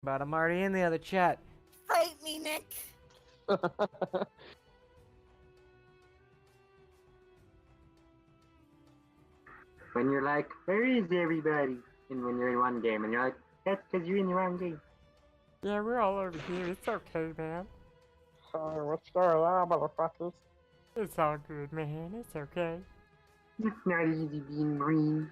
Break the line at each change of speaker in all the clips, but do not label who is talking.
But I'm already in the other chat.
Fight me, Nick.
When you're like, where is everybody? And when you're in one game, and you're like, that's because you're in the wrong game.
Yeah, we're all over here. It's okay, man.
What's going on, motherfuckers?
It's all good, man. It's okay.
It's not easy being green.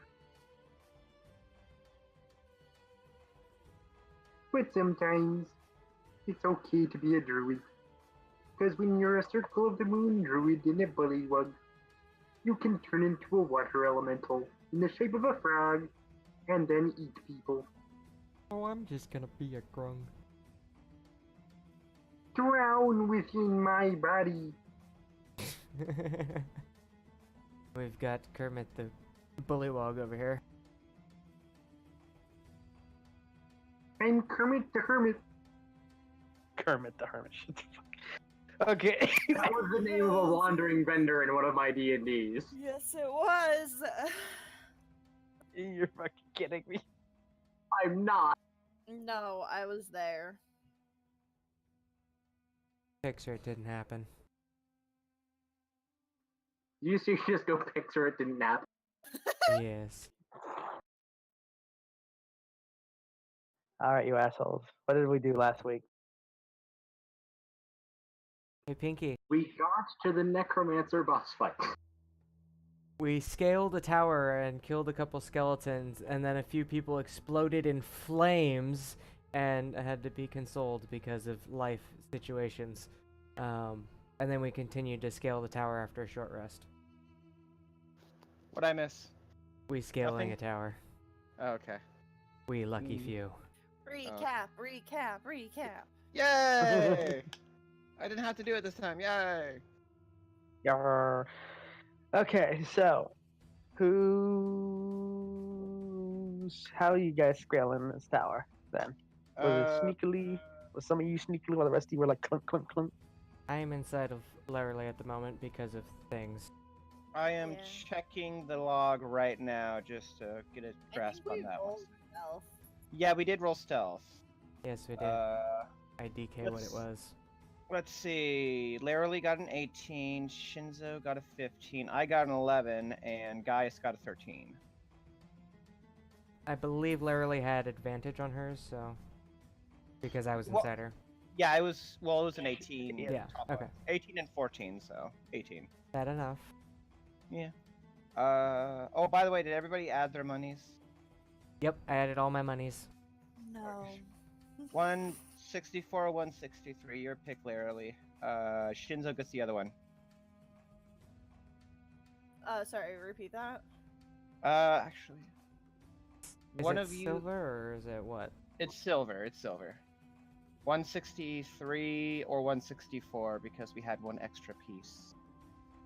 But sometimes, it's okay to be a druid. Because when you're a Circle of the Moon druid in a bullywug, you can turn into a water elemental in the shape of a frog, and then eat people.
Oh, I'm just gonna be a grung.
Drown within my body.
We've got Kermit the Bullywog over here.
I'm Kermit the Hermit.
Kermit the Hermit. Shut the fuck. Okay.
That was the name of a wandering vendor in one of my D&Ds.
Yes, it was.
You're fucking kidding me.
I'm not.
No, I was there.
Picture it didn't happen.
You see, just go picture it didn't nap.
Yes.
Alright, you assholes. What did we do last week?
Hey, Pinky.
We got to the Necromancer boss fight.
We scaled a tower and killed a couple skeletons, and then a few people exploded in flames and had to be consoled because of life situations. And then we continued to scale the tower after a short rest.
What'd I miss?
We scaling
Nothing?
a tower.
Oh, okay.
We lucky few.
Recap, recap, recap.
Yay! I didn't have to do it this time. Yay!
Yarr. Okay, so who's how are you guys scaling this tower then? Was it sneakily? Was some of you sneakily while the rest of you were like clunk clunk clunk?
I am inside of Larry at the moment because of things.
I am
Yeah.
checking the log right now just to get a grasp on that one.
Stealth.
Yeah, we did roll stealth.
Yes, we did. I DK what it
let's-
was.
Let's see. Larry got an 18, Shinzo got a 15, I got an 11, and Gaius got a 13.
I believe Larry had advantage on hers, so because I was
Well-
inside her.
Yeah, it was an 18.
Yeah,
top
okay.
one. 18 and 14, so 18.
Bad enough.
Yeah. Oh, by the way, did everybody add their monies?
Yep, I added all my monies.
No.
164 or 163, your pick, Larry. Shinzo gets the other one.
Sorry, repeat that.
Actually,
Is
one
it
of you.
silver or is it what?
It's silver. It's silver. 163 or 164 because we had one extra piece.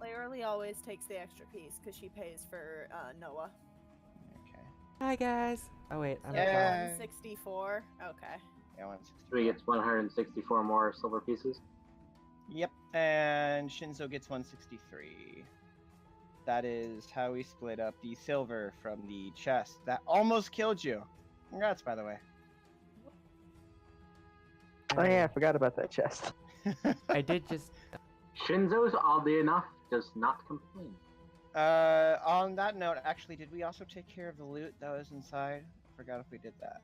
Larry always takes the extra piece because she pays for Noah.
Okay.
Hi guys. Oh wait, I'm
So
Yeah.
164. Okay.
Yeah,
So he
164.
gets 164 more silver pieces.
Yep, and Shinzo gets 163. That is how we split up the silver from the chest that almost killed you. Congrats, by the way.
Oh yeah, I forgot about that chest.
I did just.
Shinzo's, oddly enough, does not complain.
On that note, actually, did we also take care of the loot that was inside? I forgot if we did that.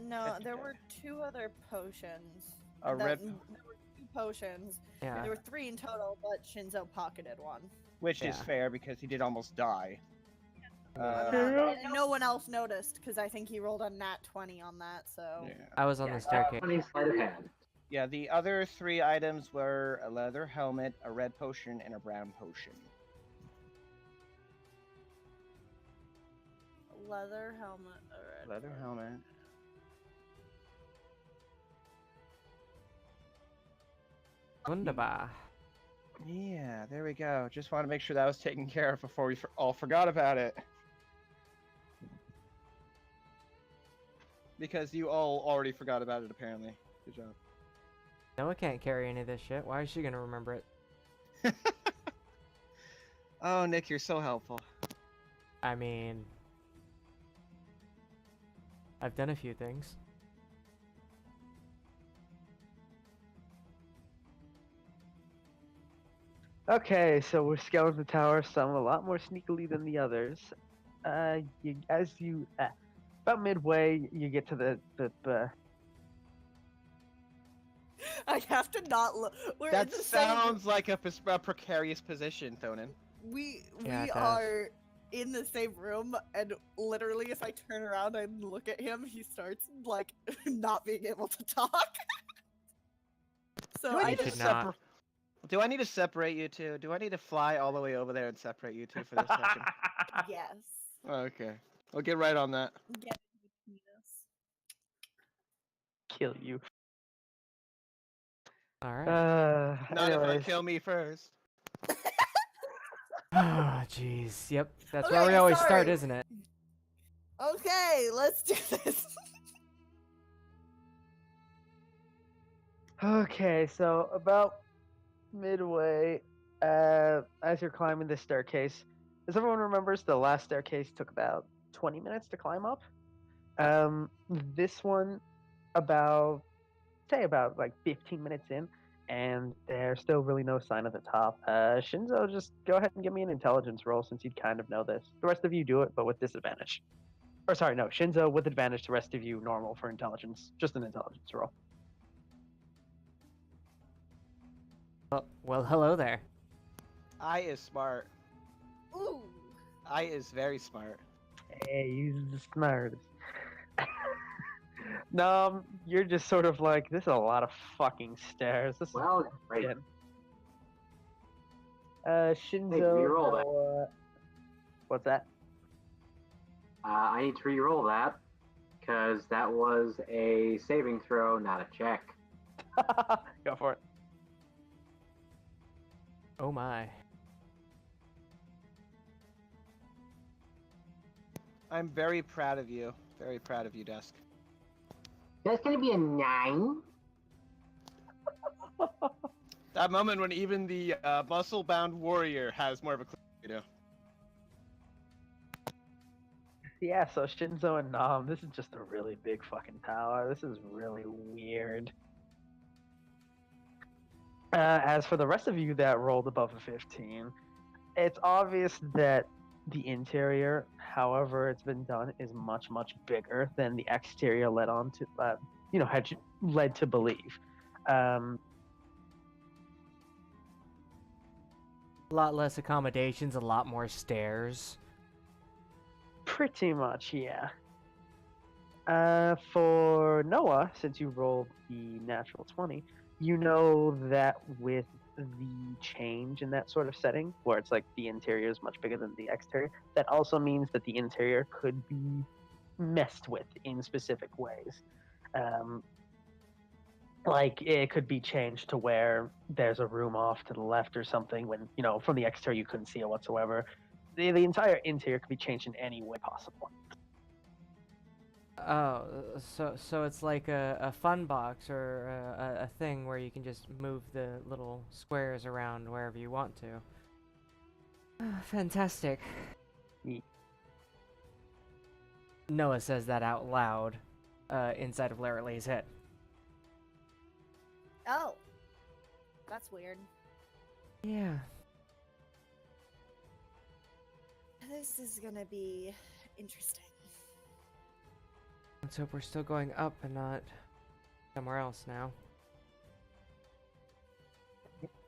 No, there
Okay.
were 2 other potions.
A red,
There were 2 potions.
Yeah.
There were 3 in total, but Shinzo pocketed one.
which is
Yeah.
fair because he did almost die.
And no one else noticed because I think he rolled a nat 20 on that. So
Yeah.
I was on the staircase.
Funny sleight of hand.
Yeah, the other 3 items were a leather helmet, a red potion, and a brown potion.
leather helmet. Alright.
Leather helmet.
Wunderbar.
Yeah, there we go. Just want to make sure that was taken care of before we all forgot about it. Because you all already forgot about it, apparently. Good job.
Noah can't carry any of this shit. Why is she gonna remember it?
Oh, Nick, you're so helpful.
I mean, I've done a few things.
Okay, so we're scaling the tower, some a lot more sneakily than the others. About midway, you get to the
I have to not look. We're in
That
the same.
sounds like a precarious position, Thonin.
We
Yeah, it does.
are in the same room, and literally, if I turn around and look at him, he starts like not being able to talk. So
Do I
I
need to
should
just
not.
Do I need to separate you two? Do I need to fly all the way over there and separate you two for this session?
yes.
Okay. I'll get right on that.
Get in between us.
kill you.
All right.
Not if I
Anyways.
kill me first.
Oh, jeez. Yep. That's where
Okay,
we always start,
sorry.
isn't it?
Okay, let's do this.
Okay, so about midway, as you're climbing the staircase, as everyone remembers, the last staircase took about 20 minutes to climb up. This one, about like 15 minutes in, and there's still really no sign of the top. Shinzo, just go ahead and give me an intelligence roll since you'd kind of know this. The rest of you do it, but with disadvantage. Or sorry, no, Shinzo with advantage. The rest of you normal for intelligence. Just an intelligence roll.
Well, hello there.
I is smart.
Ooh.
I is very smart.
Hey, he's the smartest. No, you're just sort of like, this is a lot of fucking stairs. This
Well,
is
right.
shit. Shinzo.
Hey, reroll that.
What's that?
I need to re-roll that because that was a saving throw, not a check.
Go for it.
Oh my.
I'm very proud of you. Very proud of you, Dusk.
That's gonna be a 9.
That moment when even the muscle-bound warrior has more of a clue, you know.
Yeah, so Shinzo and Nam, this is just a really big fucking tower. This is really weird. As for the rest of you that rolled above a 15, it's obvious that the interior, however it's been done, is much, much bigger than the exterior led on to, had you led to believe.
A lot less accommodations, a lot more stairs.
Pretty much, yeah. For Noah, since you rolled the natural 20, you know that with the change in that sort of setting, where it's like the interior is much bigger than the exterior, that also means that the interior could be messed with in specific ways. Like it could be changed to where there's a room off to the left or something when, from the exterior you couldn't see it whatsoever. The entire interior could be changed in any way possible.
Oh, so it's like a fun box or a thing where you can just move the little squares around wherever you want to. Fantastic.
Yeah.
Noah says that out loud, inside of Larry's head.
Oh. That's weird.
Yeah.
This is gonna be interesting.
Let's hope we're still going up and not somewhere else now.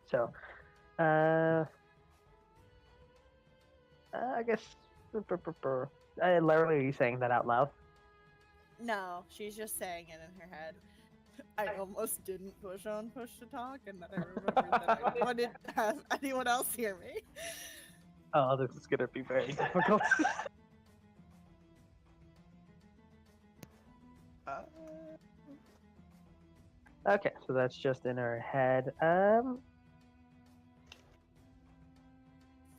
So, I guess. Larry, are you saying that out loud?
No, she's just saying it in her head. I almost didn't push to talk, and then I remembered that I wanted to have anyone else hear me.
Oh, this is gonna be very difficult. Okay, so that's just in her head.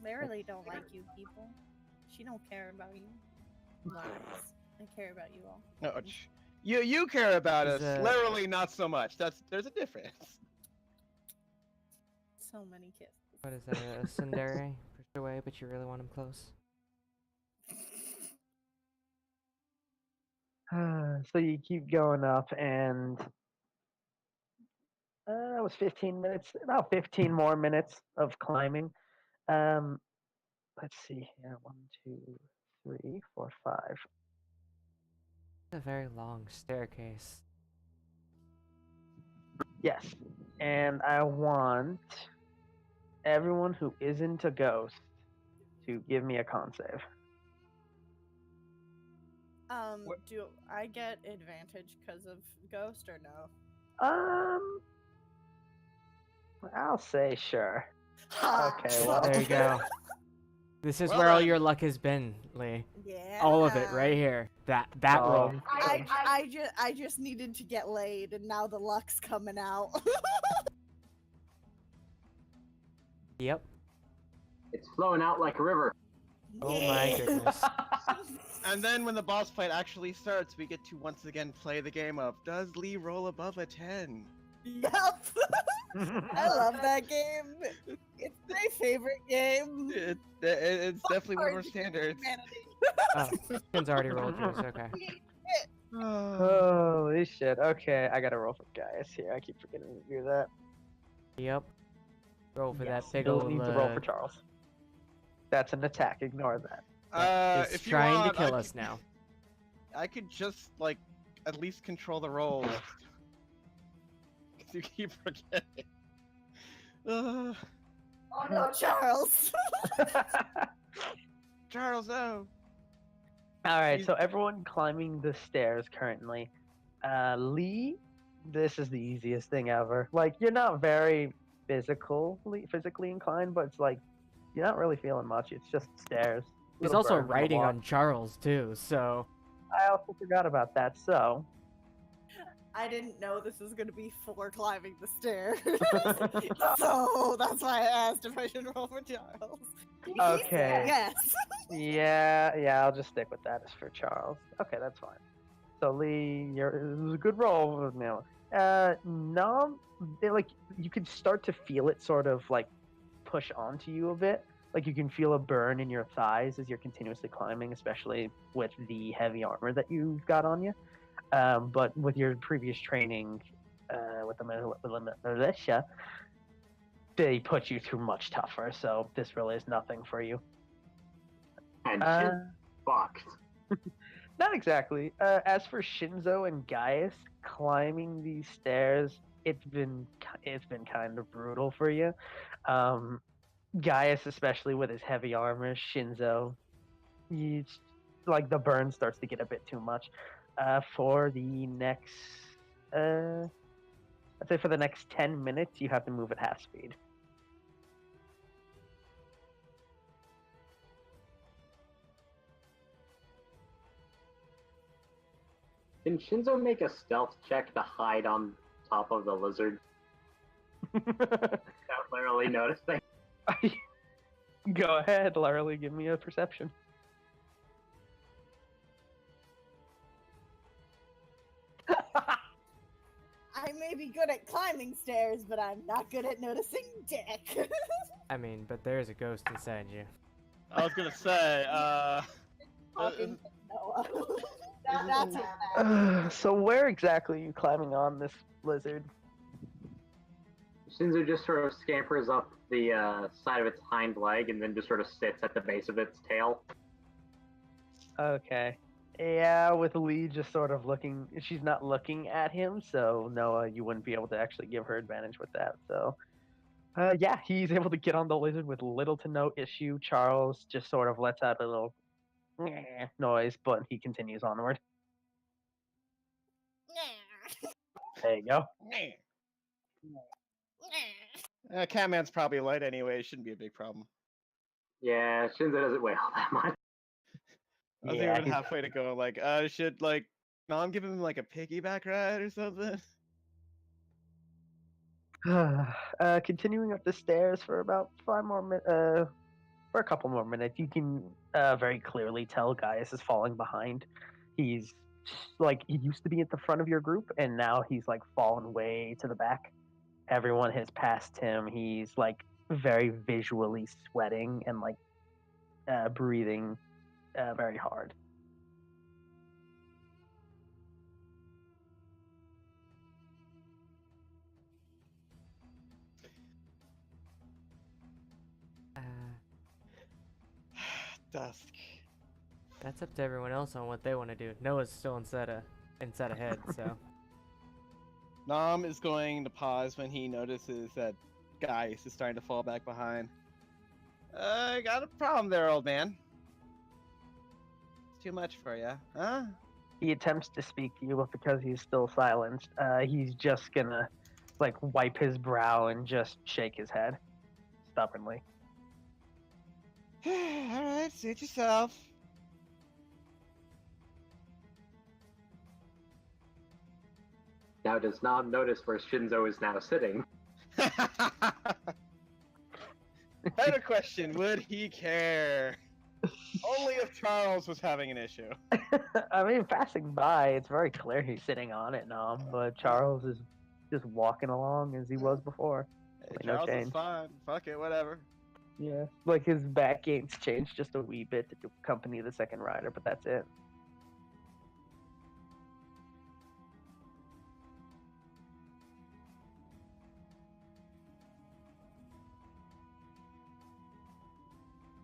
Larry don't like you people. She don't care about you. Lies. I care about you all.
No, you care about
Is,
us. Literally, not so much. There's a difference.
So many kisses.
What is that, a tsundere? Pushed away, but you really want him close?
So you keep going up, and it was 15 minutes, about 15 more minutes of climbing. Um, let's see here. 1, 2, 3, 4, 5.
It's a very long staircase.
Yes. And I want everyone who isn't a ghost to give me a con save.
Do I get advantage because of ghost or no?
I'll say sure. Okay, well,
There you go. This is
Well
where all
then.
your luck has been, Lee.
Yeah.
All of it right here. That roll.
I just needed to get laid, and now the luck's coming out.
Yep.
It's flowing out like a river.
Oh my goodness.
And then when the boss fight actually starts, we get to once again play the game of Does Lee roll above a 10?
Yep. I love that game. It's my favorite game.
It's definitely one of our standards.
Oh, Shin's already rolled yours. Okay.
Holy shit. Okay, I gotta roll for Gaius here. I keep forgetting to do that.
Yep. Roll for
Yes,
that big
Bill
old.
needs to roll for Charles. That's an attack. Ignore that.
It's
If you
trying
want,
to kill us now.
I could just like at least control the rolls. 'Cause you keep forgetting.
Oh no, Charles.
Charles, oh.
All right,
You-
so everyone climbing the stairs currently. Lee, this is the easiest thing ever. Like, you're not very physically inclined, but it's like you're not really feeling much. It's just stairs.
He's
Little
also
burns on the
writing
block.
on Charles too, so
I also forgot about that. So
I didn't know this was gonna be for climbing the stairs. So that's why I asked if I should roll for Charles. He said
Okay.
yes.
yeah, I'll just stick with that as for Charles. Okay, that's fine. So Lee, it was a good roll. No, like you can start to feel it sort of like push onto you a bit. Like you can feel a burn in your thighs as you're continuously climbing, especially with the heavy armor that you've got on you. But with your previous training with the militia, they put you through much tougher. So this really is nothing for you.
And
Uh,
shit fucked.
Not exactly. As for Shinzo and Gaius climbing these stairs, it's been kind of brutal for you. Gaius, especially with his heavy armor, Shinzo, he's like the burn starts to get a bit too much. For the next, I'd say for the next 10 minutes, you have to move at half speed.
Can Shinzo make a stealth check to hide on top of the lizard without literally noticing?
Go ahead, Larry. Give me a perception.
I may be good at climbing stairs, but I'm not good at noticing dick.
I mean, but there's a ghost inside you.
I was gonna say,
Talking to Noah. That's it.
So where exactly are you climbing on this lizard?
Shinzo just sort of scampers up the side of its hind leg and then just sort of sits at the base of its tail.
Okay. Yeah, with Lee just sort of looking, she's not looking at him, so Noah, you wouldn't be able to actually give her advantage with that. So, yeah, he's able to get on the lizard with little to no issue. Charles just sort of lets out a little noise, but he continues onward. There you go.
Catman's probably light anyway. It shouldn't be a big problem.
Yeah, Shinzo doesn't weigh all that much.
I was
Yeah,
even halfway to go like, should like, no, I'm giving him like a piggyback ride or something.
Continuing up the stairs for about 5 more minutes, for a couple more minutes, you can very clearly tell Gaius is falling behind. He's like, he used to be at the front of your group, and now he's like fallen way to the back. Everyone has passed him. He's like very visually sweating and like breathing very hard.
dusk.
That's up to everyone else on what they want to do. Noah's still inside ahead, so.
Nom is going to pause when he notices that Gaius is starting to fall back behind. I got a problem there, old man. It's too much for you, huh?
He attempts to speak to you, but because he's still silenced, he's just gonna like wipe his brow and just shake his head stubbornly.
Alright, suit yourself.
Now does Nam notice where Shinzo is now sitting?
Better question, would he care? Only if Charles was having an issue.
I mean, passing by, it's very clear he's sitting on it now, but Charles is just walking along as he was before.
Hey,
Like, no
Charles is
change.
fine. Fuck it, whatever.
Yeah, like his back game's changed just a wee bit to accompany the second rider, but that's it.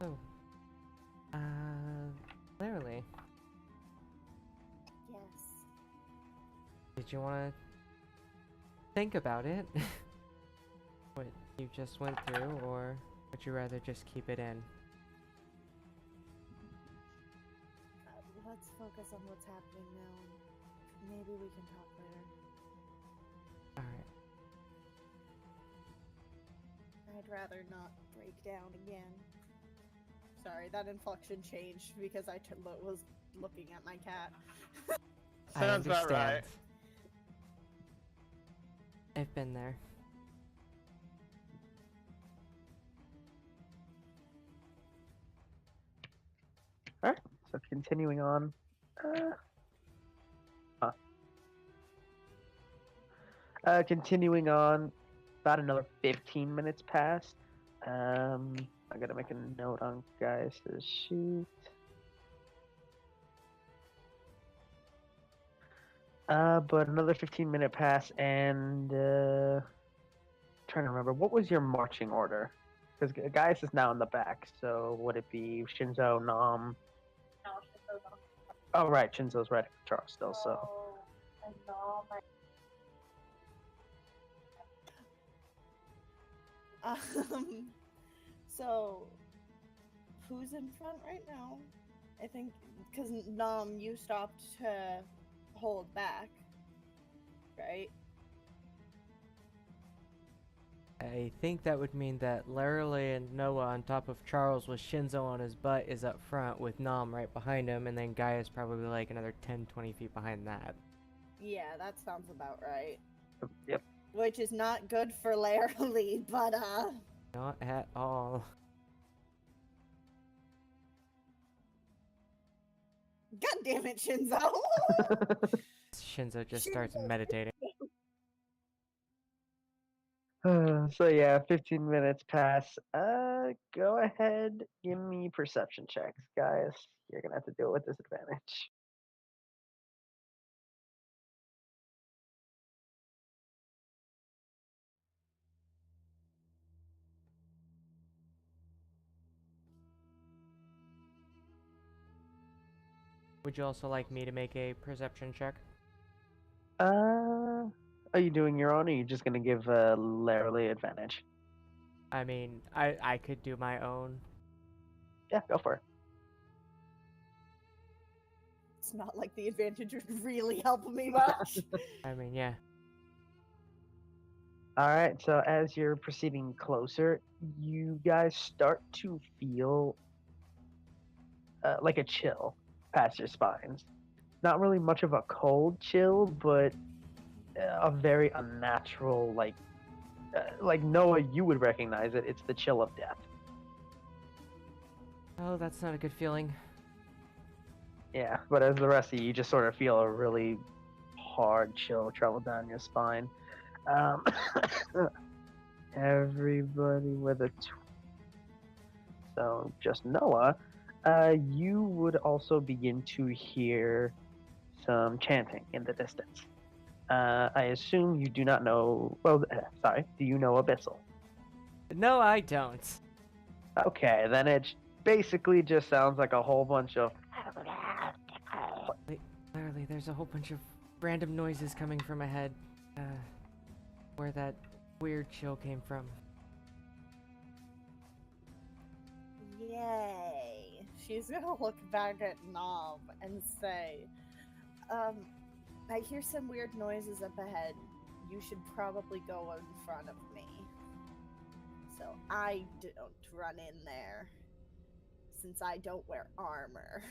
Oh. Clearly.
Yes.
Did you want to think about it? What you just went through, or would you rather just keep it in?
Let's focus on what's happening now. Maybe we can talk later.
Alright.
I'd rather not break down again. Sorry, that inflection changed because I was looking at my cat.
I
Sounds about right.
understand. I've been there.
Alright, so continuing on. Continuing on, about another 15 minutes pass. I gotta make a note on Gaius' sheet. But another 15-minute pass, and trying to remember, what was your marching order? Because Gaius is now in the back, so would it be Shinzo, Nam?
No, Shinzo's on.
Oh, right, Shinzo's right, Charles still, so.
And no, my
So, who's in front right now? I think, because Nam, you stopped to hold back, right?
I think that would mean that Larry and Noah on top of Charles with Shinzo on his butt is up front with Nam right behind him, and then Guy is probably like another 10-20 feet behind that.
Yeah, that sounds about right.
Yep.
Which is not good for Larry, but
Not at all.
God damn it, Shinzo!
Shinzo just starts meditating.
So yeah, 15 minutes pass. Go ahead, give me perception checks, guys. You're gonna have to do it with disadvantage.
Would you also like me to make a perception check?
Are you doing your own, or are you just gonna give Larry advantage?
I mean, I could do my own.
Yeah, go for it.
It's not like the advantage would really help me much.
I mean, yeah.
All right, so as you're proceeding closer, you guys start to feel like a chill past your spines. Not really much of a cold chill, but a very unnatural, like Noah, you would recognize it. It's the chill of death.
Oh, that's not a good feeling.
Yeah, but as the rest of you just sort of feel a really hard chill travel down your spine. Everybody with a so just Noah, you would also begin to hear some chanting in the distance. I assume you do not know. Well, sorry. Do you know Abyssal?
No, I don't.
Okay, then it's basically just sounds like a whole bunch of.
Clearly, there's a whole bunch of random noises coming from ahead. Where that weird chill came from.
Yay. She's gonna look back at Nom and say, I hear some weird noises up ahead. You should probably go in front of me. So I don't run in there. Since I don't wear armor.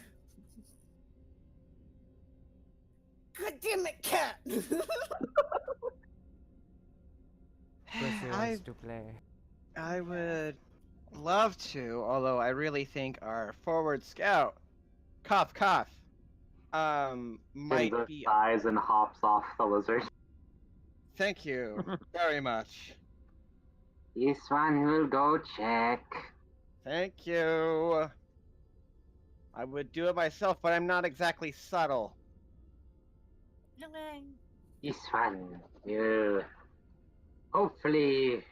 God damn it, cat!
Pussy wants to play.
I would love to, although I really think our forward scout, cough cough, might
Kinza
be.
sighs and hops off the lizard.
Thank you very much.
This one will go check.
Thank you. I would do it myself, but I'm not exactly subtle.
This one will hopefully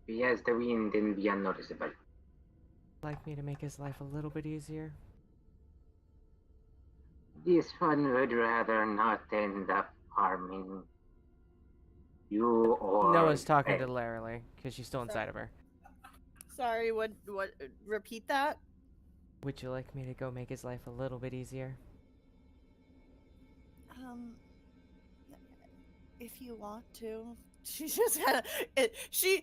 be as the wind and be unnoticeable.
Like me to make his life a little bit easier?
This one would rather not end up harming you or...
Noah's talking to Larily, because she's still inside of her.
Sorry, what, repeat that?
Would you like me to go make his life a little bit easier?
If you want to. She just kind of, she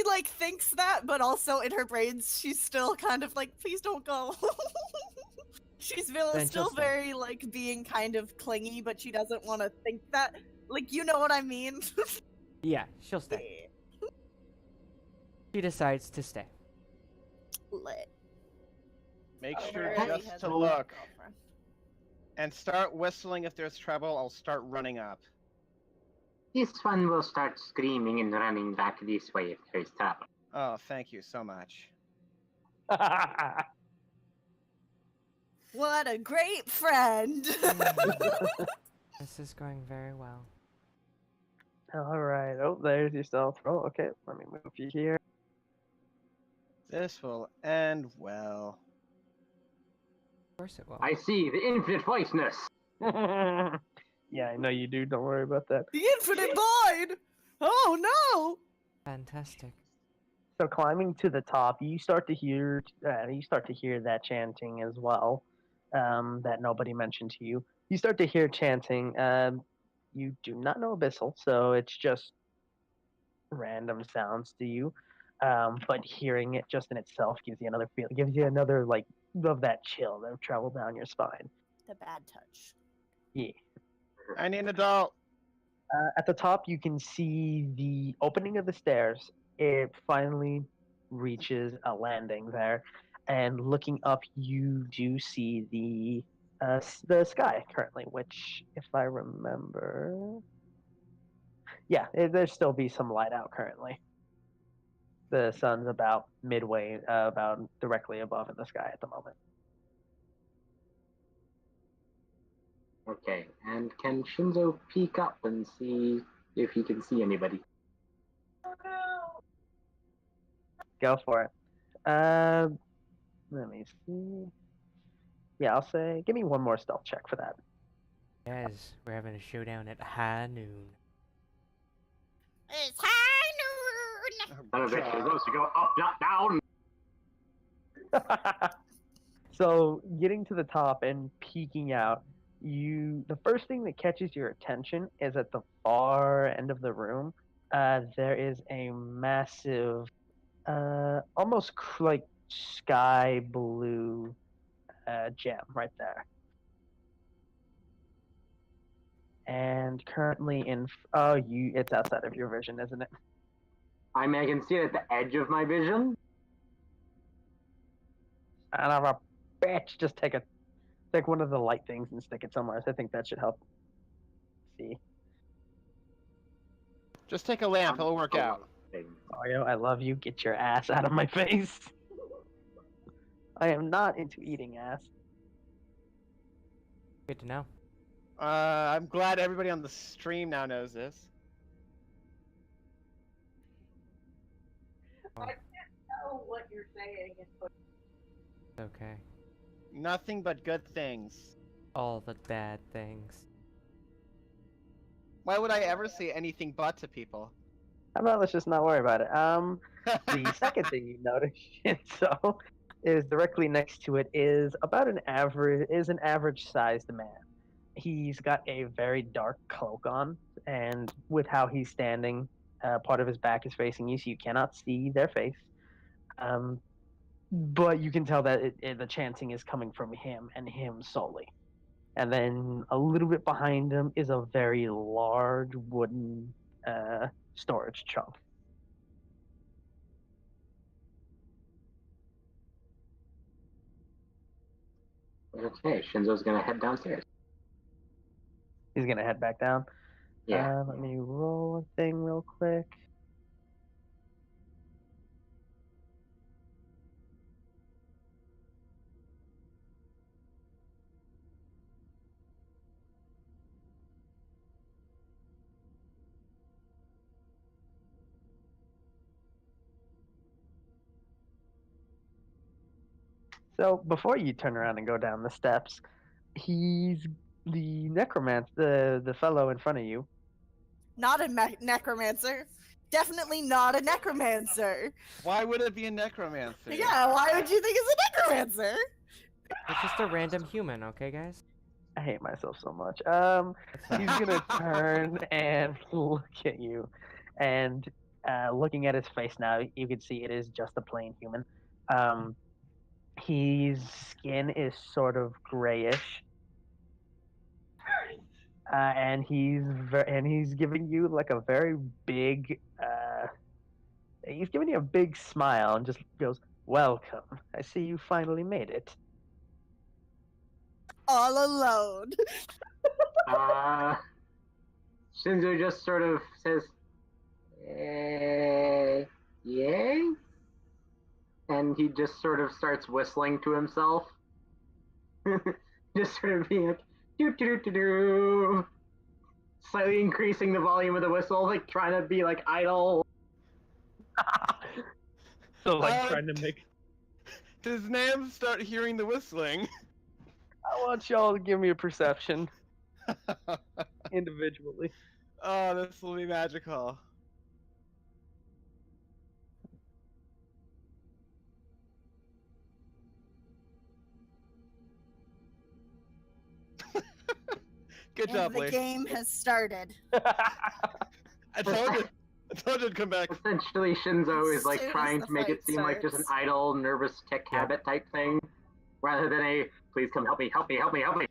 like thinks that, but also in her brains, she's still kind of like, please don't go. She's still very like being kind of clingy, but she doesn't want to think that. Like, you know what I mean?
Yeah, she'll stay. She decides to stay.
Lit.
Make sure
Apparently
just
has
to
a
look.
girlfriend.
And start whistling if there's trouble. I'll start running up.
This one will start screaming and running back this way if there is trouble.
Oh, thank you so much.
What a great friend!
This is going very well.
All right. Oh, there's your stealth roll. Okay, let me move you here.
This will end well.
Of course it will.
I see the infinite whiteness.
Yeah, I know you do. Don't worry about that.
The infinite void! Oh no!
Fantastic.
So climbing to the top, you start to hear that chanting as well. That nobody mentioned to you. You start to hear chanting. You do not know Abyssal, so it's just random sounds to you. But hearing it just in itself gives you another feel. Gives you another like of that chill that travel down your spine.
The bad touch.
Yeah.
I need an adult.
At the top, you can see the opening of the stairs. It finally reaches a landing there, and looking up, you do see the sky currently. Which, if I remember, yeah, there's still be some light out currently. The sun's about midway, about directly above in the sky at the moment.
Okay, and can Shinzo peek up and see if he can see anybody?
Go for it. Let me see. Yeah, I'll say, give me one more stealth check for that.
Yes, we're having a showdown at high noon.
It's high noon!
None of it supposed to go up, not down.
So getting to the top and peeking out, the first thing that catches your attention is at the far end of the room. There is a massive, almost like sky blue gem right there. And currently it's outside of your vision, isn't it?
I mean, I can see it at the edge of my vision.
Son of a bitch! Just take one of the light things and stick it somewhere. I think that should help. See.
Just take a lamp. It'll work out.
Mario, I love you. Get your ass out of my face. I am not into eating ass.
Good to know.
I'm glad everybody on the stream now knows this.
I can't tell what you're saying.
Okay.
Nothing but good things.
All the bad things.
Why would I ever say anything but to people?
How about let's just not worry about it? The second thing you notice, so is directly next to it is about an average sized man. He's got a very dark cloak on, and with how he's standing, part of his back is facing you, so you cannot see their face. But you can tell that the chanting is coming from him and him solely. And then a little bit behind him is a very large wooden storage chunk.
Okay, Shinzo's gonna head downstairs.
He's gonna head back down.
Yeah.
Let me roll a thing real quick. So before you turn around and go down the steps, he's the necromancer, the fellow in front of you.
Not a necromancer. Definitely not a necromancer.
Why would it be a necromancer?
Yeah, why would you think it's a necromancer?
It's just a random human, okay, guys?
I hate myself so much.
That's fine.
He's gonna turn and look at you, and looking at his face now, you can see it is just a plain human. His skin is sort of grayish, and he's giving you like a very big. He's giving you a big smile and just goes, "Welcome. I see you finally made it."
All alone.
Shinzo just sort of says, yay? And he just sort of starts whistling to himself. Just sort of being like, doo doo doo doo doo. Slightly increasing the volume of the whistle, like trying to be like idle.
So trying to make.
Does Nam start hearing the whistling?
I want y'all to give me a perception individually.
Oh, this will be magical. Good job,
And the
Lee.
game has started.
I told you. I told you to come back.
Essentially, Shinzo is like
Soon as
trying
the
to make it
fight
seem like just an
starts.
idle, nervous tick habit type thing, rather than a please come help me, help me, help me, help me.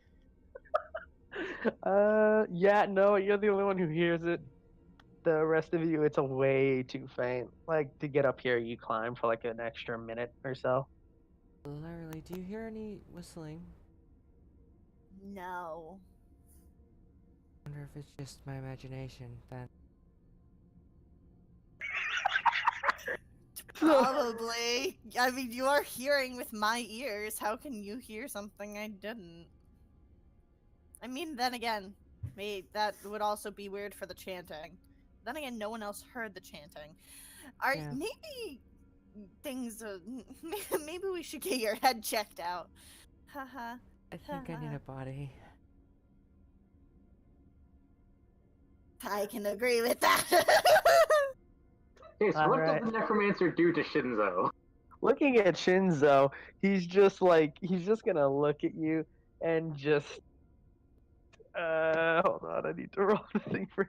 Yeah, no, you're the only one who hears it. The rest of you, it's a way too faint. Like to get up here, you climb for like an extra minute or so.
Literally, do you hear any whistling?
No.
I wonder if it's just my imagination then.
Probably. I mean, you are hearing with my ears. How can you hear something I didn't? I mean, then again, that would also be weird for the chanting. Then again, no one else heard the chanting.
Yeah.
Maybe things. Maybe we should get your head checked out. Haha.
I think I need a body.
I can agree with that.
Okay, so what
Alright.
does the necromancer do to Shinzo?
Looking at Shinzo, he's just gonna look at you and just hold on, I need to roll the thing for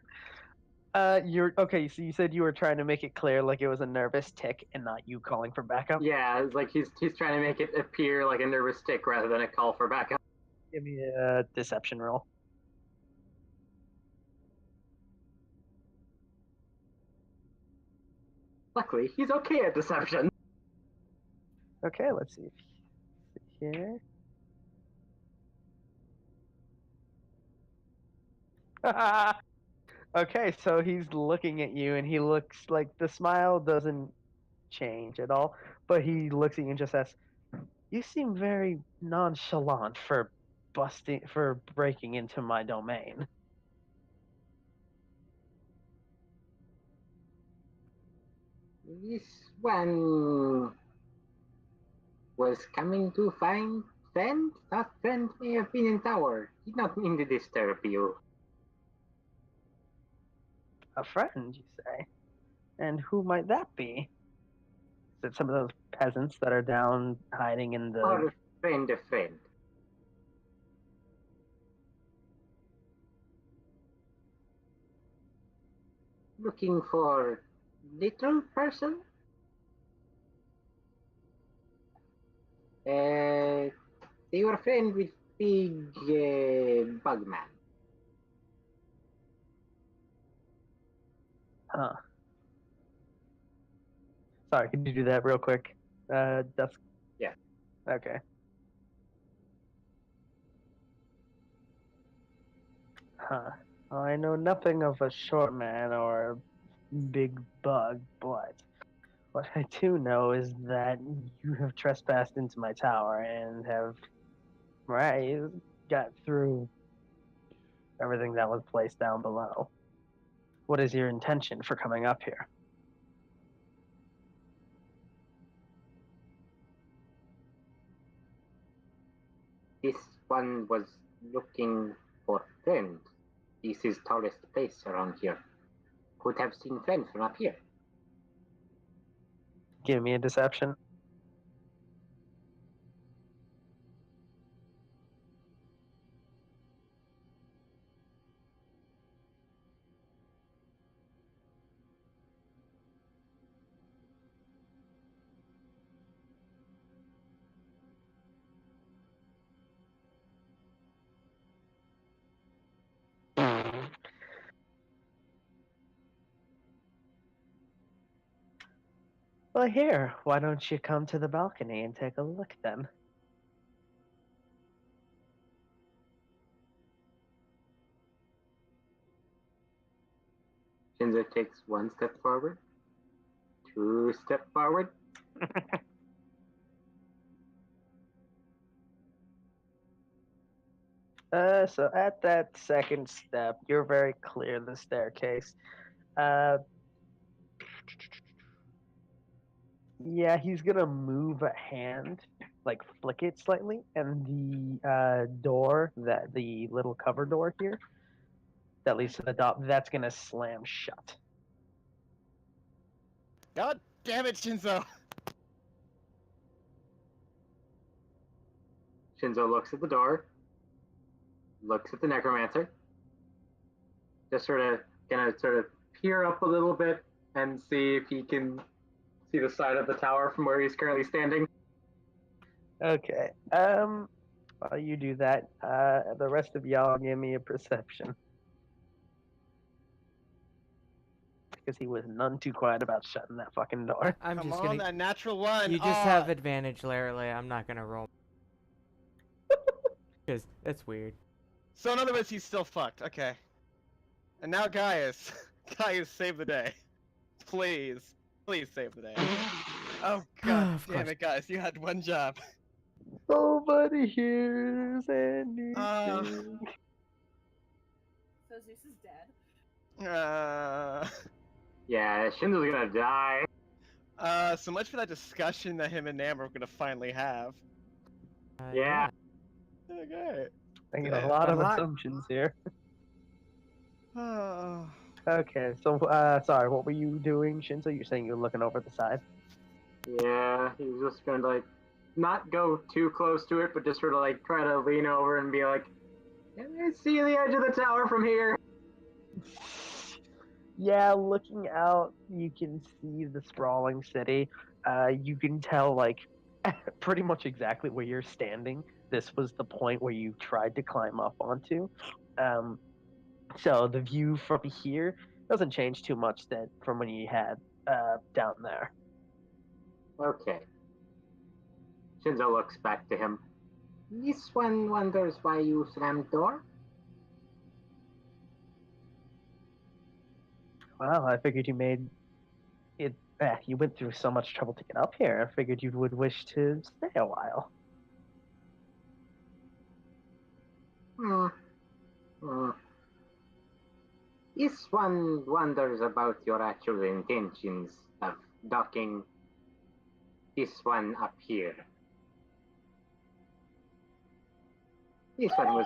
you're okay, so you said you were trying to make it clear like it was a nervous tick and not you calling for backup?
Yeah, it's like he's trying to make it appear like a nervous tick rather than a call for backup.
Give me a deception roll.
Luckily, he's okay at deception.
Okay, let's see here. Okay, so he's looking at you and he looks like the smile doesn't change at all, but he looks at you and just says, "You seem very nonchalant for breaking into my domain."
This one Was coming to find friend. That friend may have been in tower. Did not mean to disturb you.
A friend, you say? And who might that be? Is it some of those peasants that are down hiding in the...
Or friend of friend. Looking for little person? They were friend with big bug man.
Huh. Sorry, could you do that real quick? Dusk?
Yeah.
Okay. Huh. Well, I know nothing of a short man or a big bug, but what I do know is that you have trespassed into my tower and have, right, got through everything that was placed down below. What is your intention for coming up here?
This one was looking for friend. This is tallest place around here. Could have seen friend from up here.
Give me a deception. Well, here, why don't you come to the balcony and take a look then?
Shinzo takes one step forward, 2 step forward.
So at that second step, you're very clear the staircase. Yeah, he's gonna move a hand, like flick it slightly, and the door, that the little cover door here, that leads to the top, that's gonna slam shut.
God damn it, Shinzo!
Shinzo looks at the door, looks at the necromancer, just sort of peer up a little bit and see if he can see the side of the tower from where he's currently standing.
Okay. While you do that, the rest of y'all give me a perception. Because he was none too quiet about shutting that fucking door.
I'm
Come
just
on,
gonna.
that natural one!
You just
Ah!
have advantage, Larry. I'm not gonna roll. Because that's weird.
So in other words, he's still fucked. Okay. And now Gaius. Gaius, save the day. Please. Please save the day. Oh god
Of
damn
course.
it, guys. You had one job.
Nobody hears anything.
So Zeus is dead.
Yeah, Shinzo's gonna die.
So much for that discussion that him and Nam are gonna finally have.
Yeah.
Okay.
Making a
Yeah,
lot
but
of
a lot-
assumptions here.
Oh.
Okay, so sorry, what were you doing, Shinzo? You're saying you're looking over the side?
Yeah, he's just gonna like not go too close to it, but just sort of like try to lean over and be like, "Can I see the edge of the tower from here?"
Yeah, looking out, you can see the sprawling city. You can tell, like, pretty much exactly where you're standing. This was the point where you tried to climb up onto. So the view from here doesn't change too much from when you had down there.
Okay. Shinzo looks back to him. This one wonders why you slammed door.
Well, I figured you made it. You went through so much trouble to get up here. I figured you would wish to stay a while.
This one wonders about your actual intentions of docking this one up here. This one was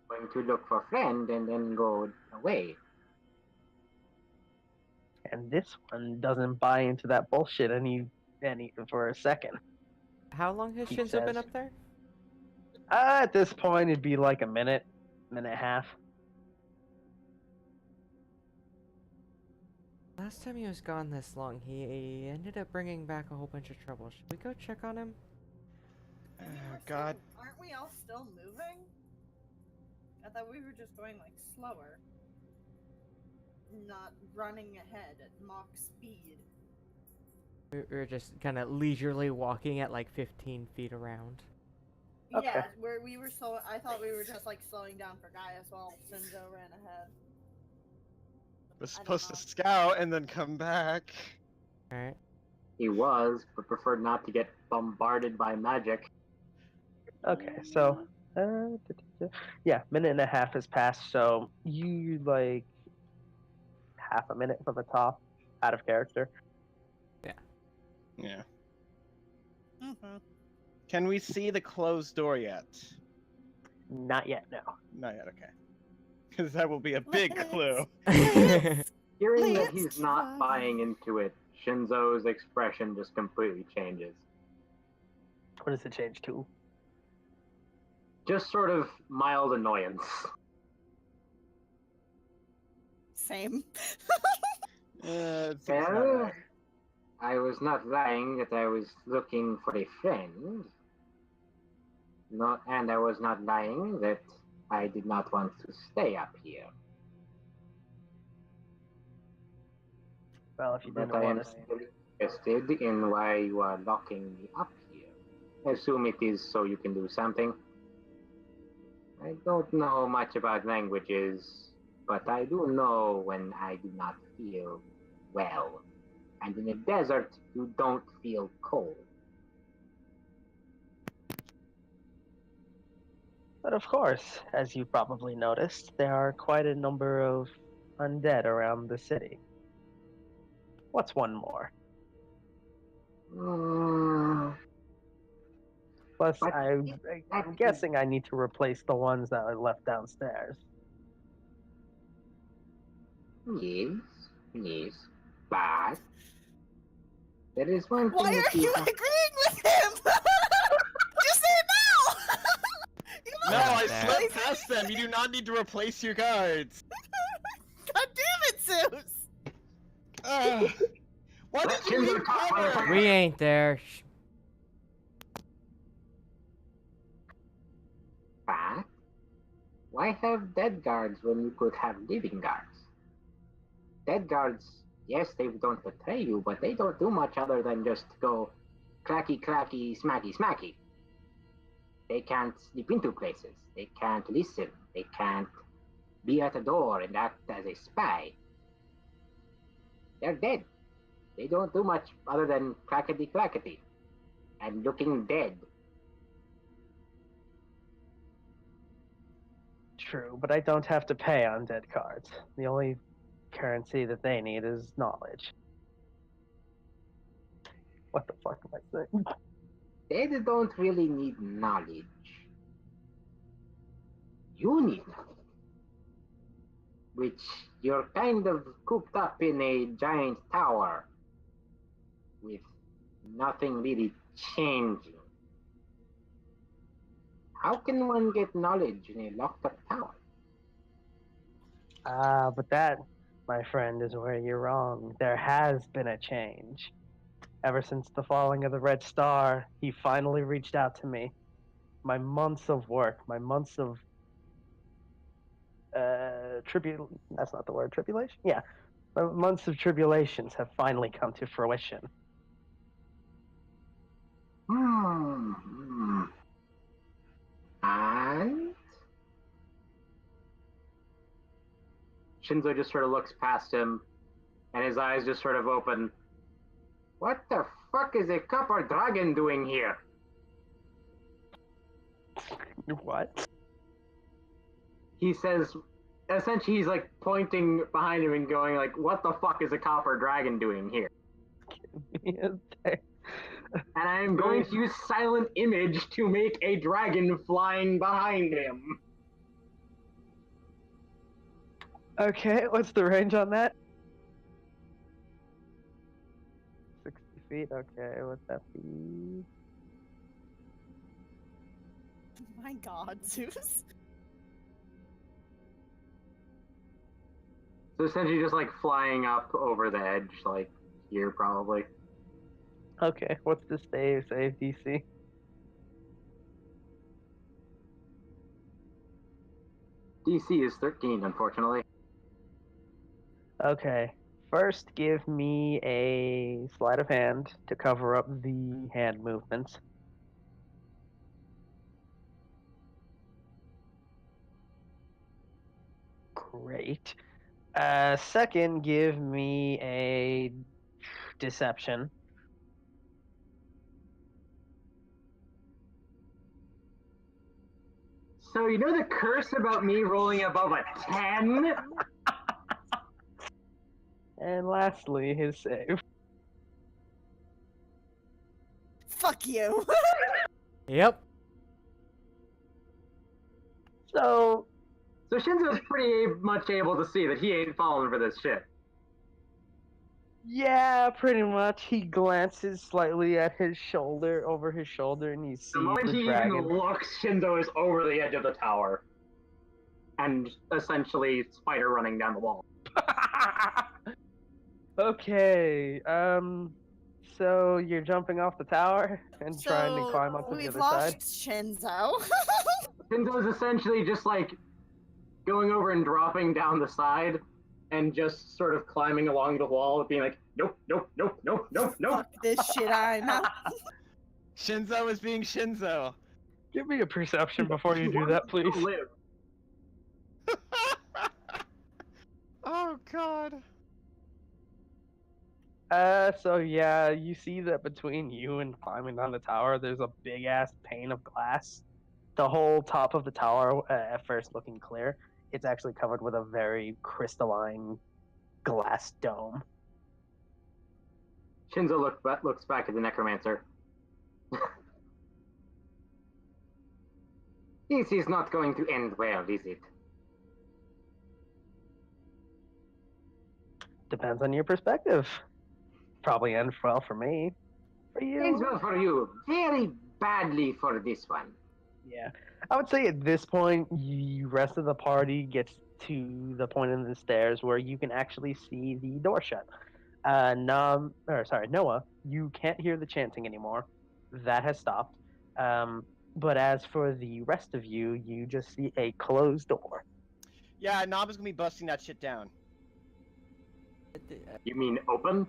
going to look for friend and then go away.
And this one doesn't buy into that bullshit any for a second.
How long has
He
Shinzo been
says.
up there?
At this point, it'd be like a minute and a half.
Last time he was gone this long, he ended up bringing back a whole bunch of trouble. Should we go check on him?
I
Oh,
think we're
God.
Still, aren't we all still moving? I thought we were just going like slower. Not running ahead at Mach speed.
We were just kind of leisurely walking at like 15 feet around.
Okay.
Yeah, where we were slow. I thought we were just like slowing down for Gaius while Shinzo ran ahead.
We're
I don't
supposed to
know.
scout and then come back.
Alright.
He was, but preferred not to get bombarded by magic.
Okay, so yeah, minute and a half has passed. So you like half a minute from the top, out of character.
Yeah.
Mm-hmm.
Can we see the closed door yet?
Not yet, no.
Not yet, okay. Because that will be a big clue.
Hearing that
Let's
he's not
try.
buying into it, Shinzo's expression just completely changes.
What does it change to?
Just sort of mild annoyance.
Same.
It's not
Well,
right.
I was not lying that I was looking for a friend. No, and I was not lying that I did not want to stay up here.
Well, if you
But
didn't
I am
want to.
still interested in why you are locking me up here. I assume it is so you can do something. I don't know much about languages, but I do know when I do not feel well. And in a desert, you don't feel cold.
But of course, as you probably noticed, there are quite a number of undead around the city. What's one more? Plus,
But
I'm guessing I need to replace the ones that are left downstairs.
Yes, yes, but there is one
Why
thing that
are you agreeing with him? Just say no! You
No,
must
I
There.
slipped past them. You do not need to replace your guards.
God damn it, Zeus!
Ugh. Why
Let
did you
Shinzo
leave
talk,
cover?
motherfucker.
We ain't there.
But why have dead guards when you could have living guards? Dead guards, yes, they don't betray you, but they don't do much other than just go clacky, clacky, smacky, smacky. They can't slip into places. They can't listen. They can't be at the door and act as a spy. They're dead. They don't do much other than clackety, clackety and looking dead.
True, but I don't have to pay on dead cards. The only currency that they need is knowledge. What the fuck am I saying?
Dead don't really need knowledge. You need knowledge. Which you're kind of cooped up in a giant tower with nothing really changing. How can one get knowledge in a locked up tower?
But that, my friend, is where you're wrong. There has been a change. Ever since the falling of the Red Star, he finally reached out to me. My months of work, my months of that's not the word, tribulation? Yeah. My months of tribulations have finally come to fruition.
And Shinzo just sort of looks past him, and his eyes just sort of open. What the fuck is a copper dragon doing here?
What?
He says, essentially, he's like pointing behind him and going like, "What the fuck is a copper dragon doing here?" And I am going to use silent image to make a dragon flying behind him.
Okay, what's the range on that? 60 feet. Okay, what's that be?
My God, Zeus.
So essentially just like flying up over the edge, like here probably.
Okay, what's the save DC?
DC is 13, unfortunately.
Okay, first give me a sleight of hand to cover up the hand movements. Great. Second, give me a deception.
So you know the curse about me rolling above a 10?
And lastly, his save.
Fuck you.
Yep.
So,
So Shinzo's pretty much able to see that he ain't falling for this shit.
yeah, pretty much. He glances slightly at his shoulder, over his shoulder, and he
The
sees
moment
the
he
dragon.
even looks, Shinzo is over the edge of the tower. And essentially spider running down the wall.
Okay, so you're jumping off the tower and trying to climb up to the
we've
other
lost
side?
Shinzo.
Shinzo's essentially just like going over and dropping down the side and just sort of climbing along the wall, being like, nope, nope, nope, nope, nope, nope.
Fuck this shit, I'm out.
Shinzo is being Shinzo.
Give me a perception before you do that, please.
Live.
Oh god.
So yeah, you see that between you and climbing on the tower, there's a big ass pane of glass. The whole top of the tower, at first looking clear, it's actually covered with a very crystalline glass dome.
Shinzo looks back at the necromancer. This is not going to end well, is it?
Depends on your perspective. Probably end well for me. For
Ends
you,
well for you. Very badly for this one.
yeah. I would say at this point, the rest of the party gets to the point in the stairs where you can actually see the door shut. Noah, you can't hear the chanting anymore. That has stopped. But as for the rest of you, you just see a closed door.
Yeah, Nob is gonna be busting that shit down.
You mean open?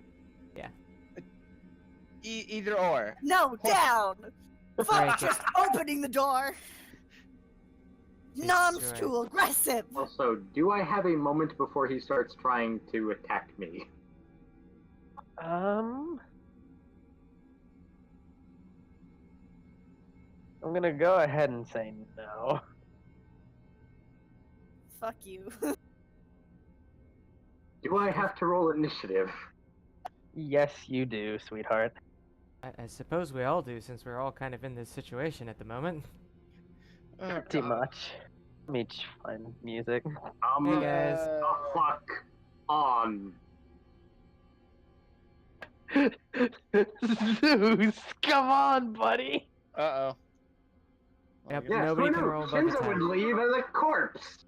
Either or.
No, down!
Break
Fuck
it.
just opening the door! Nom's
Destroy.
too aggressive!
Also, do I have a moment before he starts trying to attack me?
I'm gonna go ahead and say no.
Fuck you.
Do I have to roll initiative?
Yes, you do, sweetheart.
I suppose we all do, since we're all kind of in this situation at the moment.
Oh,
Pretty
God.
much. Let me find music.
Hey guys.
The fuck on.
Zeus, come on, buddy.
Uh-oh.
Yep.
Yeah,
Nobody
who
can
knew?
roll above a
Shinzo
10.
would leave as a corpse.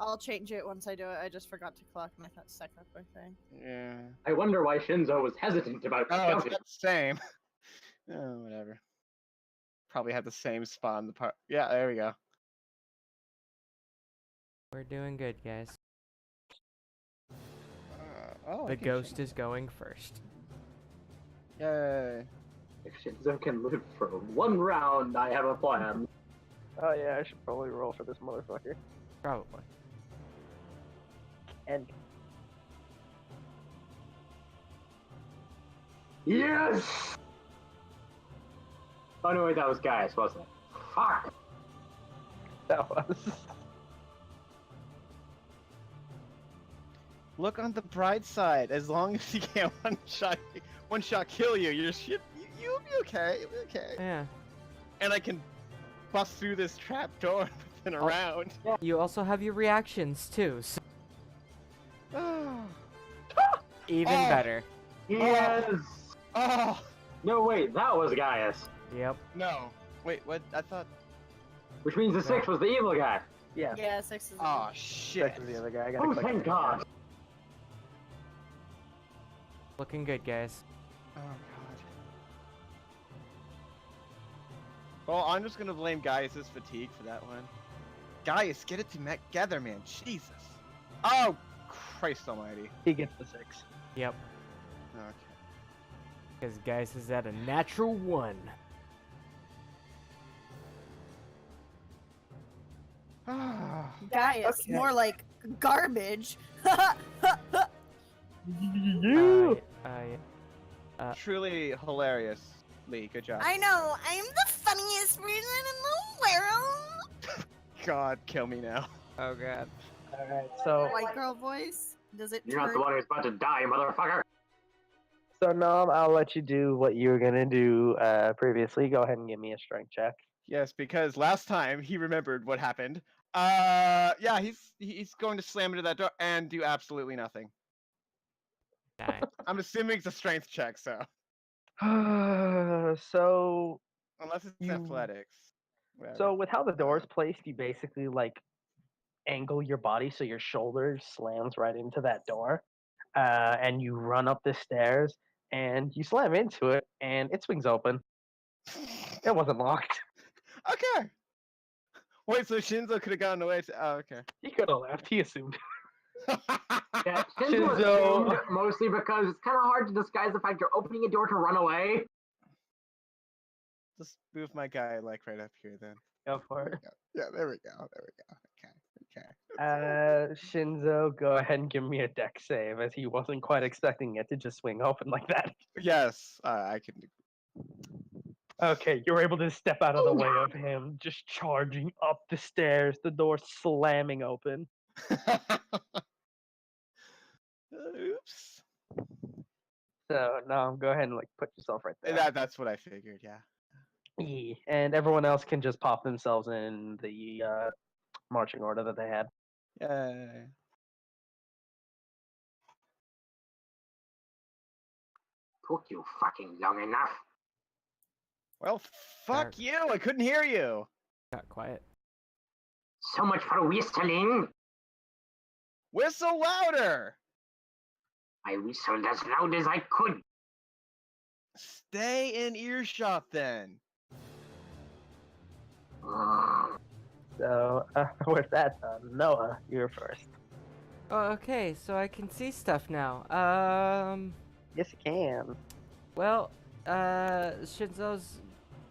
I'll change it once I do it. I just forgot to clock my second thing.
Yeah.
I wonder why Shinzo was hesitant about
Oh, it's
shouting.
not the same. Oh, whatever. Probably had the same spot in the part. Yeah, there we go.
We're doing good, guys.
Oh, I
The
can
ghost
change-
is going first.
Yay.
If Shinzo can live for one round, I have a plan.
Oh yeah, I should probably roll for this motherfucker.
Probably.
And
Yes! Oh no, wait, that was Gaius, wasn't it? Fuck!
that was.
Look on the bright side. As long as he can't one shot kill you, you're shit. you'll be okay. You'll be okay.
Yeah.
And I can bust through this trap door within a
Oh.
round.
You also have your reactions too, so even
Oh.
better.
Yes!
Oh
No, wait, that was Gaius.
Yep.
no! Wait, what? I thought.
Which means the six was the evil guy.
Yeah.
Yeah, 6 is.
Oh shit!
Six is the other guy. I gotta
Oh,
click on
thank
it.
God.
Looking good, guys.
Oh god. Well, I'm just gonna blame Gaius' fatigue for that one. Gaius, get it together, man. Jesus. Oh, Christ Almighty.
He gets the 6.
Yep.
Okay.
Because guys is at a natural 1.
Gaius,
Okay.
more like garbage.
Yeah.
Truly hilarious, Lee. Good job.
I know, I'm the funniest person in the world.
God, kill me now.
Oh god.
Alright, so
White girl voice? Does it
You're not
turn?
the one who's about to die, motherfucker.
Nom, I'll let you do what you were gonna do previously. Go ahead and give me a strength check.
Yes, because last time he remembered what happened. Yeah, he's going to slam into that door and do absolutely nothing.
Nice.
I'm assuming it's a strength check, so
So
unless it's
You-
athletics. Whatever.
So with how the door is placed, you basically like angle your body so your shoulder slams right into that door, and you run up the stairs and you slam into it, and it swings open. It wasn't locked.
Okay. Wait, so Shinzo could have gotten away. Oh, okay.
He could have left. He assumed.
Yeah, Shinzo
Shinzo.
assumed mostly because it's kind of hard to disguise the fact you're opening a door to run away.
Just move my guy like right up here then.
Go for it.
Yeah, there we go. There we go. Okay.
Shinzo, go ahead and give me a deck save, as he wasn't quite expecting it to just swing open like that.
Yes, I can.
Okay, you're able to step out of the way of him, just charging up the stairs, the door slamming open.
Oops.
So now go ahead and like put yourself right there.
That's what I figured. Yeah.
Yeah, and everyone else can just pop themselves in the marching order that they had.
Yay.
Took you fucking long enough.
Well, fuck you! I couldn't hear you.
Got quiet.
So much for whistling.
Whistle louder.
I whistled as loud as I could.
Stay in earshot then.
So with that done, Noah, you're first.
Oh, okay, so I can see stuff now.
Yes, you can.
Well, Shinzo's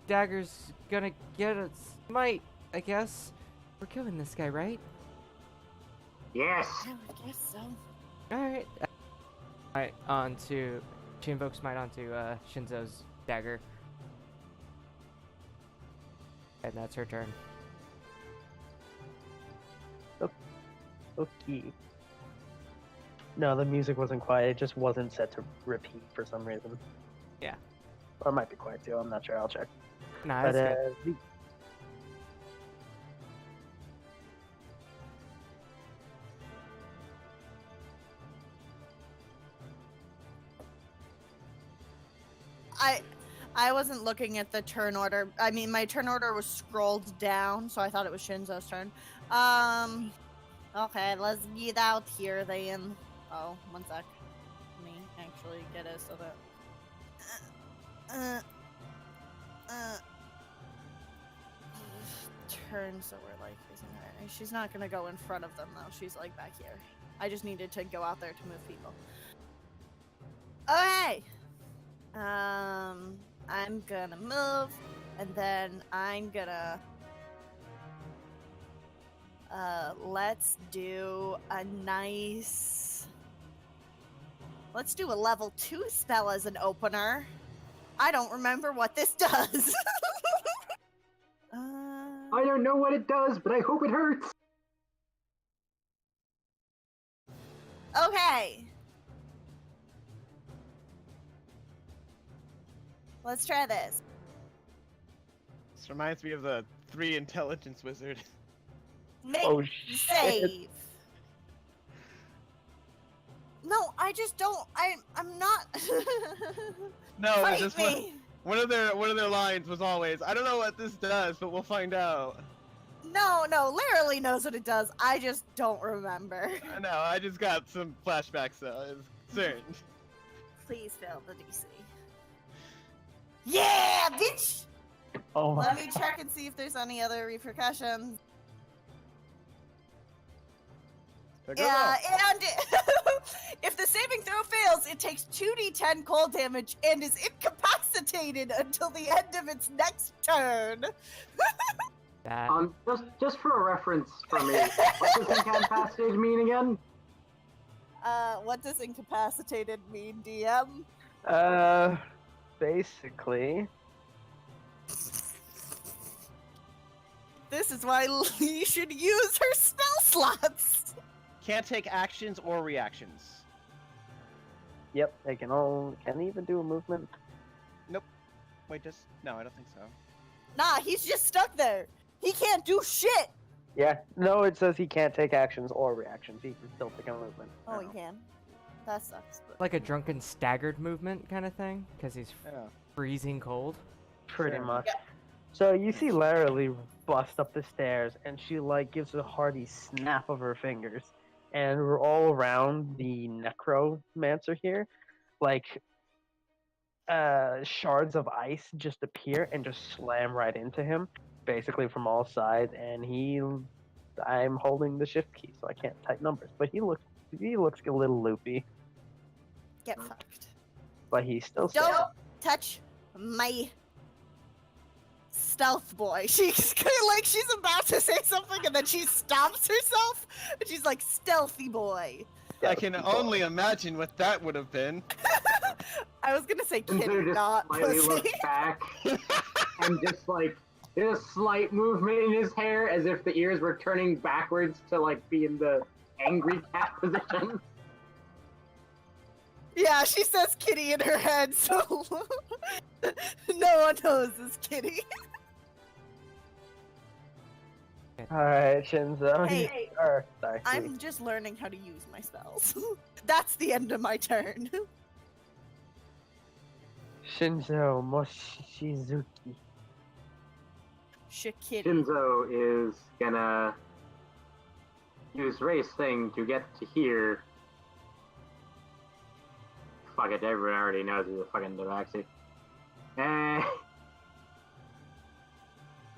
dagger's gonna get a smite, I guess. We're killing this guy, right?
Yes.
I would guess so.
Alright. Alright, onto... She invokes smite onto Shinzo's dagger. And that's her turn.
Okay. No, the music wasn't quiet. It just wasn't set to repeat for some reason.
Yeah.
Or it might be quiet too. I'm not sure. I'll check.
Nah,
But
that's good.
I wasn't looking at the turn order. I mean, my turn order was scrolled down, so I thought it was Shinzo's turn. Okay, let's get out here then. Oh, one sec. Let me actually get it so that. Turn so we're like facing her. She's not gonna go in front of them though. She's like back here. I just needed to go out there to move people. Okay. I'm gonna move, and then I'm gonna let's do a level 2 spell as an opener. I don't remember what this does.
I don't know what it does, but I hope it hurts.
Okay. Let's try this.
This reminds me of the 3 intelligence wizard.
Make
Oh,
the
shit.
save. No, I just don't. I'm not.
No,
Fight
just
me.
one of their lines was always, "I don't know what this does, but we'll find out."
No, Larry knows what it does. I just don't remember.
I know. I just got some flashbacks though. It's certain.
Please fail the DC. Yeah, bitch.
Oh
Let
my
me check and see if there's any other repercussions.
They're good
Yeah,
though.
and if the saving throw fails, it takes 2d10 cold damage and is incapacitated until the end of its next turn.
That
Just for a reference for me, what does incapacitated mean again?
What does incapacitated mean, DM?
basically.
This is why Lee should use her spell slots.
Can't take actions or reactions.
Yep, they can even do a movement.
Wait, no, I don't think so.
Nah, he's just stuck there. He can't do shit.
Yeah, no, it says he can't take actions or reactions. He can still take a movement.
Oh, he can. That sucks. But...
like a drunken staggered movement kind of thing, because he's
Yeah.
freezing cold.
Pretty
Sure.
much.
Yeah.
So you see Larry bust up the stairs, and she like gives a hearty snap of her fingers, and we're all around the necromancer here, like shards of ice just appear and just slam right into him, basically from all sides. And I'm holding the shift key, so I can't type numbers, but he looks a little loopy,
Get fucked.
but he's still
Don't
standing.
touch my stealth boy. She's like she's about to say something and then she stops herself and she's like, stealthy boy.
I can only imagine what that would have been.
I was gonna say
Shinzo
kitty,
just
not
slightly
pussy.
looks back and just like there's a slight movement in his hair as if the ears were turning backwards to like be in the angry cat position.
Yeah, she says kitty in her head, so no one knows it's kitty.
Alright, Shinzo.
Hey,
Sorry.
I'm just learning how to use my spells. That's the end of my turn.
Shinzo Moshizuki.
Shikitty.
Shinzo is gonna use race thing to get to here. Fuck it, everyone already knows he's a fucking Devaxi.
I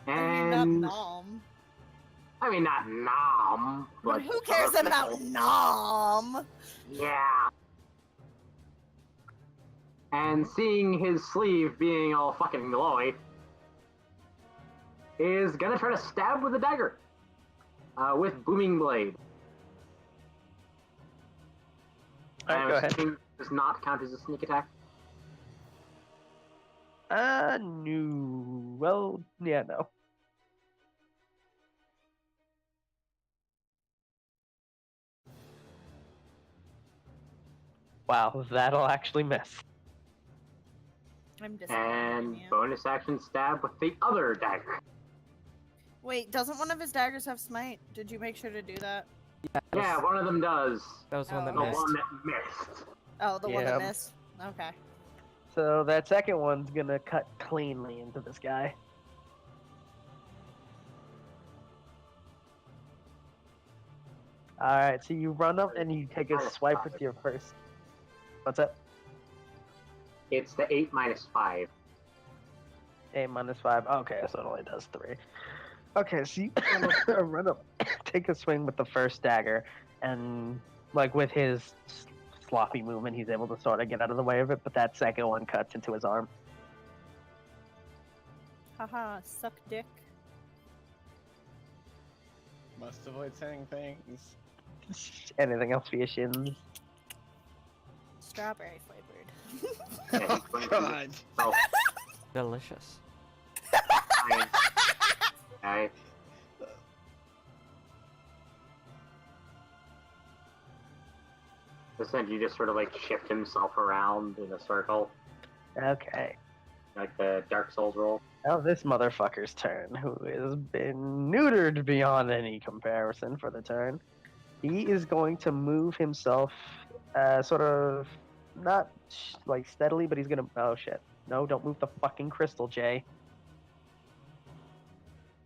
mean, not
And
Nom.
I mean not Nom,
But
but
who cares
other
about
people.
Nom?
Yeah. And seeing his sleeve being all fucking glowy, is gonna try to stab with a dagger. With booming blade.
Alright, go ahead.
Assuming does not count as a sneak attack.
No. Well, yeah, no. Wow, that'll actually miss.
I'm disappointed in
And
you.
bonus action stab with the other dagger.
Wait, doesn't one of his daggers have smite? Did you make sure to do that?
Yeah, one of them does.
That was the one that
Oh.
The
missed.
one that missed.
Oh, the one that
Yeah.
missed. Okay.
So that second one's gonna cut cleanly into this guy. Alright, so you run up and you take a swipe with your first. What's up?
It's the 8 minus 5.
8 minus 5. Okay, so it only does 3. Okay, so you run up, take a swing with the first dagger, and like with his sloppy movement, he's able to sort of get out of the way of it, but that second one cuts into his arm.
Haha, suck dick.
Must avoid saying things.
Anything else for your shins?
Strawberry flavored.
Yeah, he's going to
God.
himself.
Delicious.
Fine. Okay. Essentially, just sort of like shift himself around in a circle.
Okay.
like the Dark Souls roll.
Now this motherfucker's turn, who has been neutered beyond any comparison for the turn. He is going to move himself, sort of, not like steadily, but he's gonna. Oh shit! No, don't move the fucking crystal, Jay.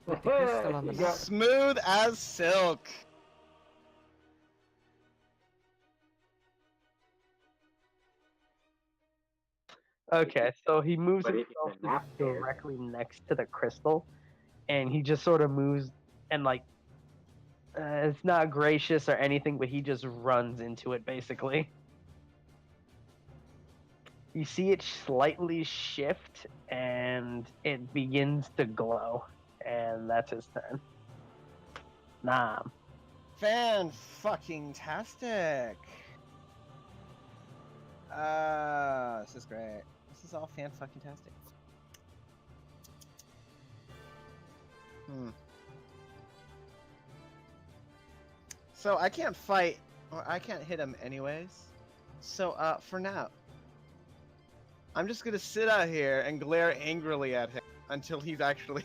Put the crystal on the
You
map.
got-
Smooth as silk.
Okay, so he moves
But if
himself
it's a nap there-
directly next to the crystal, and he just sort of moves and like. It's not gracious or anything, but he just runs into it basically. You see it slightly shift, and it begins to glow, and that's his turn. Nom.
Fan-fucking-tastic. This is great. This is all fan-fucking-tastic. So I can't fight, or I can't hit him anyways. So, for now, I'm just gonna sit out here and glare angrily at him until he's actually...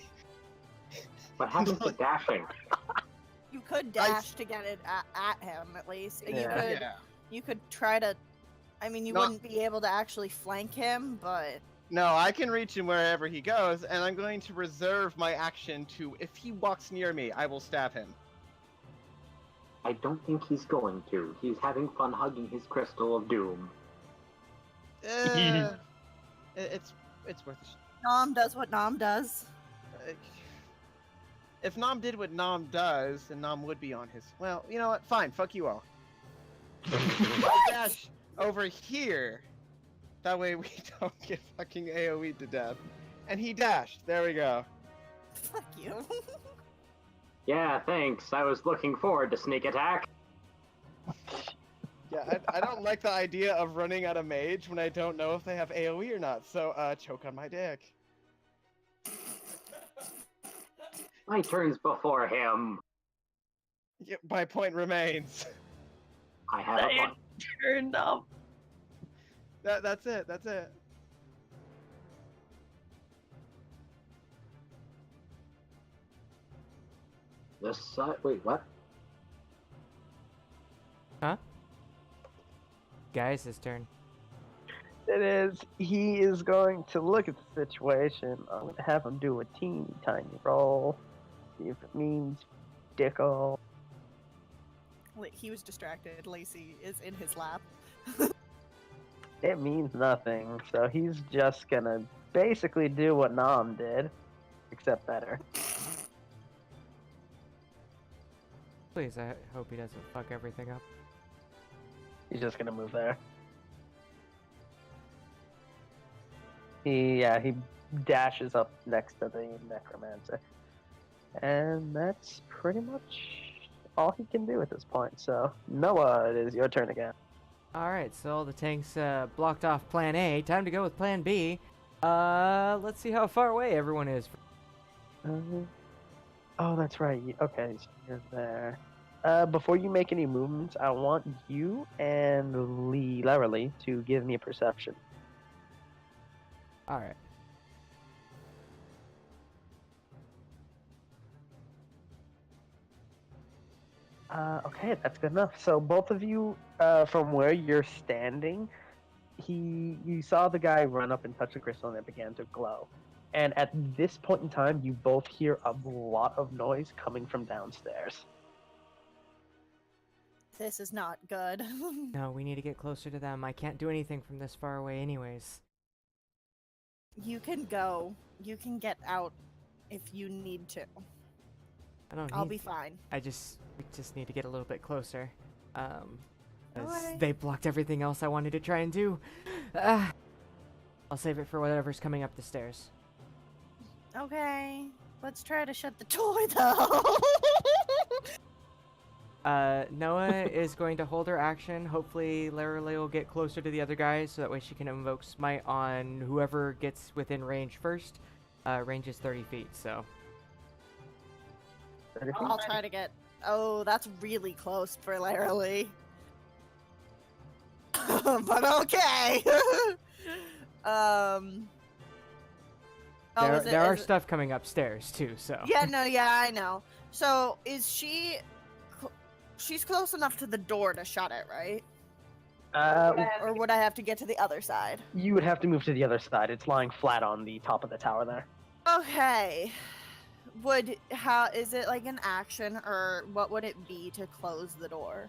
What happens to dashing?
You could dash to get it at him, at least.
Yeah.
You could try to... I mean, you
No.
wouldn't be able to actually flank him, but...
No, I can reach him wherever he goes, and I'm going to reserve my action to, if he walks near me, I will stab him.
I don't think he's going to. He's having fun hugging his crystal of doom.
It's worth a
Nom does what Nom does.
If Nom did what Nom does, then Nom would be on his... Well, you know what? Fine, fuck you all. I dash over here. That way we don't get fucking AoE'd to death. And he dashed. There we go.
Fuck you.
Yeah, thanks. I was looking forward to sneak attack.
Yeah, I don't like the idea of running at a mage when I don't know if they have AoE or not, so, choke on my dick.
My turn's before him.
Yeah, my point remains.
I have a fun.
Turned up.
That's it, that's it.
This side. Wait, what?
Huh? Guys, his turn.
It is. He is going to look at the situation. I'm going to have him do a teeny tiny roll. See if it means dickle.
He was distracted. Lacey is in his lap.
It means nothing. So he's just going to basically do what Nom did, except better.
Please, I hope he doesn't fuck everything up.
He's just going to move there. He dashes up next to the necromancer. And that's pretty much all he can do at this point. So, Noah, it is your turn again.
Alright, so all the tanks blocked off plan A. Time to go with plan B. Let's see how far away everyone is.
Oh, that's right. Okay, so you're there. Before you make any movements, I want you and Larry to give me a perception.
Alright.
Okay, that's good enough. So both of you, from where you're standing, you saw the guy run up and touch the crystal and it began to glow. And at this point in time, you both hear a lot of noise coming from downstairs.
This is not good.
No, we need to get closer to them. I can't do anything from this far away anyways.
You can go. You can get out if you need to.
I don't
I'll
need
be
to.
fine.
We just need to get a little bit closer. 'Cause
Okay.
they blocked everything else I wanted to try and do. I'll save it for whatever's coming up the stairs.
Okay. Let's try to shut the door, though.
Noah is going to hold her action. Hopefully, Larry will get closer to the other guys so that way she can invoke Smite on whoever gets within range first. Range is 30 feet, so.
I'll try to get... Oh, that's really close for Larry. But okay. Oh,
there
is it?
there are
Is it-
stuff coming upstairs too, so.
Yeah, no, yeah, I know. So is she? She's close enough to the door to shut it, right? Or would I have to get to the other side?
You would have to move to the other side. It's lying flat on the top of the tower there.
Okay. How is it like an action, or what would it be to close the door?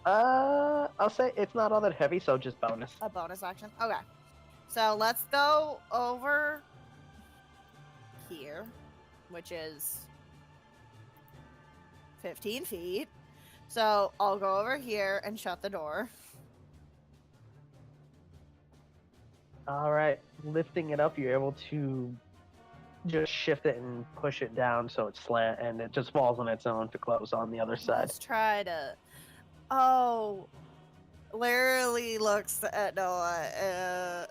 I'll say it's not all that heavy, so just bonus.
A bonus action. Okay. So let's go over here, which is 15 feet. So I'll go over here and shut the door.
All right, lifting it up, you're able to just shift it and push it down so it's slant, and it just falls on its own to close on the other side.
Let's try to. Oh, Larry looks at Noah.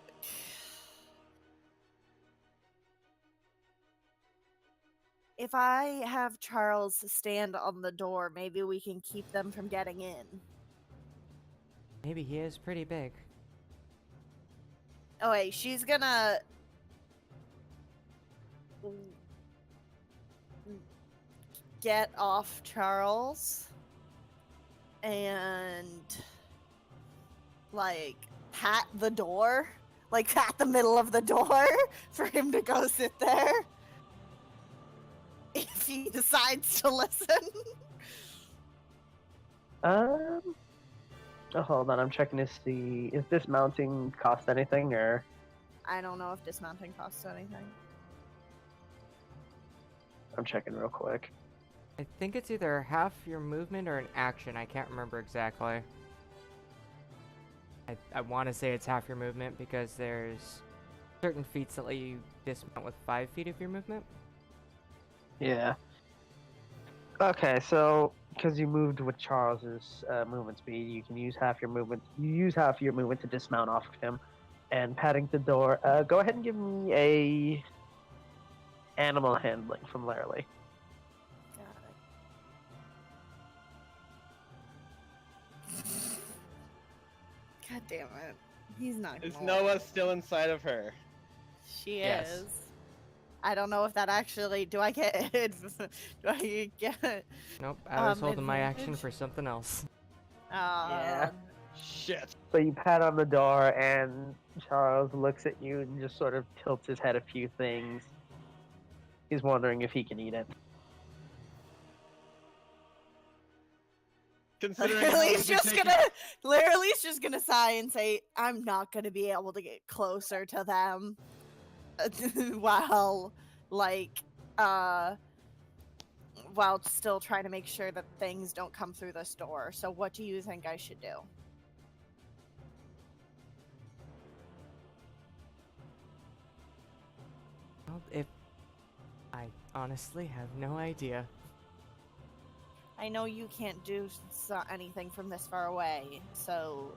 If I have Charles stand on the door, maybe we can keep them from getting in.
Maybe he is pretty big.
Oh wait, she's gonna get off Charles and like pat the door, like pat the middle of the door for him to go sit there if he decides to listen.
Oh, hold on, I'm checking to see, is dismounting cost anything, or?
I don't know if dismounting costs anything.
I'm checking real quick.
I think it's either half your movement or an action. I can't remember exactly. I want to say it's half your movement because there's certain feats that let you dismount with 5 feet of your movement.
Yeah. Okay, so because you moved with Charles's movement speed, you can use half your movement. You use half your movement to dismount off of him, and patting the door. Go ahead and give me a animal handling from Larry.
Got it. God damn it. He's not
Is
gonna
Noah
work.
still inside of her?
She
Yes.
is. I don't know if that actually. Do I get it? Do I get?
Nope, I was holding my action
advantage?
for something else.
Yeah.
Shit.
So you pat on the door, and Charles looks at you and just sort of tilts his head a few things. He's wondering if he can eat it.
Considering how
Literally,
it'll be taken-
Literally's just gonna sigh and say, "I'm not gonna be able to get closer to them," while while still trying to make sure that things don't come through this door. So, what do you think I should do?
Well, if I honestly have no idea.
I know you can't do anything from this far away, so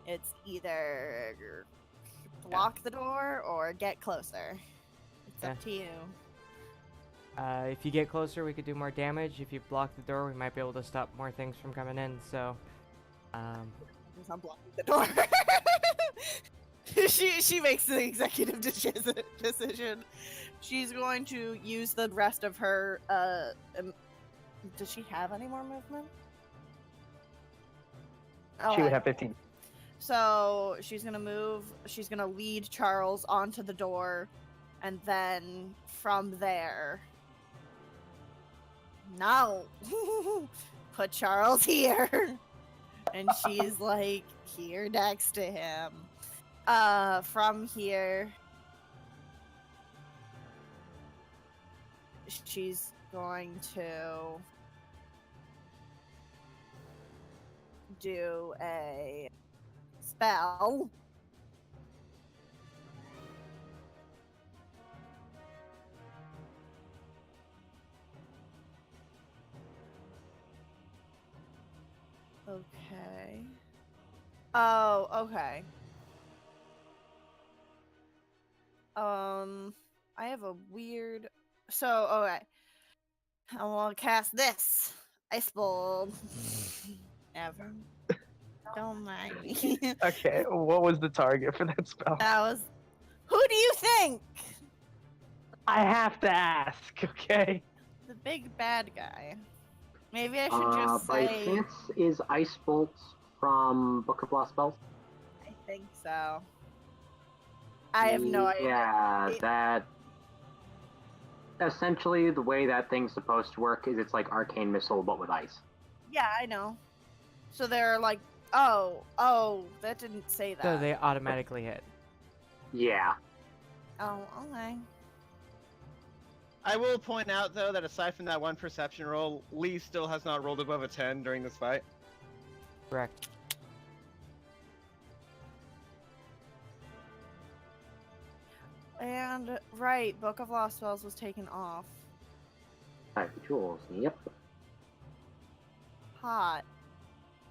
it's either block the door or get closer. It's up to you.
If you get closer, we could do more damage. If you block the door, we might be able to stop more things from coming in. So,
Because I'm blocking the door. she makes the executive decision. She's going to use the rest of her. Does she have any more movement?
She would have 15.
So she's gonna move. She's gonna lead Charles onto the door, and then from there, no, put Charles here, and she's like here next to him. From here, she's going to do a spell. Okay. Oh, okay. I have a weird. So, okay. I want to cast this ice bolt. Ever. Don't mind me.
Okay, what was the target for that spell?
That was. Who do you think?
I have to ask, okay?
The big bad guy. Maybe I should just
By
say.
chance, is Ice Bolt from Book of Lost Spells?
I think so. I have no idea.
Yeah,
It-
that. Essentially, the way that thing's supposed to work is it's like Arcane Missile, but with ice.
Yeah, I know. So they're like, oh, that didn't say that.
So they automatically hit.
Yeah.
Oh, okay.
I will point out though that aside from that one perception roll, Lee still has not rolled above a 10 during this fight.
Correct.
And right, Book of Lost Spells was taken off.
5 jewels. Yep.
Hot.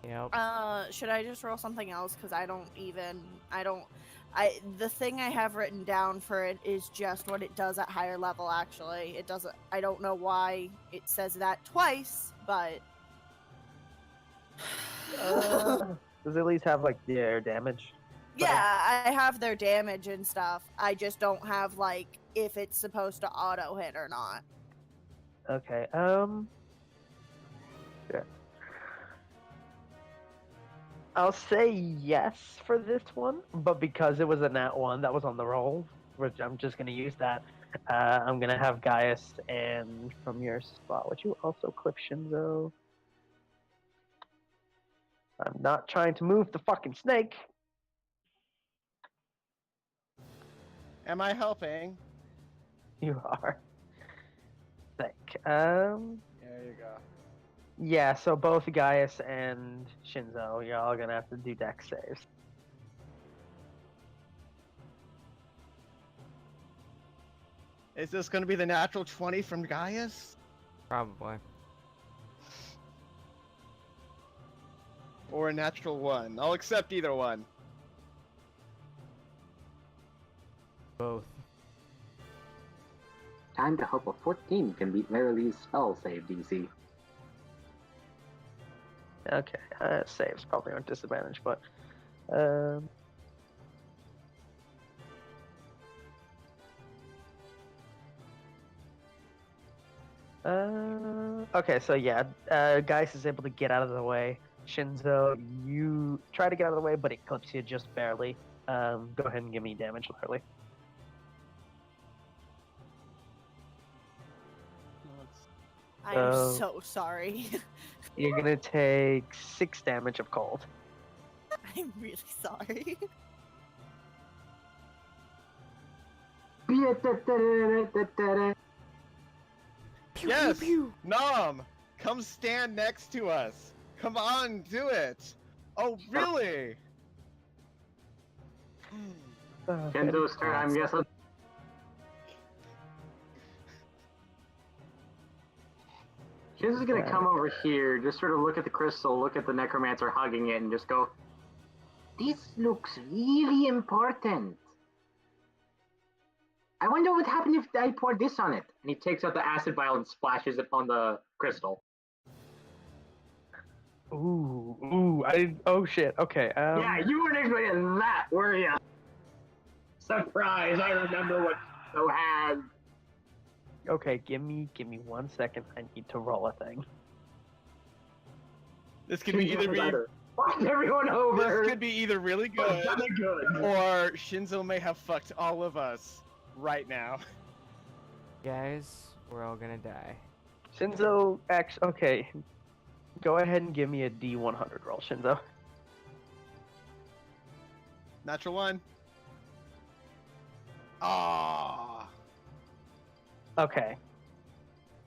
Yep.
Should I just roll something else? Because the thing I have written down for it is just what it does at higher level, actually. It doesn't, I don't know why it says that twice, but...
Does it at least have like the air damage?
yeah, I have their damage and stuff. I just don't have, like, if it's supposed to auto hit or not.
Okay, yeah. I'll say yes for this one, but because it was a nat 1 that was on the roll, which I'm just gonna use that, I'm gonna have Gaius, and from your spot, would you also clip Shinzo? I'm not trying to move the fucking snake.
Am I helping?
You are. Snake.
There you go.
Yeah, so both Gaius and Shinzo, y'all gonna have to do dex saves.
Is this going to be the natural 20 from Gaius?
Probably.
Or a natural 1? I'll accept either one.
Both.
Time to hope a 14 can beat Marilee's spell save DC.
Okay, saves probably aren't disadvantage, but okay, so yeah, Gaius is able to get out of the way. Shinzo, you try to get out of the way, but it clips you just barely. Go ahead and give me damage, Larry.
I'm
So-
so sorry.
You're gonna take 6 damage of cold.
I'm really sorry.
Yes! Nom! Come stand next to us! Come on, do it! Oh, really?
Kenzo's turn, I'm guessing. Shinzo's gonna come over here, just sort of look at the crystal, look at the necromancer hugging it, and just go, "This looks really important. I wonder what happened if I poured this on it." And he takes out the acid vial and splashes it on the crystal.
Ooh, I didn't. Oh shit. Okay.
Yeah, you weren't expecting that, were ya? Surprise! I remember what so had.
Okay, give me 1 second. I need to roll a thing.
This could be either
Fuck everyone over.
This could be either really good,
good.
or Shinzo may have fucked all of us right now.
Guys, we're all gonna die.
Shinzo, okay. Go ahead and give me a D100 roll, Shinzo.
Natural 1. Ah.
Okay.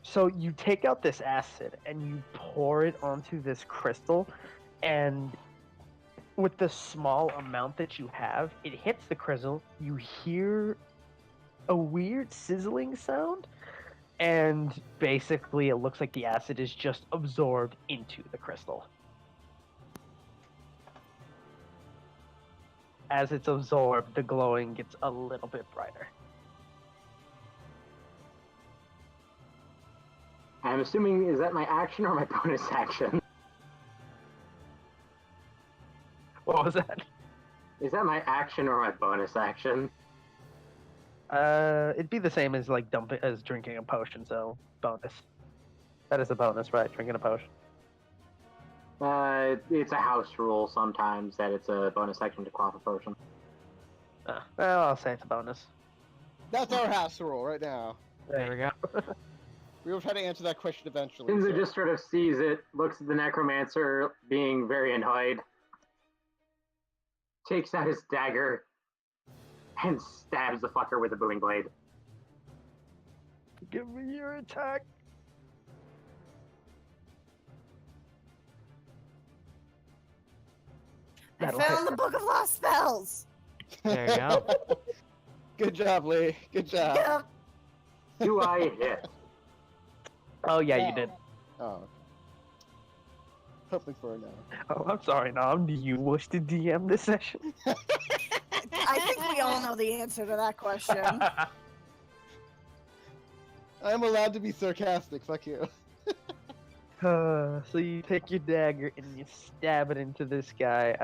So you take out this acid and you pour it onto this crystal, and with the small amount that you have, it hits the crystal. You hear a weird sizzling sound, and basically it looks like the acid is just absorbed into the crystal. As it's absorbed, the glowing gets a little bit brighter.
I'm assuming, is that my action or my bonus action?
What was that?
Is that my action or my bonus action?
It'd be the same as like dumping as drinking a potion, so bonus. That is a bonus, right? Drinking a potion.
It's a house rule sometimes that it's a bonus action to quaff a potion.
Well, I'll say it's a bonus.
That's our house rule right now.
There we go.
We will try to answer that question eventually.
Shinzo
so-
just sort of sees it, looks at the necromancer being very annoyed, takes out his dagger, and stabs the fucker with a booming blade.
Give me your attack.
I
That'll
found
hit.
the Book of Lost Spells.
There you go.
Good job, Lee. Good job.
Yep.
Do I hit?
Oh yeah, you
No.
did.
Oh. Hoping for a no.
Oh, I'm sorry, Nom. Do you wish to DM this session?
I think we all know the answer to that question.
I'm allowed to be sarcastic. Fuck you.
So you take your dagger and you stab it into this guy.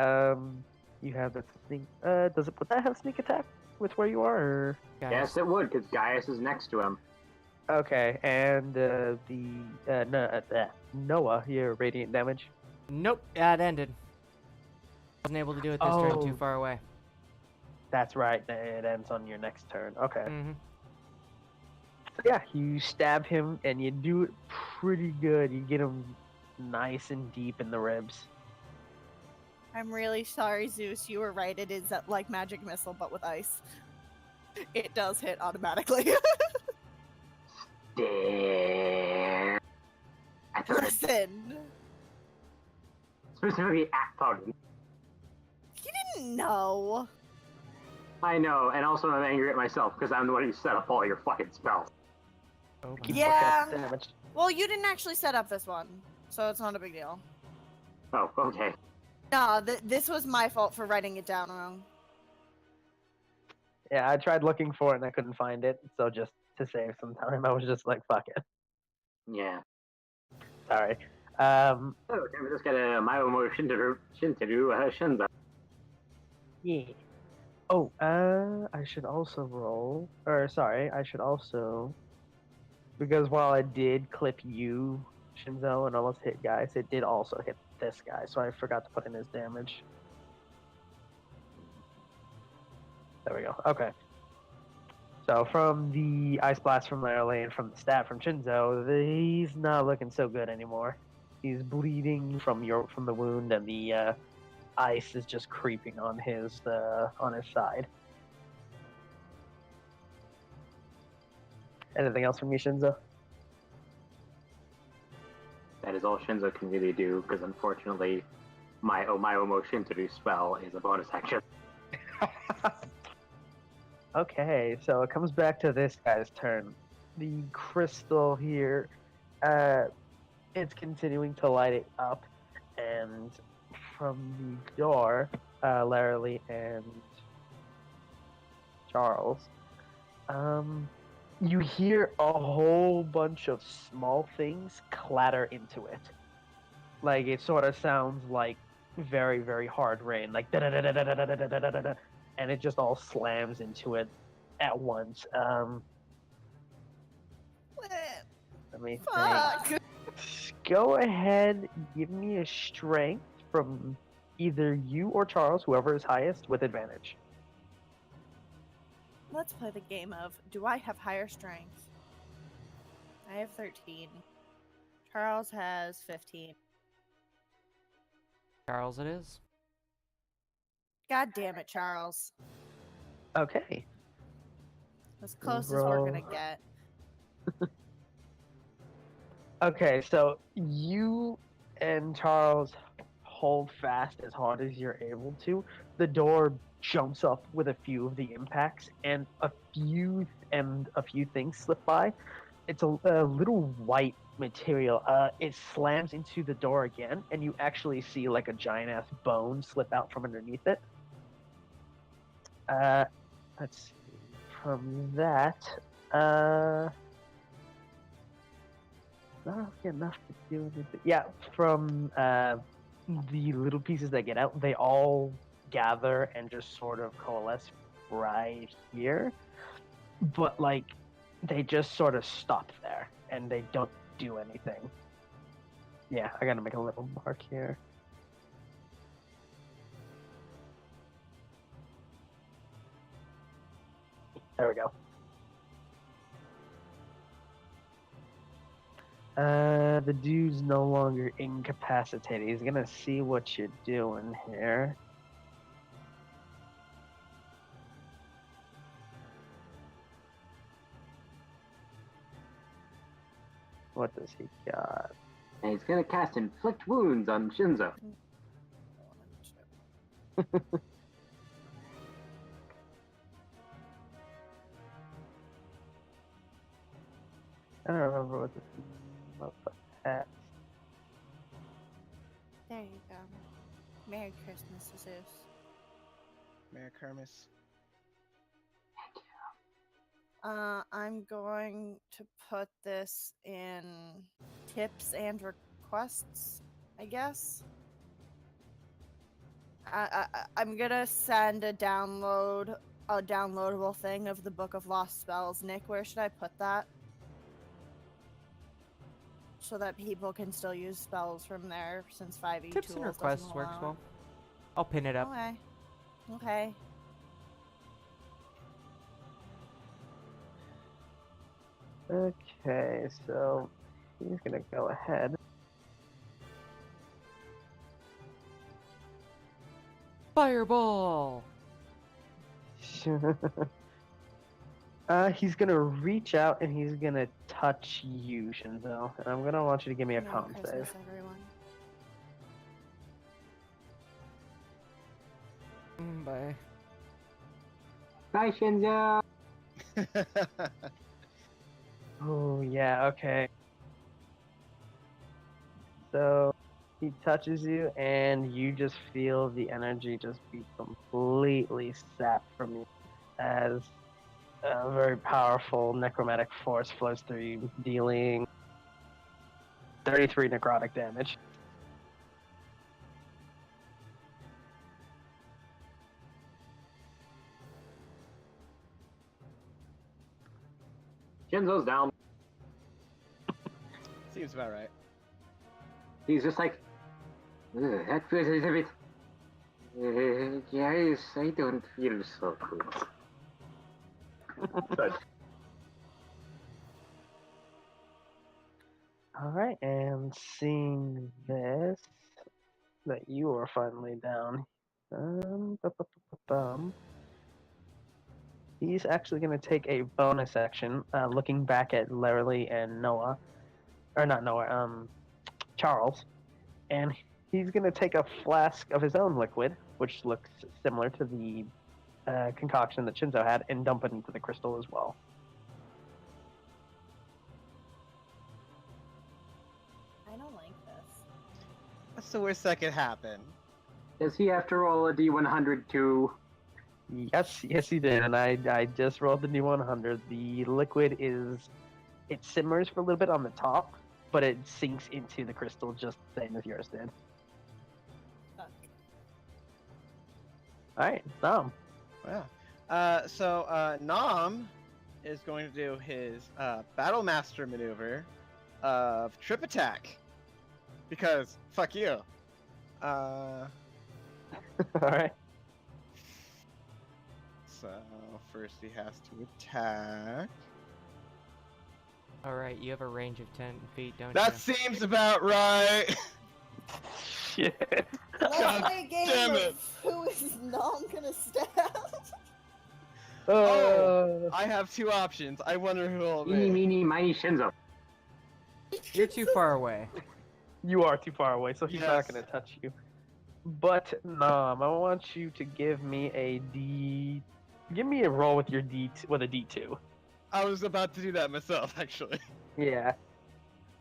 You have the sneak. Would that have sneak attack with where you are? Or?
Guys.
Yes, it would, because Gaius is next to him.
Okay, and Noah, your radiant damage.
Nope, yeah, it ended. Wasn't able to do it this turn, too
Oh.
far away.
That's right. It ends on your next turn. Okay.
Mm-hmm.
So yeah, you stab him and you do it pretty good. You get him nice and deep in the ribs.
I'm really sorry, Zeus. You were right. It is like magic missile, but with ice. It does hit automatically.
Dare. I thought it
Listen,
specifically at Pogden.
you didn't know.
I know, and also I'm angry at myself because I'm the one who set up all your fucking spells.
Oh, my.
Keep
Yeah.
fucking up damage.
Well, you didn't actually set up this one, so it's not a big deal.
Oh, okay.
No, this was my fault for writing it down wrong.
Yeah, I tried looking for it and I couldn't find it. So just to save some time, I was just like, fuck it.
Yeah.
Sorry.
Oh, okay, we just got a Myomo Shinteru Shinza.
Yeah. Oh, I should also roll. Or, sorry, I should also. Because while I did clip you, Shinzo, and almost hit guys, it did also hit this guy, so I forgot to put in his damage. There we go. Okay. So from the Ice Blast from Larry and from the stab from Shinzo, he's not looking so good anymore. He's bleeding from the wound, and the ice is just creeping on his side. Anything else from you, Shinzo?
That is all Shinzo can really do, because unfortunately, my Omo Shinteru spell is a bonus action.
Okay, so it comes back to this guy's turn. The crystal here, it's continuing to light it up, and from the door, Larry and Charles, you hear a whole bunch of small things clatter into it. Like, it sort of sounds like very, very hard rain, like da-da-da-da-da-da-da-da-da-da-da, and it just all slams into it at once. Let me think.
Fuck.
Go ahead, give me a strength from either you or Charles, whoever is highest, with advantage.
Let's play the game of, do I have higher strength? I have 13. Charles has 15.
Charles it is.
God damn it, Charles.
Okay.
As close as we're gonna
Roll.
get.
Okay, so you and Charles hold fast as hard as you're able to. The door jumps up with a few of the impacts, and a few things slip by. It's a little white material. It slams into the door again, and you actually see like a giant ass bone slip out from underneath it. Let's see. From that, not really enough to do anything. Yeah, from the little pieces that get out, they all gather and just sort of coalesce right here. but like they just sort of stop there and they don't do anything. Yeah, I gotta make a little mark here. There we go. The dude's no longer incapacitated. He's gonna see what you're doing here. What does he got?
And he's gonna cast Inflict Wounds on Shinzo.
I don't remember what this motherfucker has.
There you go. Merry Christmas, Zeus.
Merry Kermis.
I'm going to put this in tips and requests, I guess. I'm gonna send a downloadable thing of the Book of Lost Spells. Nick, where should I put that? So that people can still use spells from there, since 5e
Tips
tools
and requests
doesn't
works
allow.
well. I'll pin it up.
Okay. Okay.
Okay, so he's gonna go ahead.
Fireball!
He's gonna reach out and he's gonna touch you, Shinzo. And I'm gonna want you to give me a
Merry
con
Christmas,
save.
everyone.
Bye.
Bye, Shinzo.
Oh yeah, okay. So he touches you and you just feel the energy just be completely sapped from you as a very powerful necromantic force flows through you, dealing 33 necrotic damage.
Shinzo's down.
Seems about right.
He's just like, "Ugh, that feels a little bit. Guys, I don't feel so good." Good.
Alright, and seeing this, that you are finally down, he's actually going to take a bonus action, looking back at Larry and Noah, or not Noah, Charles, and he's going to take a flask of his own liquid, which looks similar to the concoction that Shinzo had, and dump it into the crystal as well.
I don't like this.
That's the worst that could happen.
Does he have to roll a D100 too?
Yes, he did, and I just rolled the new 100. The liquid it simmers for a little bit on the top, but it sinks into the crystal just the same as yours did.
Fuck.
Alright,
Wow. So Nam is going to do his Battle Master maneuver of Trip Attack. Because, fuck you.
Alright.
So, first he has to attack.
Alright, you have a range of 10 feet, don't
That
you?
seems about right.
Shit.
Let's
God
play a game
damn
of
it.
who is Nom gonna stab?
Oh, I have two options. I wonder who will
Eeny,
be.
meeny, miny, Shinzo.
You're too far away.
You are too far away, so he's not
Yes.
going to touch you. But, Nom, I want you to give me give me a roll with your with a D2.
I was about to do that myself, actually.
Yeah.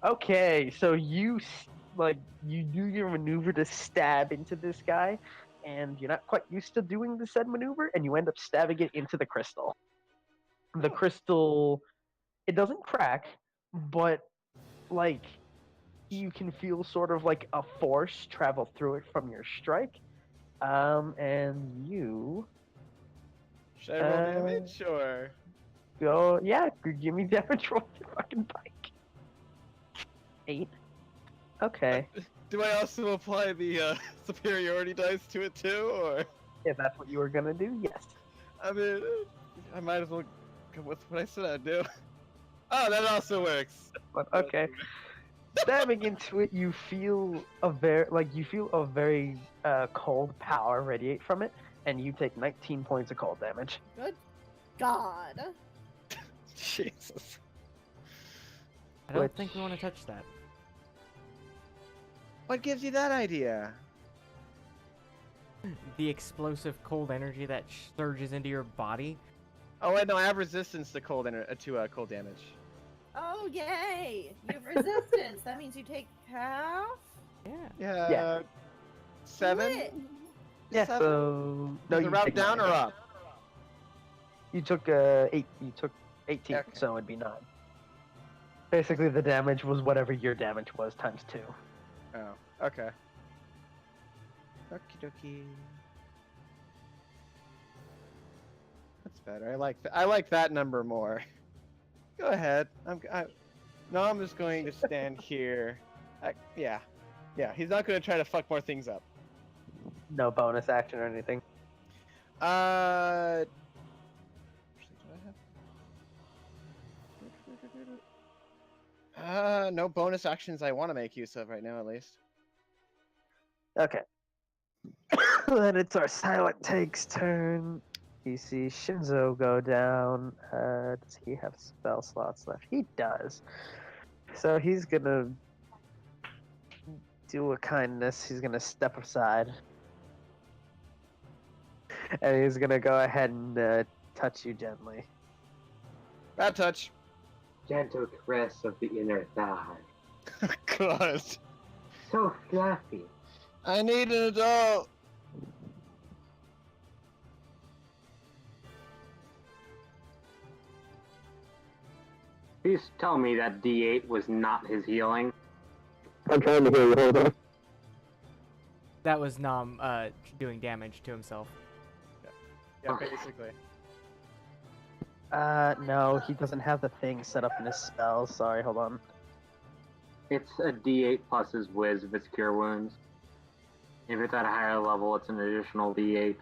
Okay, so you do your maneuver to stab into this guy, and you're not quite used to doing the said maneuver, and you end up stabbing it into the crystal. The crystal, it doesn't crack, but like you can feel sort of like a force travel through it from your strike. And you
Should I roll damage or?
go. Yeah, give me damage roll with your fucking bike. 8. Okay.
Do I also apply the superiority dice to it too, or?
If that's what you were gonna do, yes.
I mean, I might as well go with what I said I'd do. Oh, that also works.
But okay. Stabbing into it, you feel a very cold power radiate from it, and you take 19 points of cold damage.
Good God.
Jesus.
I don't
Which-
think we want to touch that.
What gives you that idea?
The explosive cold energy that surges into your body.
Oh wait, no, I have resistance to cold cold damage.
Oh, yay! You have resistance. That means you take half?
Yeah.
Yeah.
Yeah.
7.
Lit.
Yeah,
7?
so no,
Is the route
take
down
9.
or up?
You took 8. You took 18,
Okay.
so it'd be 9. Basically, the damage was whatever your damage was times 2.
Oh, okay. Okie dokie. That's better. I like that number more. Go ahead. No, I'm just going to stand here. Yeah. He's not going to try to fuck more things up.
No bonus action or anything.
Actually, do I have? No bonus actions I want to make use of right now, at least.
Okay. Then it's our Silent Take's turn. You see Shinzo go down. Does he have spell slots left? He does. So he's gonna do a kindness. He's gonna step aside. And he's gonna go ahead and touch you gently.
Bad touch.
Gentle caress of the inner thigh.
God.
So fluffy.
I need an adult.
Please tell me that D8 was not his healing.
I'm trying to hear you. Hold on.
That was Nam doing damage to himself.
Yeah,
Okay.
basically.
No, he doesn't have the thing set up in his spells. Sorry, hold on.
It's a D8 plus his whiz if it's cure wounds. If it's at a higher level, it's an additional D8.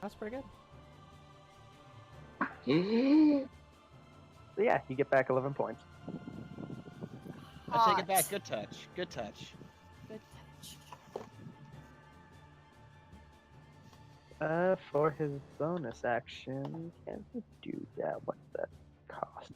That's pretty good.
So yeah, you get back 11 points.
I take it back.
Hot.
Good touch. Good touch.
Good touch.
For his bonus action, can he do that? What's that cost?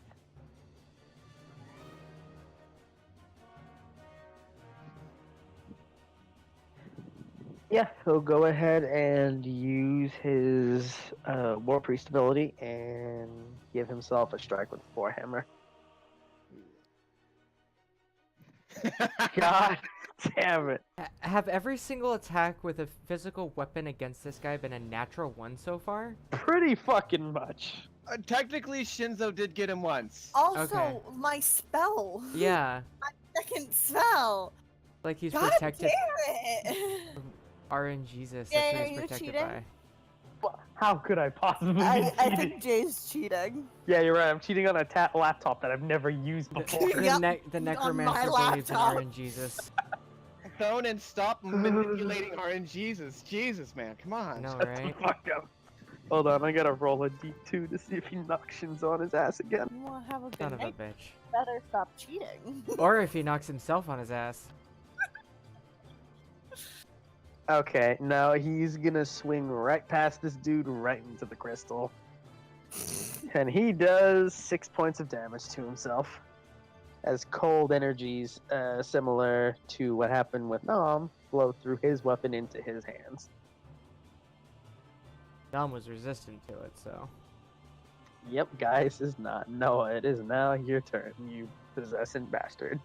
Yeah, he'll go ahead and use his War Priest ability and give himself a strike with the Warhammer. God damn it.
Have every single attack with a physical weapon against this guy been a natural 1 so far?
Pretty fucking much.
Technically, Shinzo did get him once.
Also,
Okay.
my spell.
Yeah,
Second spell.
like he's
God
protected.
damn it.
RNGesus, that's
Jay,
what
are
he's
you
protected
cheating?
by.
How could I possibly
I
be cheating?
think Jay's cheating.
Yeah, you're right. I'm cheating on a laptop that I've never used before.
The,
Yep,
the
on my
necromancer believes in
laptop.
RNGesus.
Phone and stop manipulating RNGesus. Jesus, man, come
I
on.
know,
Shut the
right?
fuck up. Hold on, I gotta roll a d2 to see if he knocks Shinzo on his ass again.
You wanna have a
Son
good
of a
night?
bitch.
Better stop cheating.
Or if he knocks himself on his ass.
Okay, now he's gonna swing right past this dude right into the crystal. And he does 6 points of damage to himself. As cold energies, similar to what happened with Nam, flow through his weapon into his hands.
Dom was resistant to it, so.
Yep, guys, is not Noah. It is now your turn, you possessing bastard.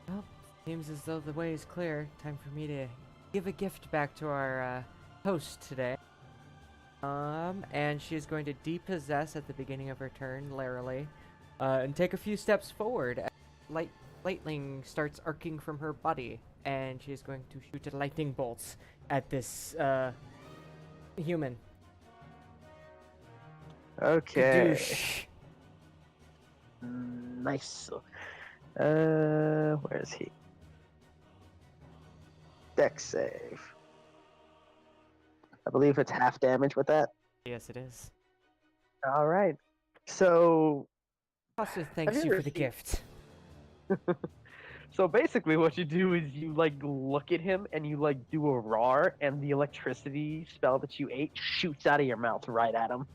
Well, seems as though the way is clear. Time for me to give a gift back to our host today. And she's going to depossess at the beginning of her turn, Larily, and take a few steps forward. Light lightning starts arcing from her body, and she's going to shoot lightning bolts at this human.
Okay.
Kadoosh.
Nice. Where is he? Dex save. I believe it's half damage with that.
Yes, it is.
All right. So,
Also, thanks
you
you
ever
for the
seen-
gift.
so basically, what you do is you like look at him and you like do a roar, and the electricity spell that you ate shoots out of your mouth right at him.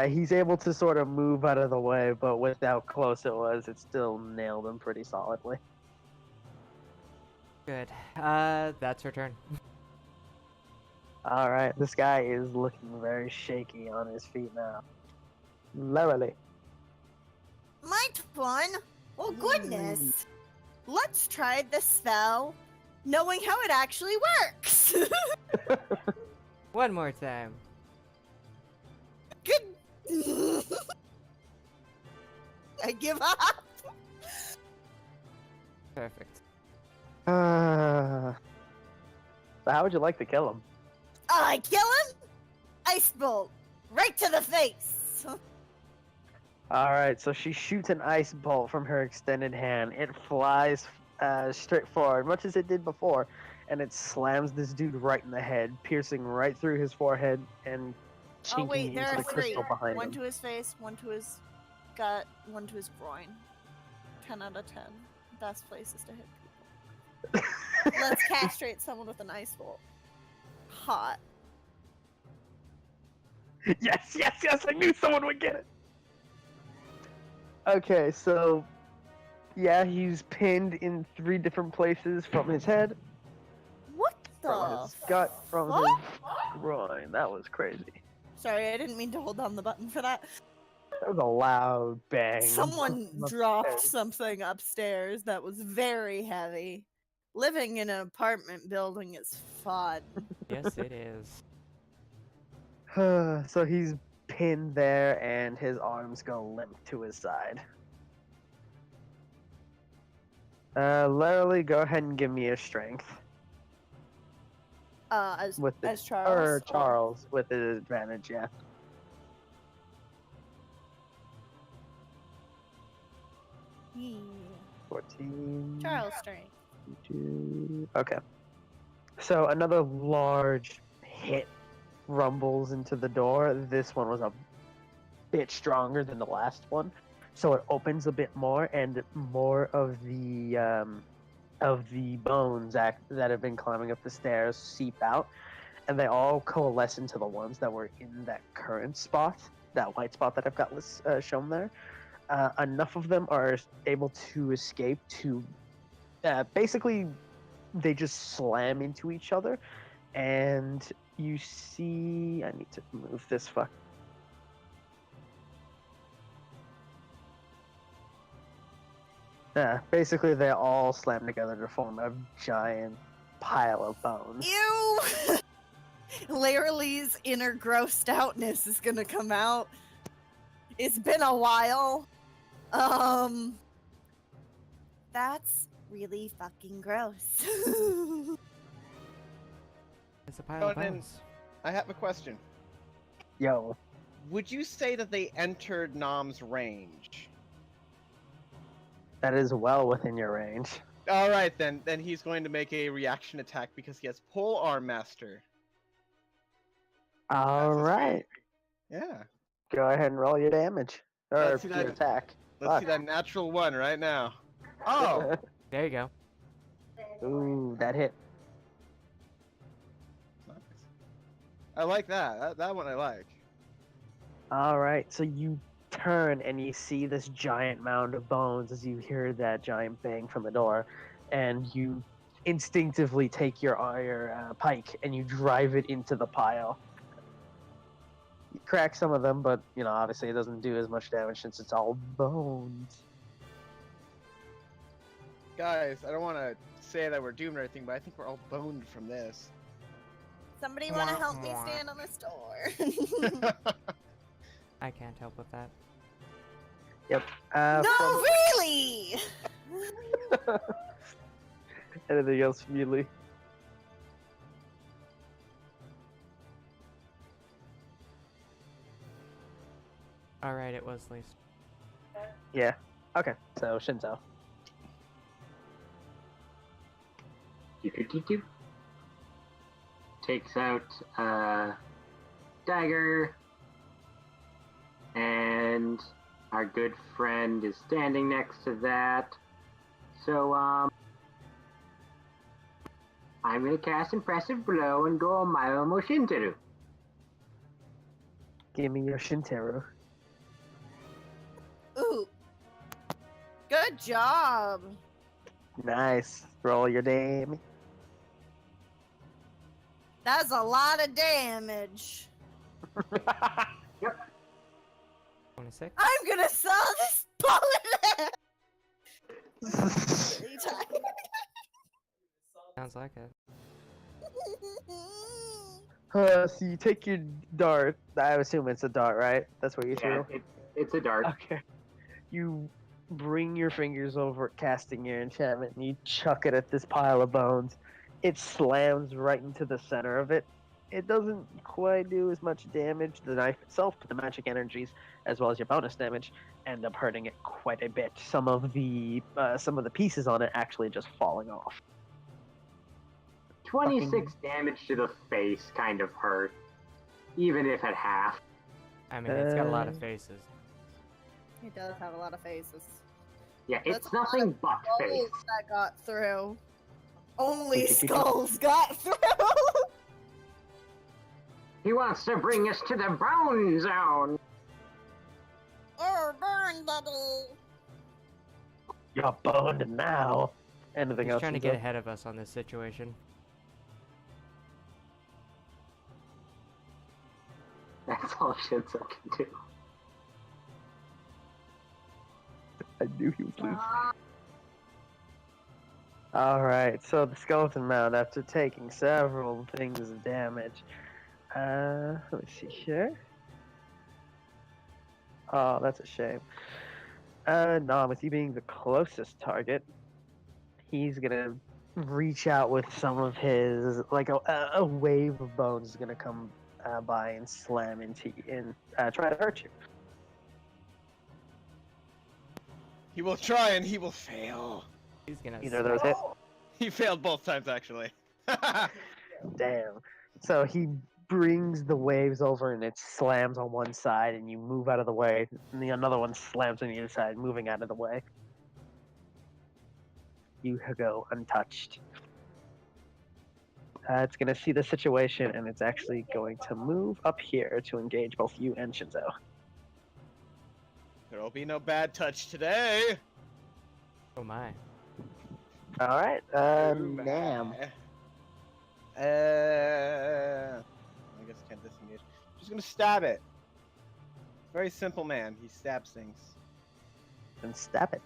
He's able to sort of move out of the way, but with how close it was, it still nailed him pretty solidly.
Good. That's her turn.
All right, this guy is looking very shaky on his feet now. Literally.
My turn? Oh, goodness. Let's try the spell, knowing how it actually works.
One more time.
Good. I give up.
Perfect.
So how would you like to kill him?
I kill him? Ice bolt. Right to the face.
All right, so she shoots an ice bolt from her extended hand. It flies straight forward, much as it did before, and it slams this dude right in the head, piercing right through his forehead and
Oh,
chinking
wait, there
into
are
the
three.
crystal behind
One
him.
to his face, one to his gut, one to his groin. 10 out of 10. Best places to hit people. Let's castrate someone with an ice bolt. Hot.
Yes, yes, yes! I knew someone would get it. Okay, so yeah, he's pinned in 3 different places from his head,
What
from
the
his gut, from
fuck?
his groin. That was crazy.
Sorry, I didn't mean to hold down the button for that.
That was a loud bang.
Someone
Upstairs.
dropped something upstairs that was very heavy. Living in an apartment building is fun.
Yes, it is.
So he's pinned there, and his arms go limp to his side. Larry, go ahead and give me a strength
As
with the
as Charles.
or Charles with the advantage. Yeah.
Yeah.
14.
Charles strength.
Okay. So another large hit rumbles into the door. This one was a bit stronger than the last one, so it opens a bit more, and more of the bones that have been climbing up the stairs seep out, and they all coalesce into the ones that were in that current spot, that white spot that I've got shown there. Enough of them are able to escape to basically they just slam into each other, and you see I need to move this fuck. Basically they all slam together to form a giant pile of bones.
Ew! Laerly's inner grossed outness is gonna come out. It's been a while. That's really fucking gross.
It's a pile of
Conan.
bones.
I have a question.
Yo,
Would you say that they entered Nom's range?
that is well within your range.
All right, then. Then he's going to make a reaction attack because he has Pole Arm Master.
All
That's his
right,
Yeah.
go ahead and roll your damage or
Let's see
your
that.
attack.
Let's see
Fuck.
that natural 1 right now. Oh!
There you go.
Ooh, that hit.
Nice. I like that. That one I like.
All right, so you turn and you see this giant mound of bones as you hear that giant bang from the door, and you instinctively take your pike and you drive it into the pile. You crack some of them, but you know, obviously it doesn't do as much damage since it's all bones.
Guys, I don't want to say that we're doomed or anything, but I think we're all boned from this.
Somebody want to
Mwah,
help me
mwah.
stand on this door?
I can't help with that.
Yep.
No,
From-
me!
Anything else, Muley?
All right, it was Lisa.
Yeah. Okay. So Shinzo.
Do. Takes out dagger, and our good friend is standing next to that. So I'm gonna cast Impressive Blow and go on Mayo Moshinteru.
Give me your Shintaro.
Ooh. Good job.
Nice. Roll your damage.
That's a lot of damage.
26.
I'm gonna sell this bullet.
Sounds like it.
So you take your dart. I assume it's a dart, right? That's what you
Yeah,
threw?
it's a dart.
Okay. You bring your fingers over it, casting your enchantment, and you chuck it at this pile of bones. It slams right into the center of it. It doesn't quite do as much damage, the knife itself, but the magic energies, as well as your bonus damage, end up hurting it quite a bit. Some of the pieces on it actually just falling off.
26 damage to the face kind of hurt, even if at half.
I mean, it's got a lot of faces.
He does have a lot of faces.
Yeah,
That's
it's
a lot
nothing
of
but face.
Skulls that got through. Only skulls got through.
He wants to bring us to the bone zone.
Oh, burn, buddy.
You're boned now. Anything
He's
else?
trying to
Shinzo?
get ahead of us on this situation.
That's all Shinzo can do.
I knew he was losing. Alright, so the skeleton mound, after taking several things of damage. Let me see here. Oh, that's a shame. Nah, with you being the closest target, he's gonna reach out with some of his, like a wave of bones is gonna come by and slam into you and try to hurt you.
He will try and he will fail.
He's gonna.
Either of those hit.
He failed both times, actually.
Damn. So he brings the waves over and it slams on one side and you move out of the way. And the another one slams on the other side, moving out of the way. You go untouched. It's going to see the situation and it's actually going to move up here to engage both you and Shinzo.
There will be no bad touch today.
Oh my.
Alright,
Oh
Nam.
my. I guess I can't disengage. Just gonna stab it. Very simple, man. He stabs things.
And stab it.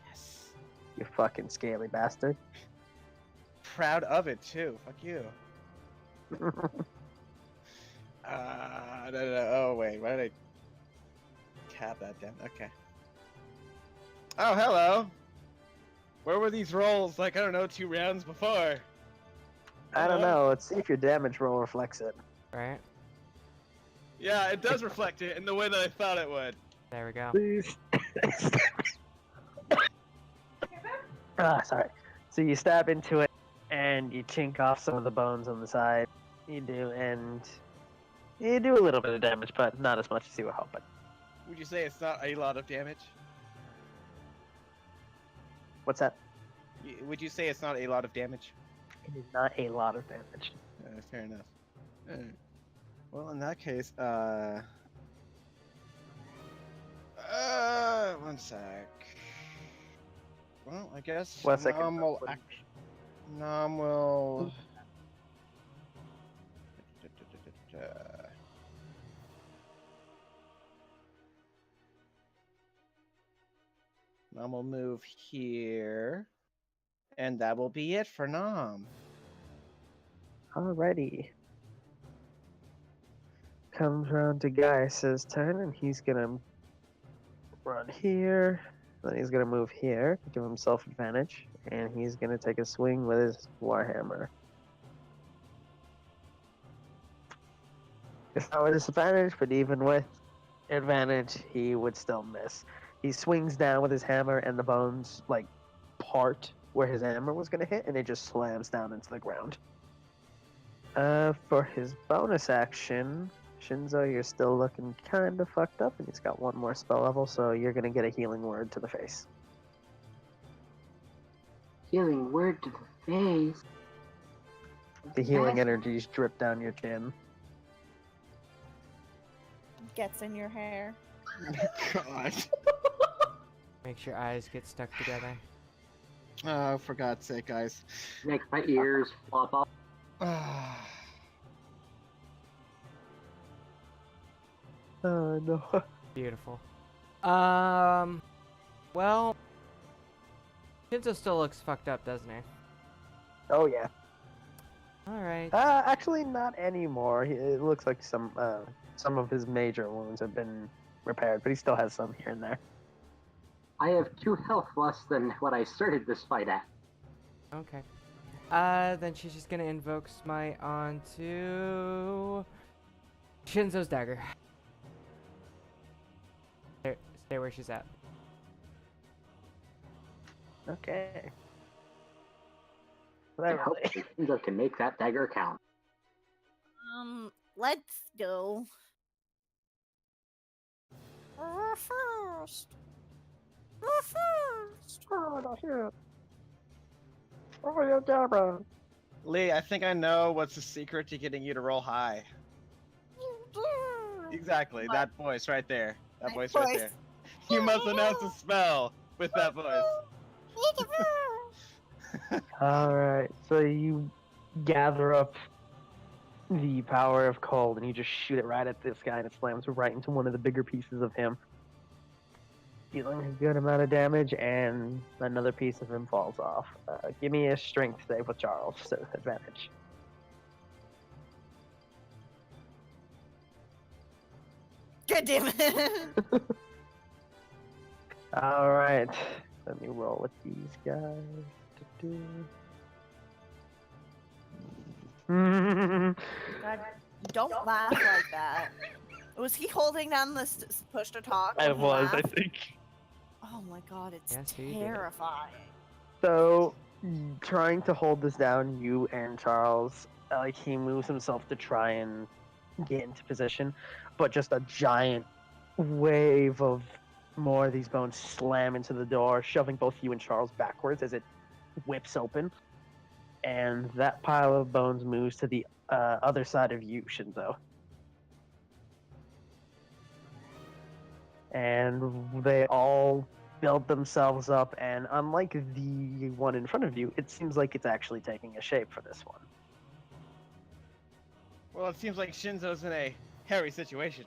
Yes.
You fucking scaly bastard.
Proud of it too. Fuck you. No. Oh wait, why did I tap that down? Okay. Oh, hello. Where were these rolls? Like, I don't know, 2 rounds before.
I don't know. Let's see if your damage roll reflects it.
Right.
Yeah, it does reflect it in the way that I thought it would.
There we go.
Please. Sorry. So you stab into it, and you chink off some of the bones on the side. You do, and you do a little bit of damage, but not as much as you were hoping.
Would you say it's not a lot of damage?
What's that?
Would you say it's not a lot of damage?
It is not a lot of damage.
Fair enough. Alright. Well, in that case, one sec. Well, I guess
One second.
Nom will. Nom will move here, and that will be it for Nom.
Alrighty. Comes around to Gaius's turn, and he's gonna run here, Then he's gonna move here to give himself advantage, and he's gonna take a swing with his warhammer. It's not with disadvantage, but even with advantage, he would still miss. He swings down with his hammer, and the bones like part where his hammer was gonna hit, and it just slams down into the ground. For his bonus action, Shinzo, you're still looking kind of fucked up, and he's got one more spell level, so you're gonna get a healing word to the face.
Healing word to the face.
The healing energies drip down your chin.
Gets in your hair.
God.
Makes your eyes get stuck together.
Oh, for God's sake, guys.
Makes my ears flop off.
Oh no.
Beautiful. Well, Shinzo still looks fucked up, doesn't he?
Oh yeah.
All right.
Actually, not anymore. It looks like some of his major wounds have been repaired, but he still has some here and there.
I have 2 health less than what I started this fight at.
Okay. Then she's just gonna invoke Smite onto Shinzo's dagger. Stay where she's at.
Okay.
I hope Shinzo can make that dagger count.
Let's go. First.
Lee, I think I know what's the secret to getting you to roll high. Exactly, that voice right there. That voice right there. You must announce a spell with that voice.
Alright, so you gather up the power of cold and you just shoot it right at this guy, and it slams right into one of the bigger pieces of him, dealing a good amount of damage, and another piece of him falls off. Give me a strength save with Charles, so advantage.
God damn it!
Alright, let me roll with these guys.
God, don't laugh like that. Was he holding down the push to talk?
I
when he
was, I
laughed?
think.
Oh my god, it's
Yes, he did.
terrifying.
So, trying to hold this down, you and Charles, like he moves himself to try and get into position, but just a giant wave of more of these bones slam into the door, shoving both you and Charles backwards as it whips open. And that pile of bones moves to the other side of you, Shinzo. And they all build themselves up, and unlike the one in front of you, it seems like it's actually taking a shape for this one.
Well, it seems like Shinzo's in a hairy situation.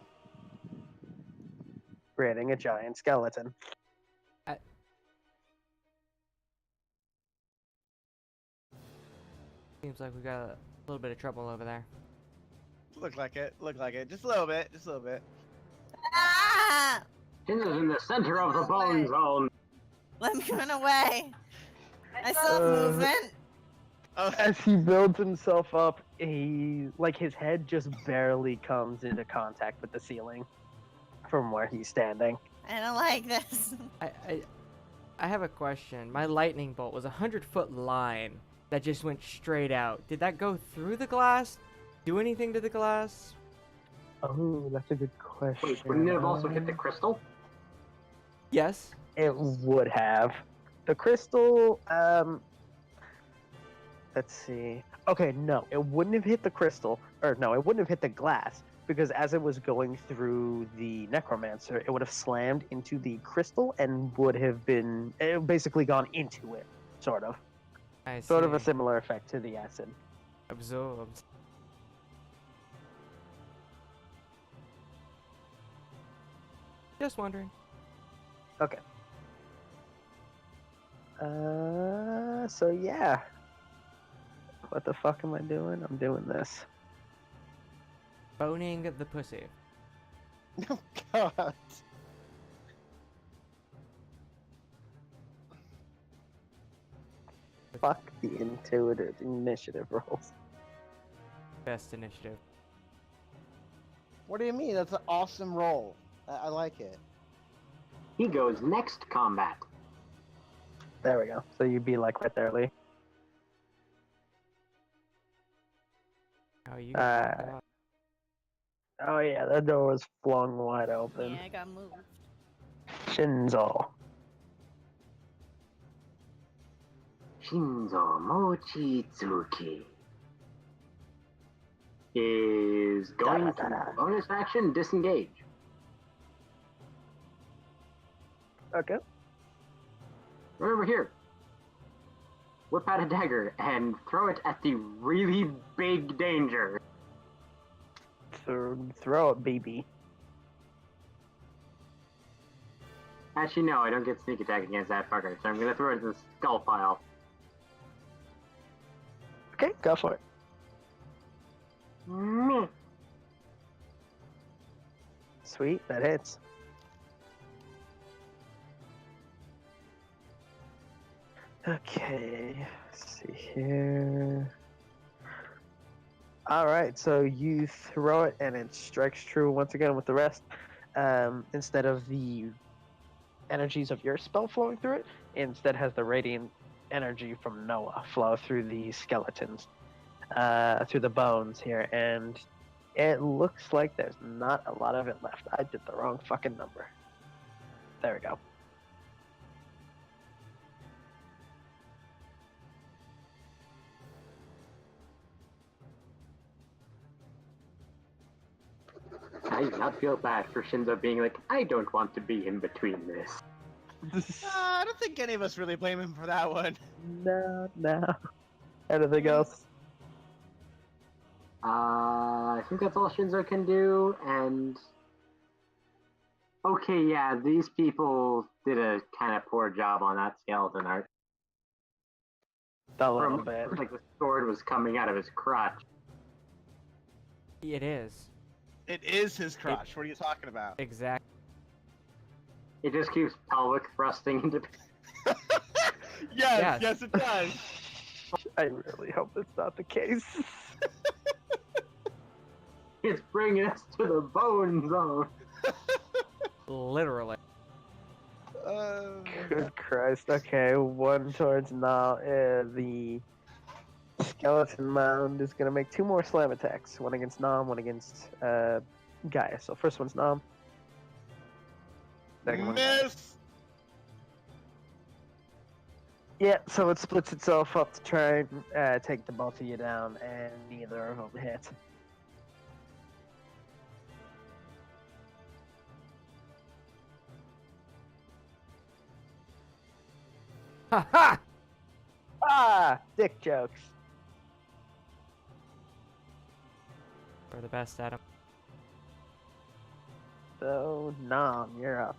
Creating a giant skeleton.
Seems like we got a little bit of trouble over there.
Look like it, just a little bit,
Ah!
Shinzo's in the center of the bone zone.
Let me run away. I still have movement.
Oh,
As he builds himself up, his head just barely comes into contact with the ceiling from where he's standing.
I don't like this.
I have a question. My lightning bolt was a 100-foot line that just went straight out. Did that go through the glass? Do anything to the glass?
Oh, that's a good question.
Wait, wouldn't it have also hit the crystal?
Yes.
It would have. The crystal, let's see. Okay, no, it wouldn't have hit the crystal, or no, it wouldn't have hit the glass, because as it was going through the necromancer, it would have slammed into the crystal and would have been, basically gone into it, sort of.
I see.
Sort of a similar effect to the acid.
Absorbed. Just wondering.
Okay. So yeah. What the fuck am I doing? I'm doing this.
Boning the pussy.
oh God.
Fuck the intuitive initiative rolls.
Best initiative.
What do you mean? That's an awesome roll. I like it.
He goes next combat.
There we go. So you'd be like right there, Lee.
How you?
Oh yeah, that door was flung wide open.
Yeah, I got moved.
Shinzo.
Shinzo Mochizuki is going to bonus action disengage.
Okay.
Right over here. Whip out a dagger and throw it at the really big danger.
Throw it, baby.
Actually, no, I don't get sneak attack against that fucker, so I'm gonna throw it in the skull pile.
Okay, go for it.
Meh.
Sweet, that hits. Okay, let's see here. Alright, so you throw it and it strikes true once again with the rest. Instead of the energies of your spell flowing through it, it instead has the radiant energy from Noah flow through the skeletons, through the bones here, and it looks like there's not a lot of it left. I did the wrong fucking number. There we go.
I do not feel bad for Shinzo being like, I don't want to be in between this.
I don't think any of us really blame him for that one.
No. Anything else?
I think that's all Shinzo can do, and... Okay, yeah, these people did a kind of poor job on that skeleton art.
A little bit.
Like the sword was coming out of his crotch.
It is.
It is his crotch. What are you talking about?
Exactly.
It just keeps pelvic thrusting into...
Yes, it does.
I really hope that's not the case.
It's bringing us to the bone zone.
Literally.
Good Christ. Okay, one towards now. The skeleton mound is going to make 2 more slam attacks. One against Nam, one against Gaia. So first one's Nam. Second one.
Miss!
Yeah, so it splits itself up to try and take the both of you down, and neither of them hit.
Ha ha!
Ah! Dick jokes.
We're the best at 'em.
So, Nam, you're up.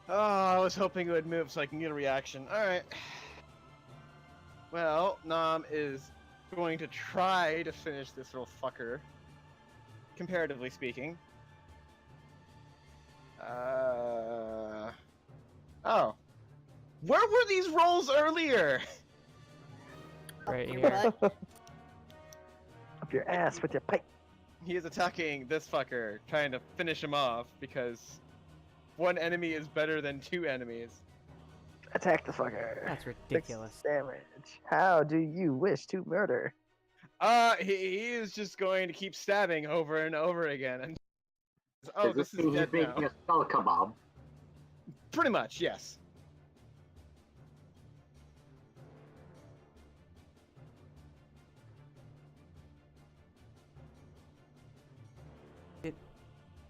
Oh, I was hoping it would move so I can get a reaction. Alright. Well, Nam is going to try to finish this little fucker. Comparatively speaking. Oh. Where were these rolls earlier?
Right
Your
here.
butt.
Up your ass with your pipe.
He is attacking this fucker, trying to finish him off because one enemy is better than 2 enemies.
Attack the fucker.
That's ridiculous.
6 damage. How do you wish to murder?
He is just going to keep stabbing over and over again. And
Does
this is
mean
dead
he's
now.
making a skull kebab?
Pretty much, yes.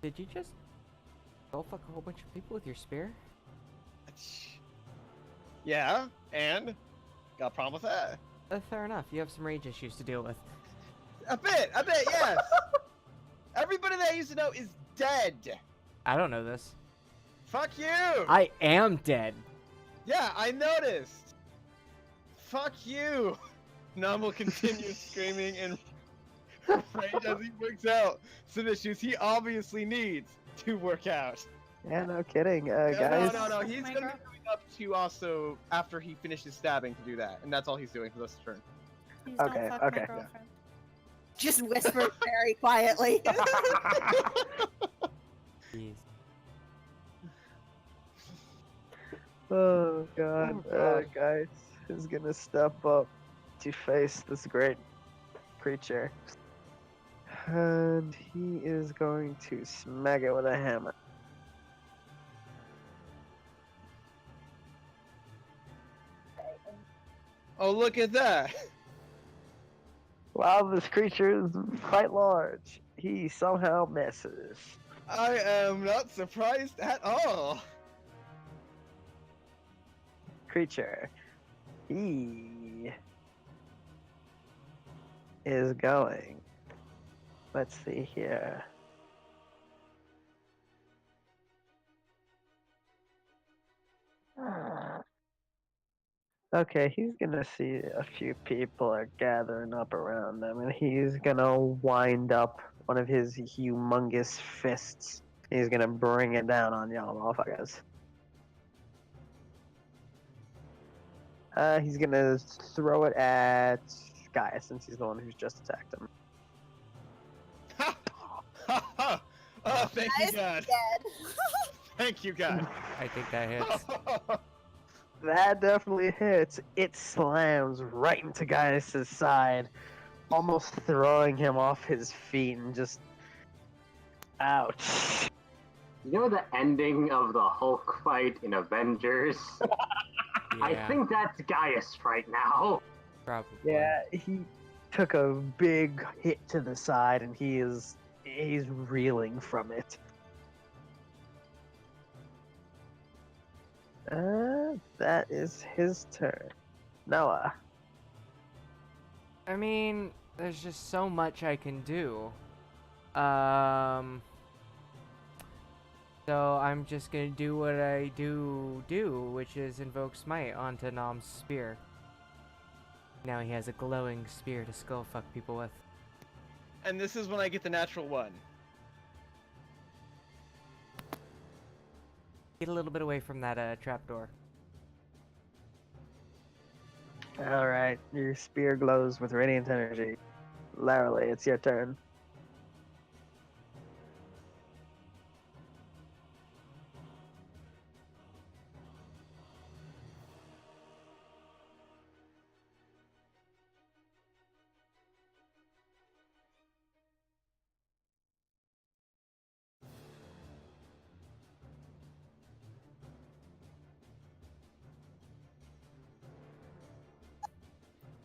Did you just go fuck a whole bunch of people with your spear?
Yeah, and got a problem with that?
Fair enough. You have some rage issues to deal with.
A bit, yes. Everybody that I used to know is dead.
I don't know this.
Fuck you.
I am dead.
Yeah, I noticed. Fuck you. Nam will continue screaming and rage as he works out some issues he obviously needs to work out.
Yeah, no kidding,
No,
guys.
no. He's
My
gonna
girl-
be moving up to also after he finishes stabbing to do that, and that's all he's doing for this turn.
Please
Okay,
don't fuck
okay.
my girlfriend. Just whisper very quietly.
Jeez.
Oh god,
God.
guys is gonna step up to face this great creature. And he is going to smack it with a hammer.
Oh, look at that!
While this creature is quite large, he somehow misses.
I am not surprised at all.
Creature. He is going. Let's see here. Okay, he's gonna see a few people are gathering up around them, and he's gonna wind up one of his humongous fists. He's gonna bring it down on y'all motherfuckers. He's gonna throw it at Guy, since he's the one who's just attacked him.
Oh, thank you,
Guys,
God.
dead.
Thank you, God.
I think that hits.
That definitely hits. It slams right into Gaius' side, almost throwing him off his feet and just. Ouch.
You know the ending of the Hulk fight in Avengers? I
Yeah,
think that's Gaius right now.
probably.
Yeah, he took a big hit to the side and he's reeling from it. That is his turn. Noah.
I mean, there's just so much I can do. So I'm just gonna do what I do, which is invoke Smite onto Nom's spear. Now he has a glowing spear to skull fuck people with.
And this is when I get the natural one.
Get a little bit away from that trapdoor.
Alright, your spear glows with radiant energy. Larry, it's your turn.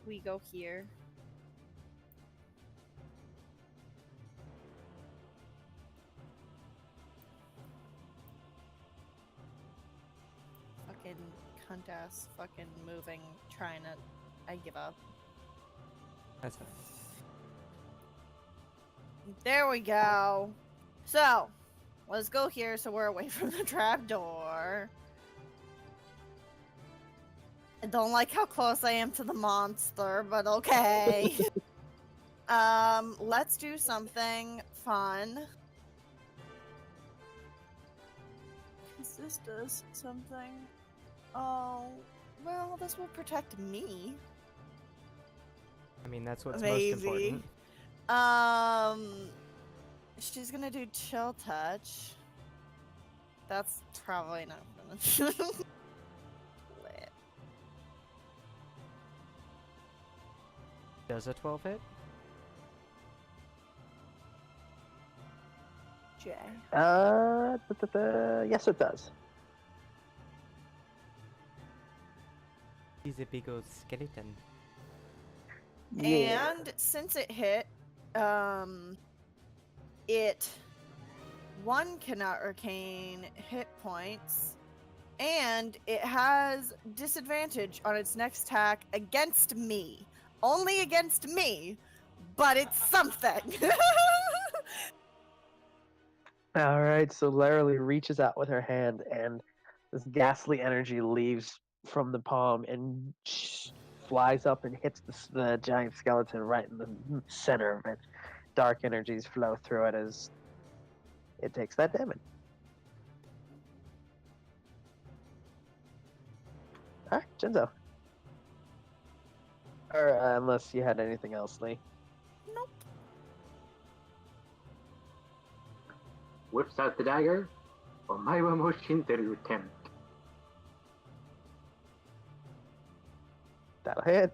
We go here. Fucking cunt ass, fucking moving, trying to. I give up.
That's fine.
There we go. So, let's go here so we're away from the trapdoor. I don't like how close I am to the monster, but okay. Let's do something fun. 'Cause this does something. Oh, well, this will protect me.
I mean, that's what's
Maybe.
most important.
She's gonna do chill touch. That's probably not gonna. Lit.
Does a 12 hit?
Jay.
Yes, it does.
He's a big old skeleton.
Yeah.
And since it hit, it cannot regain hit points, and it has disadvantage on its next attack against me. Only against me, but it's something.
All right, so Larry reaches out with her hand, and this ghastly energy leaves from the palm and flies up and hits the giant skeleton right in the center of it. Dark energies flow through it as it takes that damage. Alright, Jinzo. Or unless you had anything else, Lee.
Nope.
Whips out the dagger. Omae wa mo shinteru attempt.
That'll hit.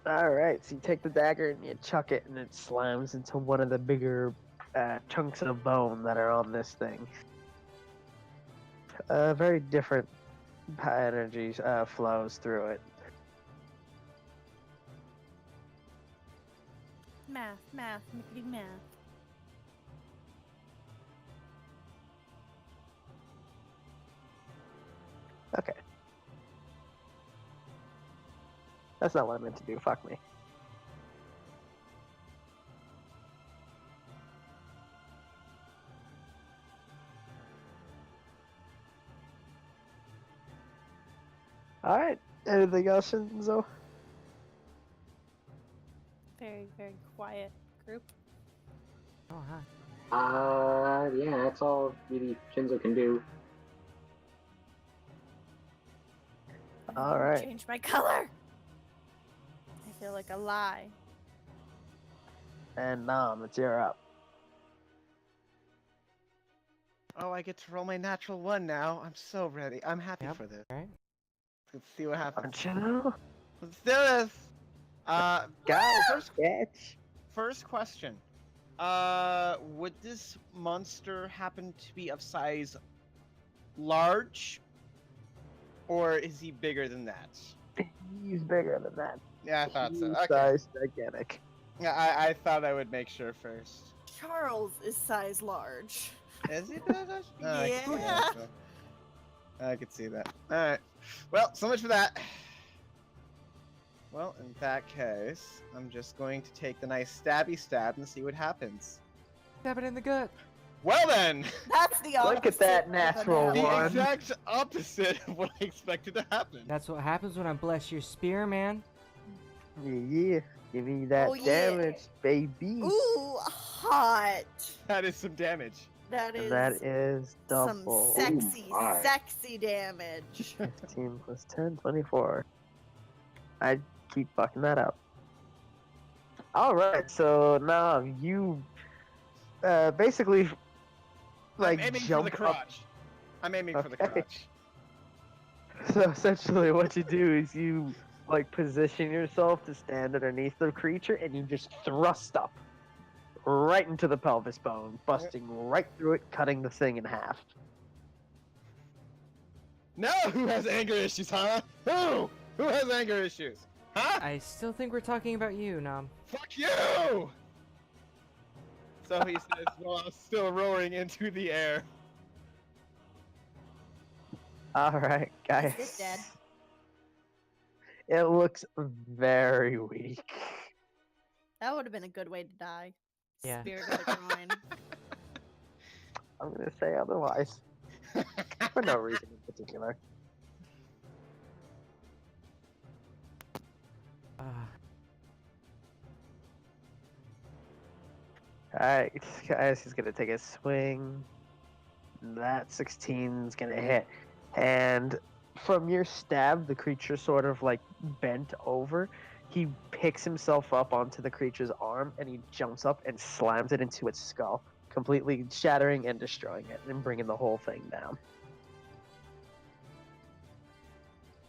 Alright, so you take the dagger and you chuck it, and it slams into one of the bigger chunks of bone that are on this thing. Very different energy flows through it.
Math, mickety math.
Okay. That's not what I meant to do, fuck me. Alright, anything else, Shinzo?
Very, very quiet group.
Oh, hi.
Yeah, that's all really Shinzo can do.
Alright.
Change my color. I feel like a lie.
And Nam, it's your up.
Oh, I get to roll my natural one now. I'm so ready. I'm happy
Yep.
for this.
Alright.
Let's see what happens.
Aren't you know?
Let's do this.
Go!
First,
Bitch!
first question. Would this monster happen to be of size large, or is he bigger than that?
He's bigger than that.
Yeah, I thought so.
Huge
Okay.
size, gigantic.
Yeah, I thought I would make sure first.
Charles is size large.
Is he that large? Oh, I can see
Yeah.
that. I could see that. Alright. Well, so much for that. Well, in that case, I'm just going to take the nice stabby stab and see what happens.
Stab it in the gut.
Well then!
That's the opposite.
Look at that
of a
natural
The
one.
exact opposite of what I expected to happen.
That's what happens when I bless your spear, man.
Yeah, give me that
Oh, yeah.
damage, baby.
Ooh, hot.
That is some damage.
That is,
That is
some
double.
sexy,
my.
sexy damage.
15 plus 10, 24. I keep fucking that up. Alright, so now you basically like
I'm aiming for
jump
the
up.
crotch. I'm aiming for the
Okay.
crotch.
So essentially what you do is you like position yourself to stand underneath the creature and you just thrust up right into the pelvis bone, busting right through it, cutting the thing in half.
Now who has anger issues, huh? Who? Who has anger issues? Huh?
I still think we're talking about you, Nam.
Fuck you! So he says while still roaring into the air.
Alright, guys.
Is this dead?
It looks very weak.
That would have been a good way to die.
Yeah.
Spirit of the groin.
I'm gonna say otherwise. For no reason in particular. Alright, guys, he's gonna take a swing. That 16 is gonna hit. And from your stab, the creature sort of like bent over. He picks himself up onto the creature's arm and he jumps up and slams it into its skull, completely shattering and destroying it and bringing the whole thing down.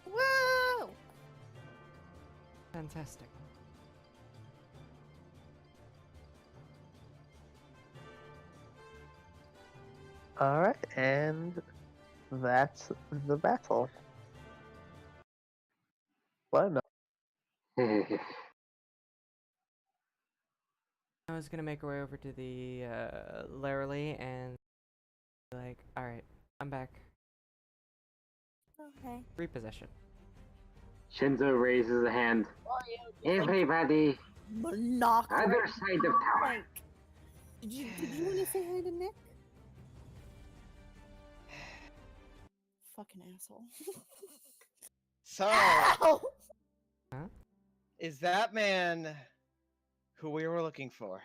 Whoa!
Fantastic.
Alright, and that's the battle. Well, no.
I was gonna make our way over to the Laramie and be like, alright, I'm back.
Okay.
Repossession.
Shinzo raises a hand. Everybody,
Monocle.
other side of tower.
Like, did you want to say hi to Nick? Fucking asshole.
So,
Ow!
is that man who we were looking for?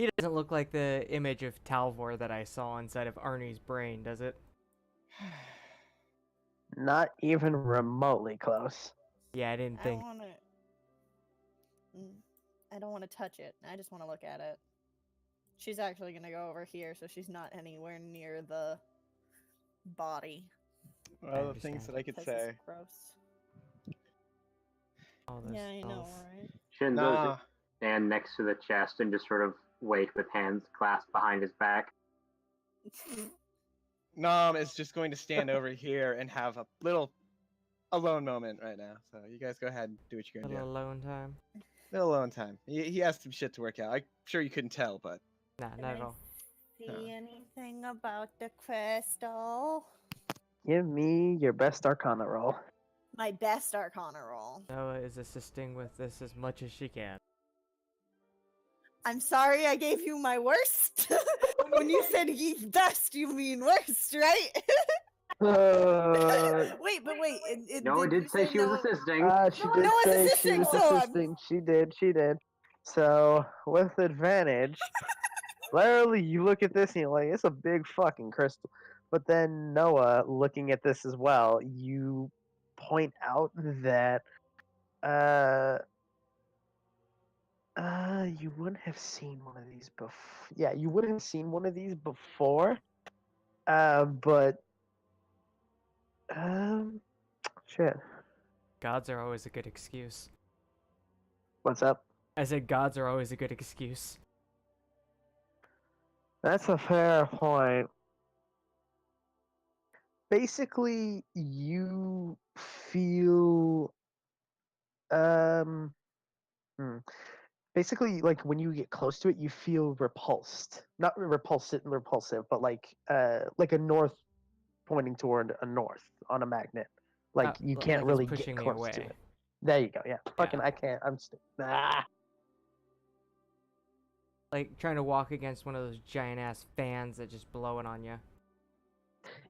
He doesn't look like the image of Talvor that I saw inside of Arnie's brain, does it?
Not even remotely close.
Yeah, I didn't
I
think.
want to. I don't want to touch it. I just want to look at it. She's actually gonna go over here, so she's not anywhere near the body.
Well, the things that I could
'cause
say.
it's gross.
All those
Yeah, I know,
spells.
right?
Shinzo
Nah.
just stand next to the chest and just sort of wait with hands clasped behind his back.
Nom is just going to stand over here and have a little alone moment right now. So you guys go ahead and do what you're gonna
Little
do.
alone time.
Little alone time. He has some shit to work out. I'm sure you couldn't tell, but
Nah,
Can
not at
I
all.
see anything about the crystal?
Give me your best Arcana roll.
My best Arcana roll.
Noah is assisting with this as much as she can.
I'm sorry I gave you my worst. When you said best, you mean worst, right? Wait.
No, it
you
did say she was
no?
assisting.
She
No,
did
Noah's
say she
assisting,
was
so I'm-
assisting. She did. So, with advantage, literally, you look at this and you're like, it's a big fucking crystal. But then Noah, looking at this as well, you point out that, you wouldn't have seen one of these before. Yeah, you wouldn't have seen one of these before. But, shit.
Gods are always a good excuse.
What's up?
I said gods are always a good excuse.
That's a fair point. Basically, you feel basically like when you get close to it, you feel repulsed. Not repulsive, but like a north pointing toward a north on a magnet. Like you
Like
can't
it's
really
pushing
get
me
close to
away.
it. There you go. Yeah. Fucking
Yeah.
I can't.
Like trying to walk against one of those giant ass fans that just blowing on you.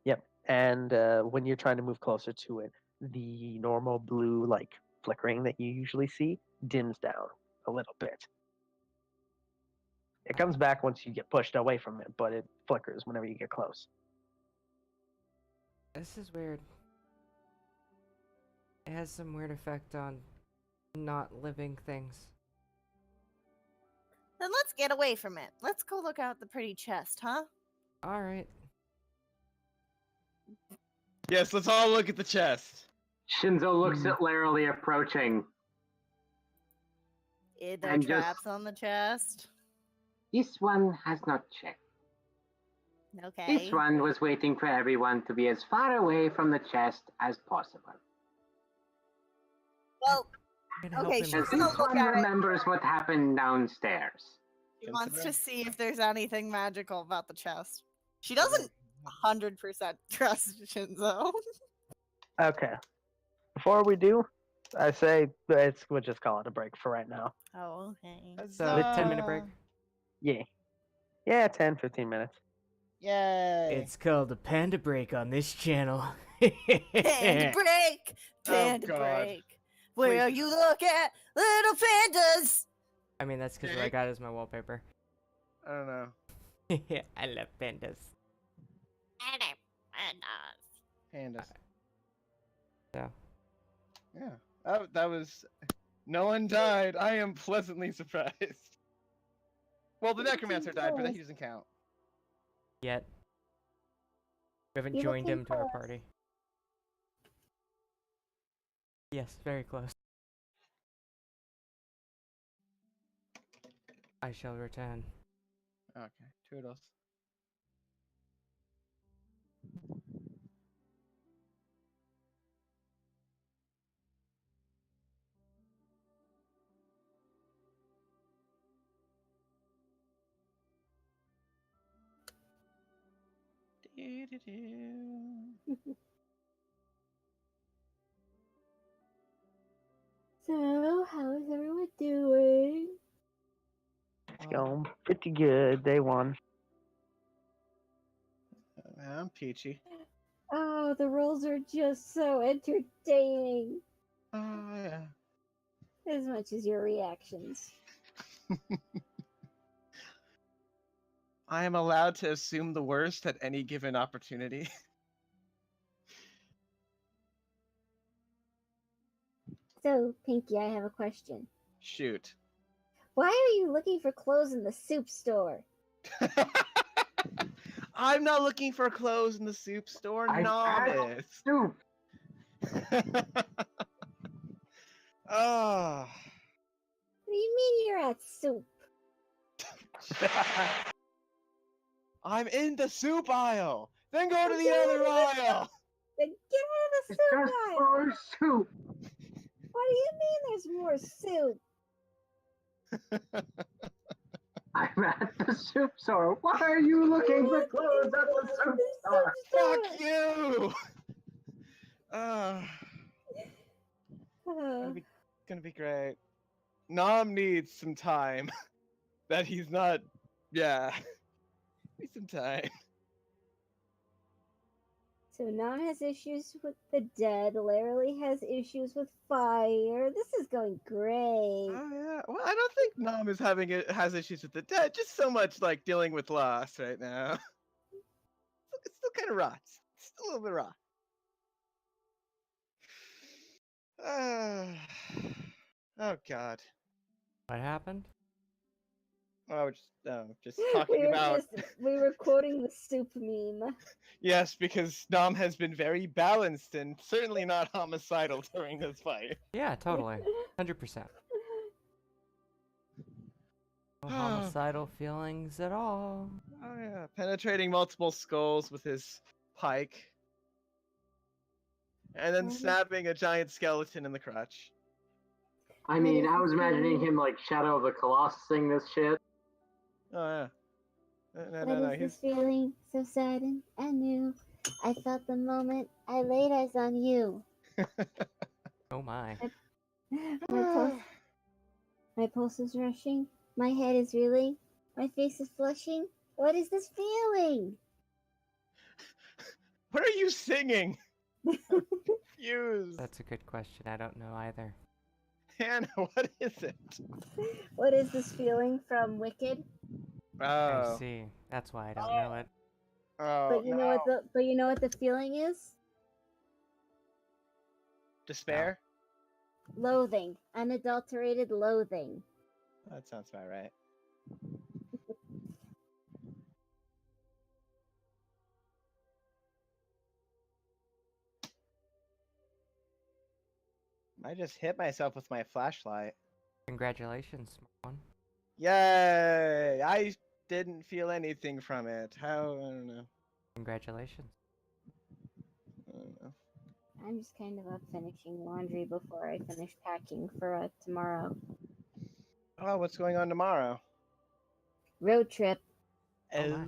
Yep. And when you're trying to move closer to it, the normal blue like flickering that you usually see dims down a little bit. It comes back once you get pushed away from it, but it flickers whenever you get close.
This is weird. It has some weird effect on not living things.
Then let's get away from it. Let's go look out the pretty chest, huh?
Alright.
yes, let's all look at the chest.
Shinzo looks at Larily approaching.
Are there
And just-
traps on the chest?
This one has not checked.
Okay.
This one was waiting for everyone to be as far away from the chest as possible.
Well,
I'm gonna help
Okay,
him
she's
And
with
gonna
this
this.
look
one
at it.
remembers what happened downstairs.
she wants to
Consider-
see if there's anything magical about the chest. She doesn't 100% trust Shinzo.
Okay. Before we do, I say we'll just call it a break for right now.
Oh, okay.
So, 10-minute break.
Yeah. Yeah, 10, 15 minutes.
Yay!
It's called a panda break on this channel.
Panda break! Panda
God.
break! Where
Please.
you look at little pandas!
I mean, that's because what I got as my wallpaper.
I don't know.
I love pandas.
Pandas.
So,
Yeah. That was. No one died. I am pleasantly surprised. Well, the necromancer died, but that doesn't count.
yet. We haven't
You
joined
looking
him to our
close.
party. Yes, very close. I shall return.
Okay. Toodles.
So, how is everyone doing?
It's going pretty good. Day one.
I'm peachy.
Oh, the rolls are just so entertaining.
Oh, yeah.
As much as your reactions.
I am allowed to assume the worst at any given opportunity.
So, Pinky, I have a question.
Shoot.
Why are you looking for clothes in the soup store?
I'm not looking for clothes in the soup store.
I
Nom
asked
is.
soup.
Oh.
What do you mean you're at soup?
I'm in the soup aisle. Then go to the
Get
other
out of the
aisle.
Then get out of the
It's
soup
just
aisle!
for soup.
What do you mean there's more soup?
I'm at the soup store. Why are you looking for clothes at the soup store?
Fuck you.
Uh,
Gonna be great. Nom needs some time. That he's not. Yeah. Needs some time.
so Nam has issues with the dead. Larry has issues with fire. This is going great.
Oh yeah. Well, I don't think Nom is has issues with the dead. Just so much like dealing with loss right now. It's still kind of raw. It's still a little bit raw. Oh God.
What happened?
Oh, just talking about.
We were quoting the soup meme.
Yes, because Nom has been very balanced and certainly not homicidal during this fight.
Yeah, totally. 100%. No homicidal feelings at all.
Oh yeah, penetrating multiple skulls with his pike, and then snapping a giant skeleton in the crotch.
I mean, I was imagining him like Shadow of the Colossusing this shit.
Oh yeah. No,
What is this feeling so sudden and new? I felt the moment I laid eyes on you.
Oh my.
My pulse is rushing. My head is reeling. My face is flushing. What is this feeling?
What are you singing? I'm confused.
That's a good question. I don't know either.
Hannah, what is it?
What is this feeling from Wicked?
I
Oh.
see. That's why I don't know it.
Oh.
But you know what the feeling is?
Despair?
Loathing. Unadulterated loathing.
That sounds about right. I just hit myself with my flashlight.
Congratulations, smart one.
Yay! I didn't feel anything from it. How? I don't know.
Congratulations.
I don't know.
I'm just kind of up finishing laundry before I finish packing for tomorrow.
Oh, what's going on tomorrow?
Road trip.
Oh my.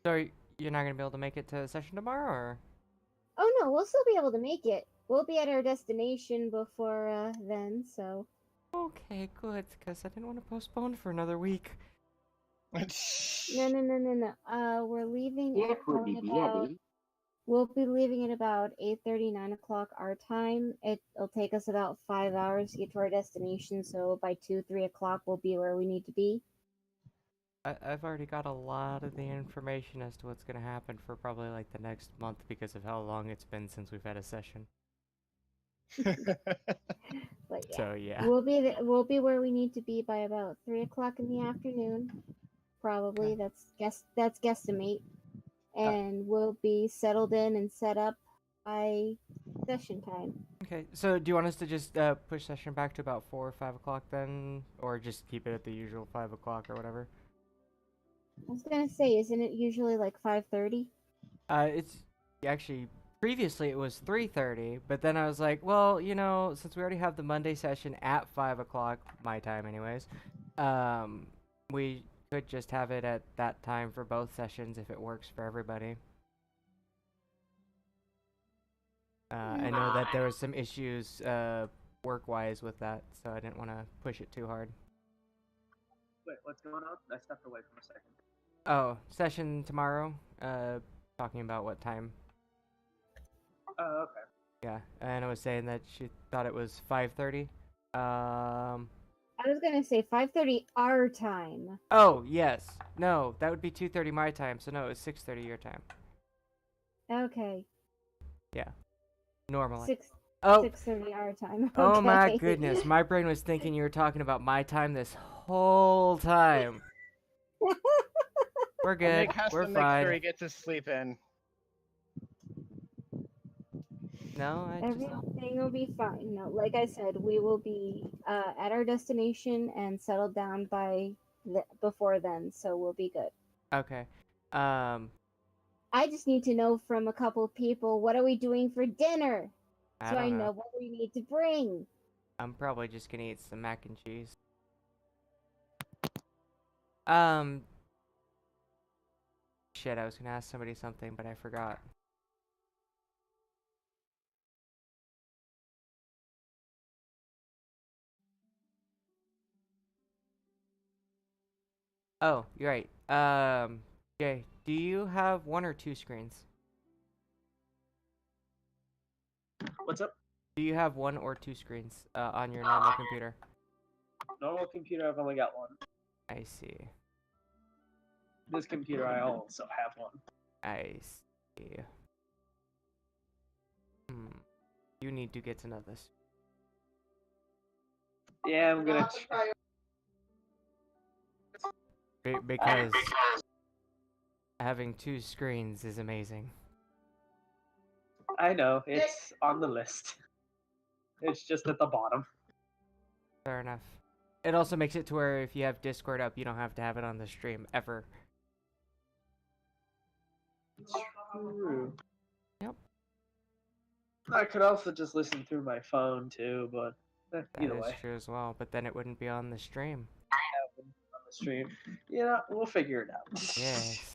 So you're not gonna be able to make it to the session tomorrow, or?
Oh no, we'll still be able to make it. We'll be at our destination before then, so.
Okay, good, because I didn't want to postpone for another week.
No. We're leaving
It
at
would be
about.
Eddie.
We'll be leaving at about 8:30, 9 o'clock our time. It'll take us about 5 hours to get to our destination, so by 2, 3 o'clock we'll be where we need to be.
I've already got a lot of the information as to what's gonna happen for probably like the next month because of how long it's been since we've had a session.
But yeah,
So yeah.
we'll be where we need to be by about 3 o'clock in the afternoon. Probably
Okay.
that's guesstimate, and we'll be settled in and set up by session time.
Okay, so do you want us to just push session back to about 4 or 5 o'clock then, or just keep it at the usual 5 o'clock or whatever?
I was gonna say, isn't it usually like 5:30?
It's actually previously it was 3:30, but then I was like, well, you know, since we already have the Monday session at 5 o'clock my time, anyways, we could just have it at that time for both sessions if it works for everybody. I know that there was some issues work-wise with that, so I didn't want to push it too hard.
Wait, what's going on? I stepped away for a second.
Oh, session tomorrow. Talking about what time.
Oh, okay.
Yeah, and I was saying that she thought it was 5:30.
I I was gonna say 5:30 our time.
Oh, yes. No, that would be 2:30 my time, so no, it's 6:30 your time.
Okay.
Yeah. Normally.
6:30 our time.
Oh my
Okay.
goodness, my brain was thinking you were talking about my time this whole time. We're good.
Nick has
We're
to make sure
fine.
he gets his sleep in.
No, I just...
Everything will be fine. No, like I said, we will be at our destination and settled down by before then, so we'll be good.
Okay.
I just need to know from a couple people, what are we doing for dinner?
I
So I
don't
know
know.
what we need to bring.
I'm probably just gonna eat some mac and cheese. Shit, I was gonna ask somebody something, but I forgot. Oh, you're right. Jay, do you have 1 or 2 screens?
What's up?
Do you have 1 or 2 screens on your normal computer?
Normal computer, I've only got one.
I see.
This computer, I also have one.
I see. You need to get to know this.
Yeah, I'm gonna try.
Because having 2 screens is amazing.
I know, it's on the list. It's just at the bottom.
Fair enough. It also makes it to where if you have Discord up, you don't have to have it on the stream ever.
True.
Yep.
I could also just listen through my phone too, but
That
either
is
way,
true as well, but then it wouldn't be on the stream.
on the stream. Yeah, we'll figure it out.
Yes.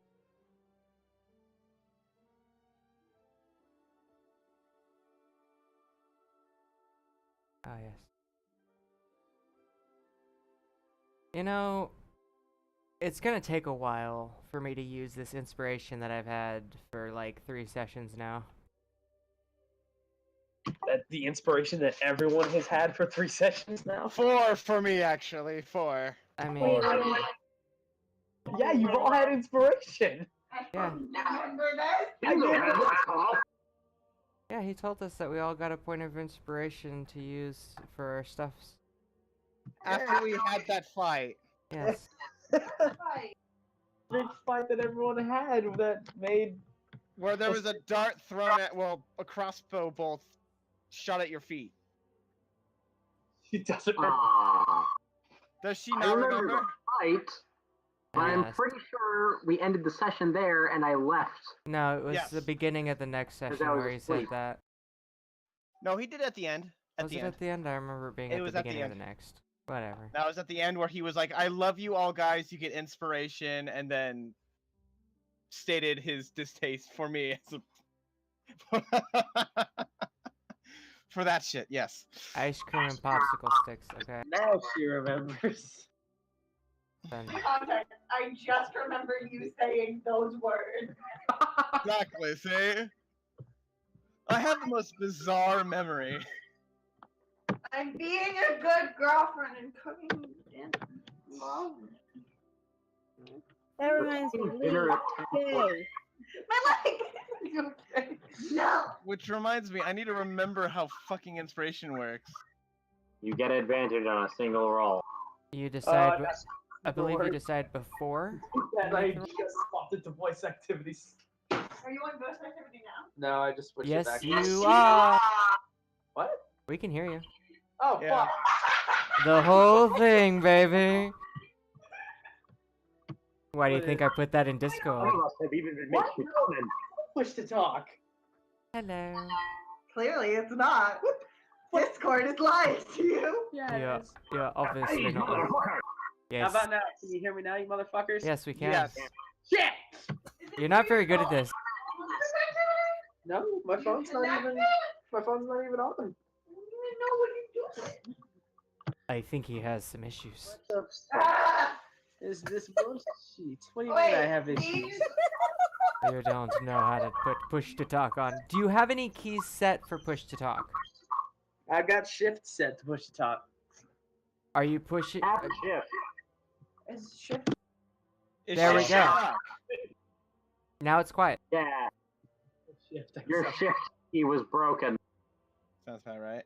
Ah, yes. You know, it's gonna take a while for me to use this inspiration that I've had for like 3 sessions now.
That the inspiration that everyone has had for 3 sessions now.
4 for me, actually. 4.
I mean,
Wait,
Yeah, you've all had inspiration.
yeah. Yeah, he told us that we all got a point of inspiration to use for our stuffs.
After we had that fight.
Yes.
Big fight that everyone had that made.
Where there was a dart thrown at, well, a crossbow bolt shot at your feet.
She doesn't remember.
Does she
I
not
remember
remember?
the fight, but I'm
Yes.
pretty sure we ended the session there and I left.
No, it was
Yes.
the beginning of the next session
I was
where he said
asleep.
that.
No, he did at the end. At
Was
the
it
end.
at the end? I remember it being
It
at
was
the
at the
beginning of
end.
the next. Whatever.
That was at the end where he was like, I love you all, guys. You get inspiration, and then stated his distaste for me as a. For that shit, yes.
Ice cream and popsicle sticks, okay.
Now she remembers.
Then.
Context, I just remember you saying those words.
Exactly, see? I have the most bizarre memory.
I'm being a good girlfriend and cooking dinner. Love.
that reminds me.
Dinner at
Lee,
10.
Jay,
My leg! You okay? No!
Which reminds me, I need to remember how fucking inspiration works.
You get advantage on a single roll.
You decide.
that's
I believe you
Lord.
decide before.
And I just swapped it to voice activities.
Are you on voice activity now?
No, I just switched it
Yes,
back.
you are.
What?
We can hear you.
Oh,
Yeah.
fuck.
The whole thing, baby. Why do you
What
think
is-
I put that in
Some
Discord?
of us have even been
What?
making comments.
Push to talk.
Hello.
Clearly, it's not. Discord is lying to you.
Yeah, yeah, obviously
Hey,
not.
motherfucker!
How
Yes.
about now? Can you hear me now, you motherfuckers?
Yes, we can.
Yes.
Shit!
You're not very good at this.
No, my phone's not even. My phone's not even on.
I don't even know what you're doing.
I think he has some issues.
What the
Ah!
is this bullshit? What do you mean
Wait,
I have
these-
issues?
You don't know how to put push to talk on. Do you have any keys set for push to talk?
I got shift set to push to talk.
Are you pushing?
Tap shift.
Is shift.
Is
There we
shit
go.
stuck?
Now it's quiet.
Yeah,
Shift
your
X.
shift key was broken.
Sounds about right.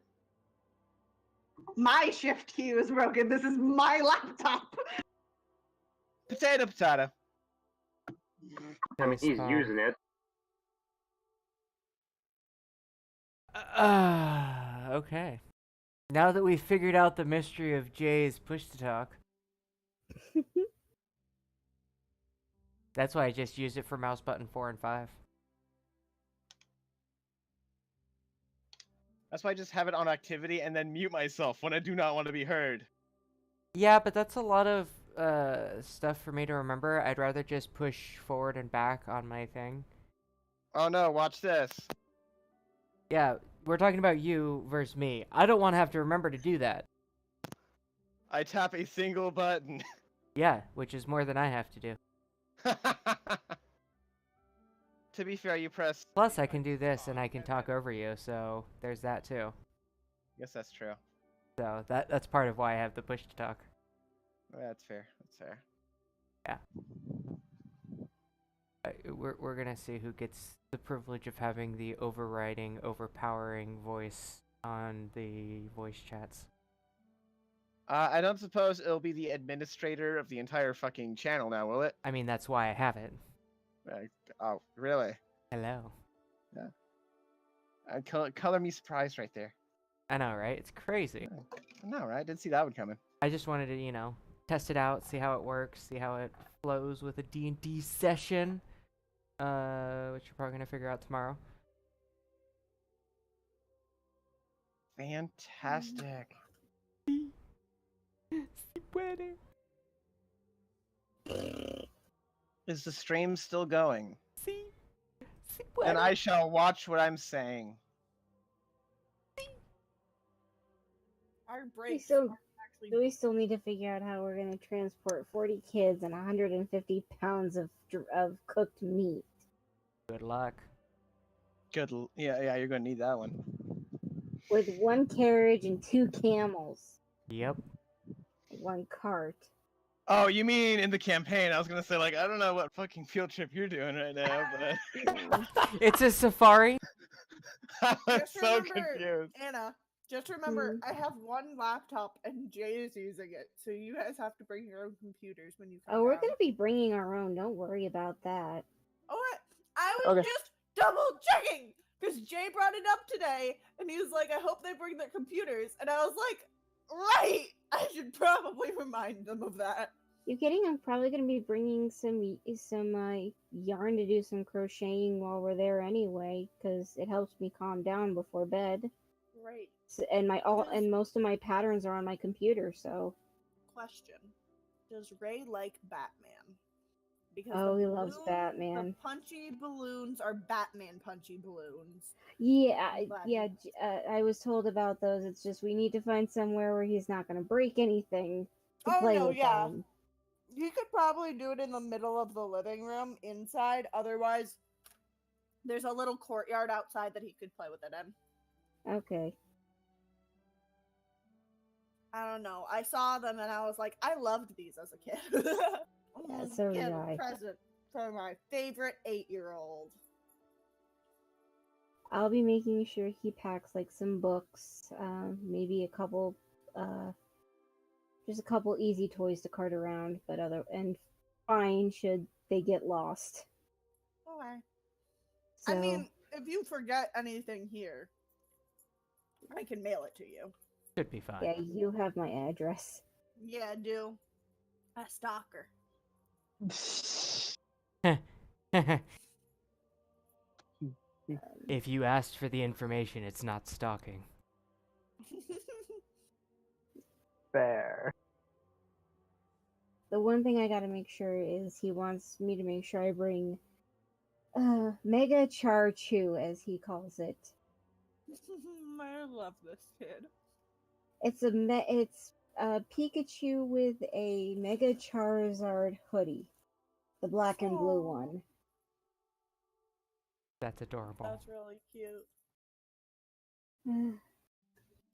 My shift key was broken. This is my laptop.
Potato, potato.
I mean, he's
Facepalm.
using it.
Okay. Now that we've figured out the mystery of Jay's push to talk, that's why I just used it for mouse button 4 and 5.
That's why I just have it on activity and then mute myself when I do not want to be heard.
Yeah, but that's a lot of stuff for me to remember. I'd rather just push forward and back on my thing.
Oh no, watch this.
Yeah, we're talking about you versus me. I don't want to have to remember to do that.
I tap a single button.
Yeah, which is more than I have to do.
To be fair, you press...
Plus, I can do this and I can talk over you, so there's that too.
Guess that's true.
So that's part of why I have the push to talk.
That's fair. That's fair.
We're gonna see who gets the privilege of having the overriding, overpowering voice on the voice chats.
I don't suppose it'll be the administrator of the entire fucking channel now, will it?
I mean, that's why I have it.
Oh, really?
Hello.
Color me surprised right there.
I know, right? It's crazy.
I know, right? Didn't see that one coming.
I just wanted to, test it out, see how it works, see how it flows with a D&D session, which you're probably gonna figure out tomorrow.
Fantastic.
Si puede.
Is the stream still going?
Si puede.
And I shall watch what I'm saying.
Our
We
breaks
still,
are actually
we still need to figure out how we're going to transport 40 kids and 150 pounds of cooked meat.
Good luck.
Yeah, you're gonna need that one.
With one carriage and 2 camels.
Yep.
1 cart.
Oh, you mean in the campaign? I was gonna say, like, I don't know what fucking field trip you're doing right now, but...
It's a safari.
I'm
Just
so
remember,
confused.
Anna, just remember, I have one laptop and Jay is using it, so you guys have to bring your own computers when you come
Oh, we're
down.
going to be bringing our own. Don't worry about that.
Oh, I was
Okay.
just double checking because Jay brought it up today, and he was like, "I hope they bring their computers," and I was like, "Right, I should probably remind them of that."
You kidding? I'm probably going to be bringing some yarn to do some crocheting while we're there anyway, because it helps me calm down before bed.
Right.
And most of my patterns are on my computer, so.
Question: does Ray like Batman? Because
Oh,
the
he loves
balloons-
Batman.
The punchy balloons are Batman punchy balloons.
Yeah,
I'm glad
yeah.
he-
I was told about those. It's just we need to find somewhere where he's not going to break anything to
Oh,
play
no,
with
yeah.
them.
You could probably do it in the middle of the living room inside. Otherwise, there's a little courtyard outside that he could play with it in.
Okay.
I don't know. I saw them and I was like, I loved these as a kid.
Yeah, so did
Get a
I.
present for my favorite 8-year-old.
I'll be making sure he packs like some books, maybe just a couple easy toys to cart around, but and fine should they get lost.
Okay.
So,
I mean, if you forget anything here, I can mail it to you.
Should be fine.
yeah, you have my address.
Yeah, I do. A stalker.
If you asked for the information, it's not stalking.
Fair.
The one thing I gotta make sure is he wants me to make sure I bring Mega Char Chew, as he calls it.
I love this kid.
It's a Pikachu with a Mega Charizard hoodie. The black and blue
Aw.
one.
That's adorable.
That's really cute.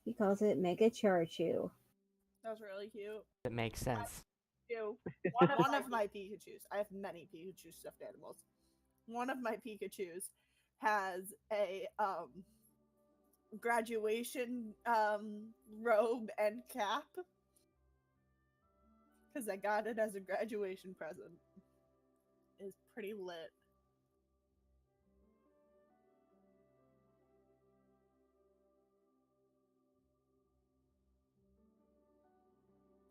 He calls it Mega Char Chew.
That's really cute.
It makes sense.
Cute. One of my Pikachus. I have many Pikachu stuffed animals. One of my Pikachus has a graduation robe and cap because I got it as a graduation present. It's pretty lit.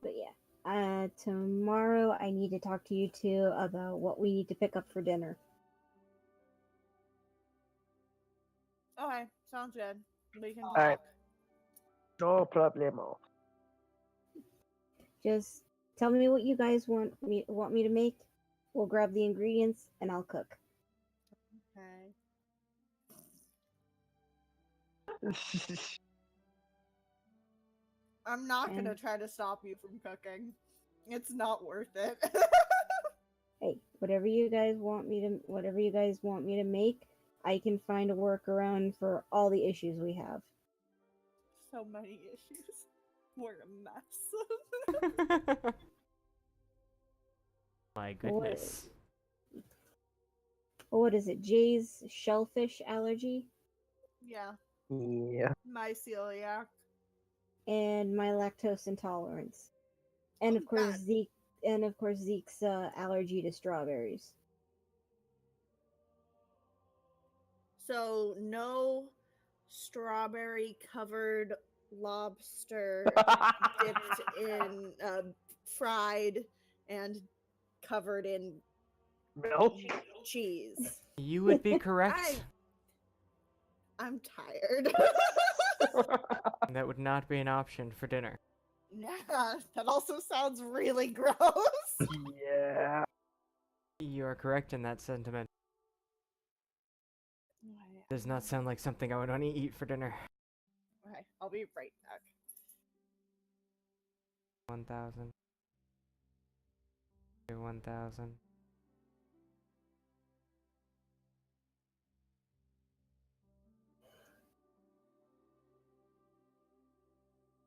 But yeah, tomorrow I need to talk to you two about what we need to pick up for dinner.
Okay, sounds good. We can talk.
Alright. No problemo.
Just tell me what you guys want me to make. We'll grab the ingredients and I'll cook.
Okay. I'm not gonna try to stop you from cooking. It's not worth it.
Hey, whatever you guys want me to make, I can find a workaround for all the issues we have.
So many issues. We're a mess.
My goodness.
What is it? Jay's shellfish allergy?
Yeah.
Yeah.
My celiac.
And my lactose intolerance. And of course
God.
Zeke's allergy to strawberries.
So no strawberry covered lobster dipped in fried and covered in
Milk?
cheese.
You would be correct.
I'm tired.
That would not be an option for dinner.
Yeah, that also sounds really gross.
Yeah.
You are correct in that sentiment. Does not sound like something I would want to eat for dinner.
Okay, I'll be right back.
1,000. 1,000.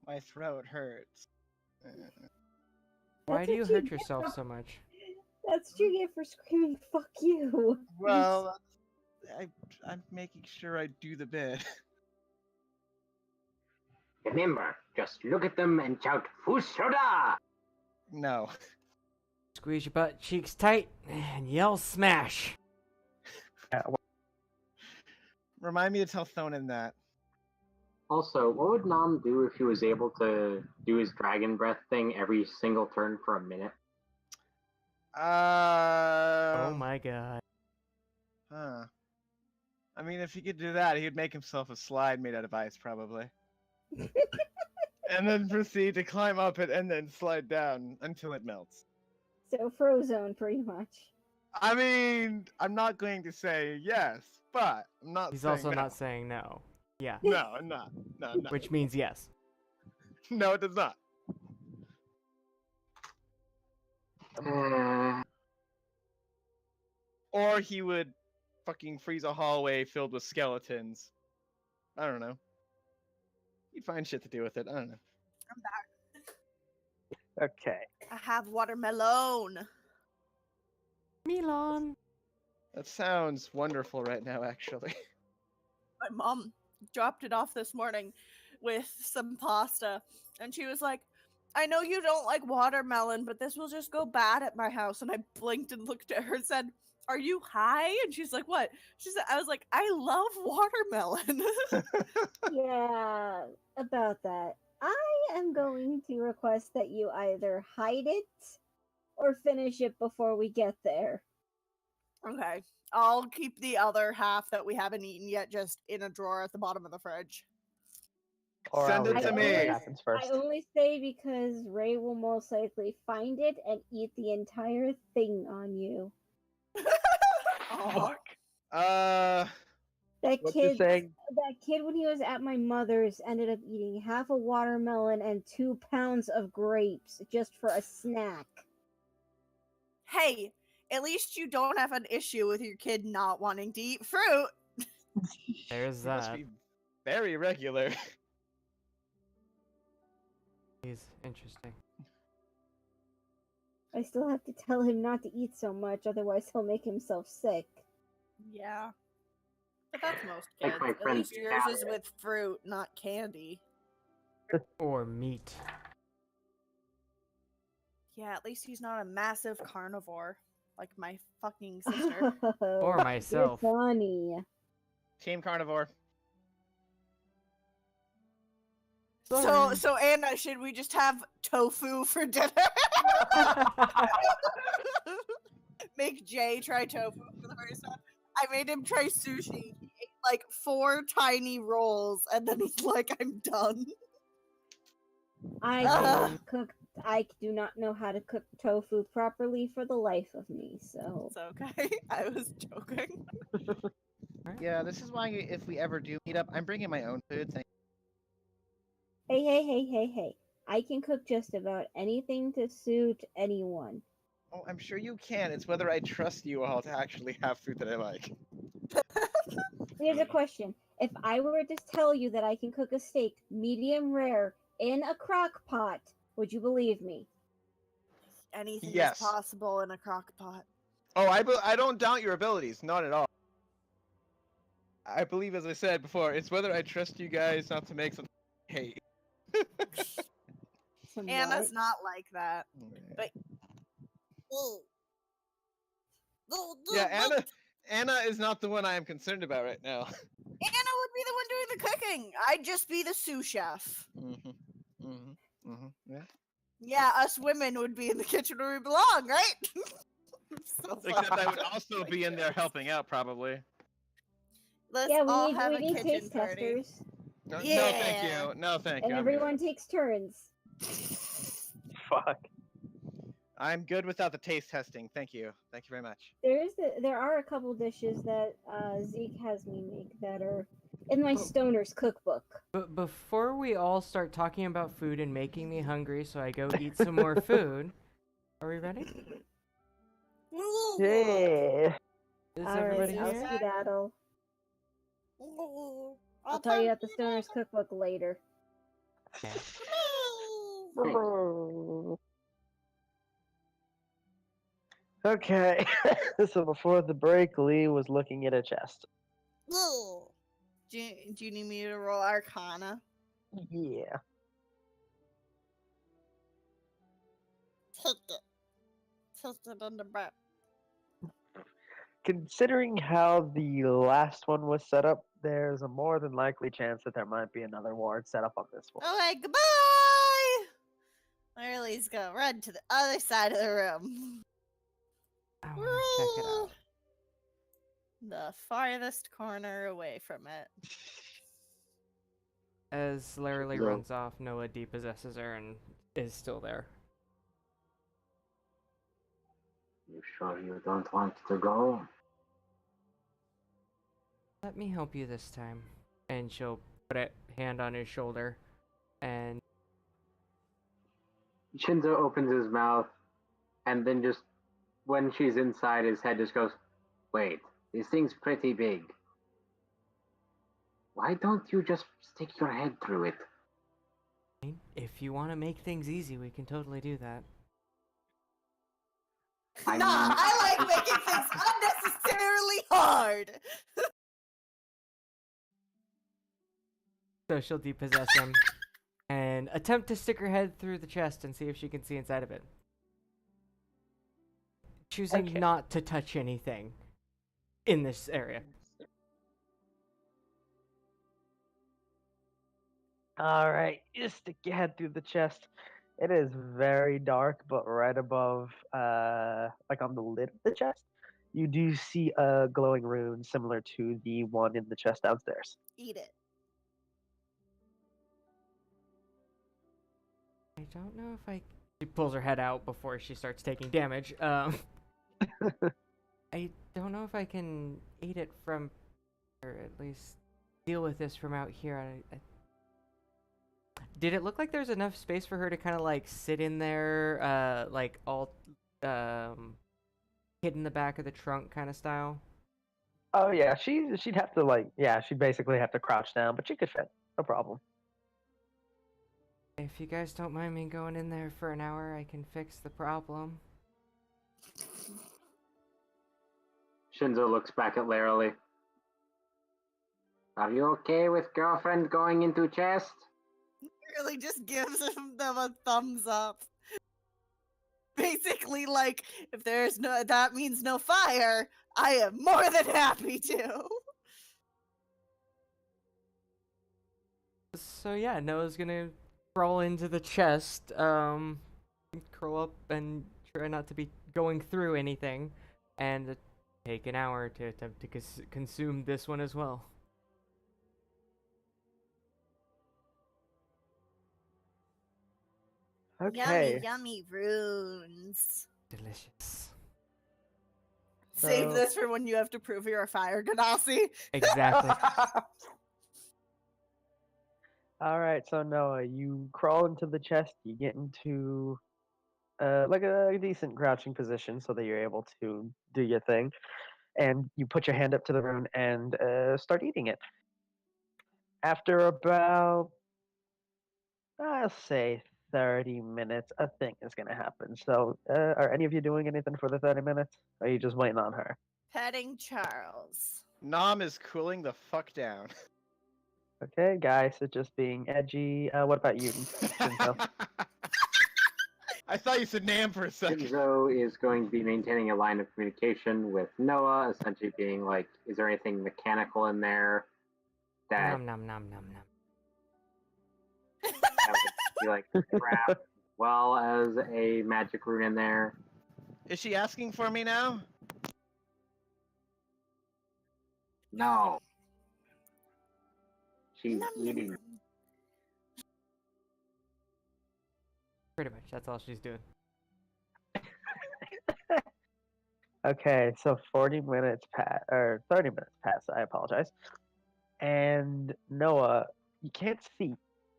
My throat hurts.
Why
That's
do you
what
hurt
get
yourself
for-
so much?
That's what you get for screaming, "Fuck you!"
Well, I'm making sure I do the bit.
Remember, just look at them and shout "Fusoda!"
No.
Squeeze your butt cheeks tight and yell smash.
Remind me to tell Thonin that.
Also, what would Nam do if he was able to do his dragon breath thing every single turn for a minute?
Oh my god.
Huh. I mean, if he could do that, he'd make himself a slide made out of ice, probably. And then proceed to climb up it and then slide down until it melts.
So Frozone, pretty much.
I mean, I'm not going to say yes, but I'm not
He's
saying
also
no.
not saying no. Yeah.
No, I'm not. No, no.
Which means yes.
No, it does not. Or he would fucking freeze a hallway filled with skeletons. I don't know. He'd find shit to do with it. I don't know.
I'm back.
Okay.
I have watermelon.
Milan.
That sounds wonderful right now, actually.
My mom dropped it off this morning with some pasta, and she was like, I know you don't like watermelon, but this will just go bad at my house. And I blinked and looked at her and said, are you high? And she's like, what? She said, I was like, I love watermelon.
Yeah, about that. I am going to request that you either hide it or finish it before we get there.
Okay. I'll keep the other half that we haven't eaten yet just in a drawer at the bottom of the fridge.
Or
Send
I'll
it to
let
me.
What happens first.
I only say because Ray will most likely find it and eat the entire thing on you.
Aw.
That
What's he saying?
kid, when he was at my mother's, ended up eating half a watermelon and 2 pounds of grapes just for a snack.
Hey, at least you don't have an issue with your kid not wanting to eat fruit.
There's
Must
that.
be very regular.
He's interesting.
I still have to tell him not to eat so much, otherwise he'll make himself sick.
Yeah. But that's most
Like
kids.
my
At
friend
least yours is
Sally.
with fruit, not candy.
Or meat.
Yeah, at least he's not a massive carnivore like my fucking sister.
Or
You're
myself.
funny.
Team carnivore.
So Anna, should we just have tofu for dinner? Make Jay try tofu for the first time. I made him try sushi. He ate like 4 tiny rolls, and then he's like, "I'm done."
I cannot cook. I do not know how to cook tofu properly for the life of me. So
It's okay. I was joking.
Yeah, this is why if we ever do meet up, I'm bringing my own food.
hey! I can cook just about anything to suit anyone.
Oh, I'm sure you can. It's whether I trust you all to actually have food that I like.
Here's a question: if I were to tell you that I can cook a steak medium rare in a crock pot, would you believe me?
Anything
Yes.
is possible in a crock pot.
Oh, I don't doubt your abilities, not at all. I believe, as I said before, it's whether I trust you guys not to make something I hate.
Anna's not like that. But
Yeah, Anna is not the one I am concerned about right now.
Anna would be the one doing the cooking. I'd just be the sous chef.
Yeah.
Yeah, us women would be in the kitchen where we belong, right? So
Except I
funny.
would also be in there helping out, probably.
Let's
Yeah,
all
we
have a
need
kitchen
taste
party.
testers,
No, no, thank
Yeah.
you. No, thank
and
you. I'm good.
everyone takes turns.
Fuck.
I'm good without the taste testing. Thank you. Thank you very much.
There are a couple dishes that Zeke has me make that are in my stoner's cookbook.
But before we all start talking about food and making me hungry, so I go eat some more food. Are we ready?
Yeah.
Is
All
everybody
right, I'll
here?
skedaddle. I'll tell you about the stoner's cookbook later.
Okay. So before the break, Lee was looking at a chest.
Do you need me to roll Arcana?
Yeah.
Take it. Tilt it on the back.
Considering how the last one was set up, there's a more than likely chance that there might be another ward set up on this one.
Okay, goodbye! Marley's gonna run to the other side of the room.
I want to check it out.
The farthest corner away from it.
As Larry
No.
runs off, Noah depossesses her and is still there.
You sure you don't want to go?
Let me help you this time. And she'll put a hand on his shoulder and
Shinzo opens his mouth, and then just when she's inside, his head just goes, "Wait, this thing's pretty big. Why don't you just stick your head through it?"
if you want to make things easy, we can totally do that.
I
Nah,
mean-
I like making things unnecessarily hard!
So she'll depossess him and attempt to stick her head through the chest and see if she can see inside of it. Choosing
Okay.
not to touch anything in this area.
All right, you stick your head through the chest. It is very dark, but right above, like on the lid of the chest, you do see a glowing rune similar to the one in the chest downstairs.
Eat it.
I don't know if I... She pulls her head out before she starts taking damage. I don't know if I can eat it from... Or at least deal with this from out here. Did it look like there's enough space for her to kind of like sit in there, like all hid in the back of the trunk kind of style?
Oh yeah, she'd have to she'd basically have to crouch down, but she could fit, no problem.
If you guys don't mind me going in there for an hour, I can fix the problem.
Shinzo looks back at Larily. Are you okay with girlfriend going into chest?
Really just gives them a thumbs up. Basically, like, if there's no, that means no fire, I am more than happy to.
So yeah, Noah's gonna crawl into the chest, curl up and try not to be going through anything, and take an hour to attempt to consume this one as well.
Okay.
Yummy, yummy runes.
Delicious.
Save
So-
this for when you have to prove you're a fire ganassi.
Exactly.
All right, so Noah, you crawl into the chest. You get into like a decent crouching position so that you're able to do your thing, and you put your hand up to the rune and start eating it. After about, I'll say, 30 minutes, a thing is going to happen. So, are any of you doing anything for the 30 minutes? Or are you just waiting on her?
Petting Charles.
Nom is cooling the fuck down.
Okay, guys, so just being edgy. What about you, Shinzo?
I thought you said Nam for a second.
Shinzo is going to be maintaining a line of communication with Noah, essentially being like, is there anything mechanical in there that
Nom nom nom nom nom.
would be like crap, as well as a magic rune in there?
Is she asking for me now?
No. She's
Nom, nom,
eating.
nom.
Pretty much, that's all she's doing.
Okay, so 40 minutes pass, or 30 minutes pass, I apologize. And Noah, you can't see,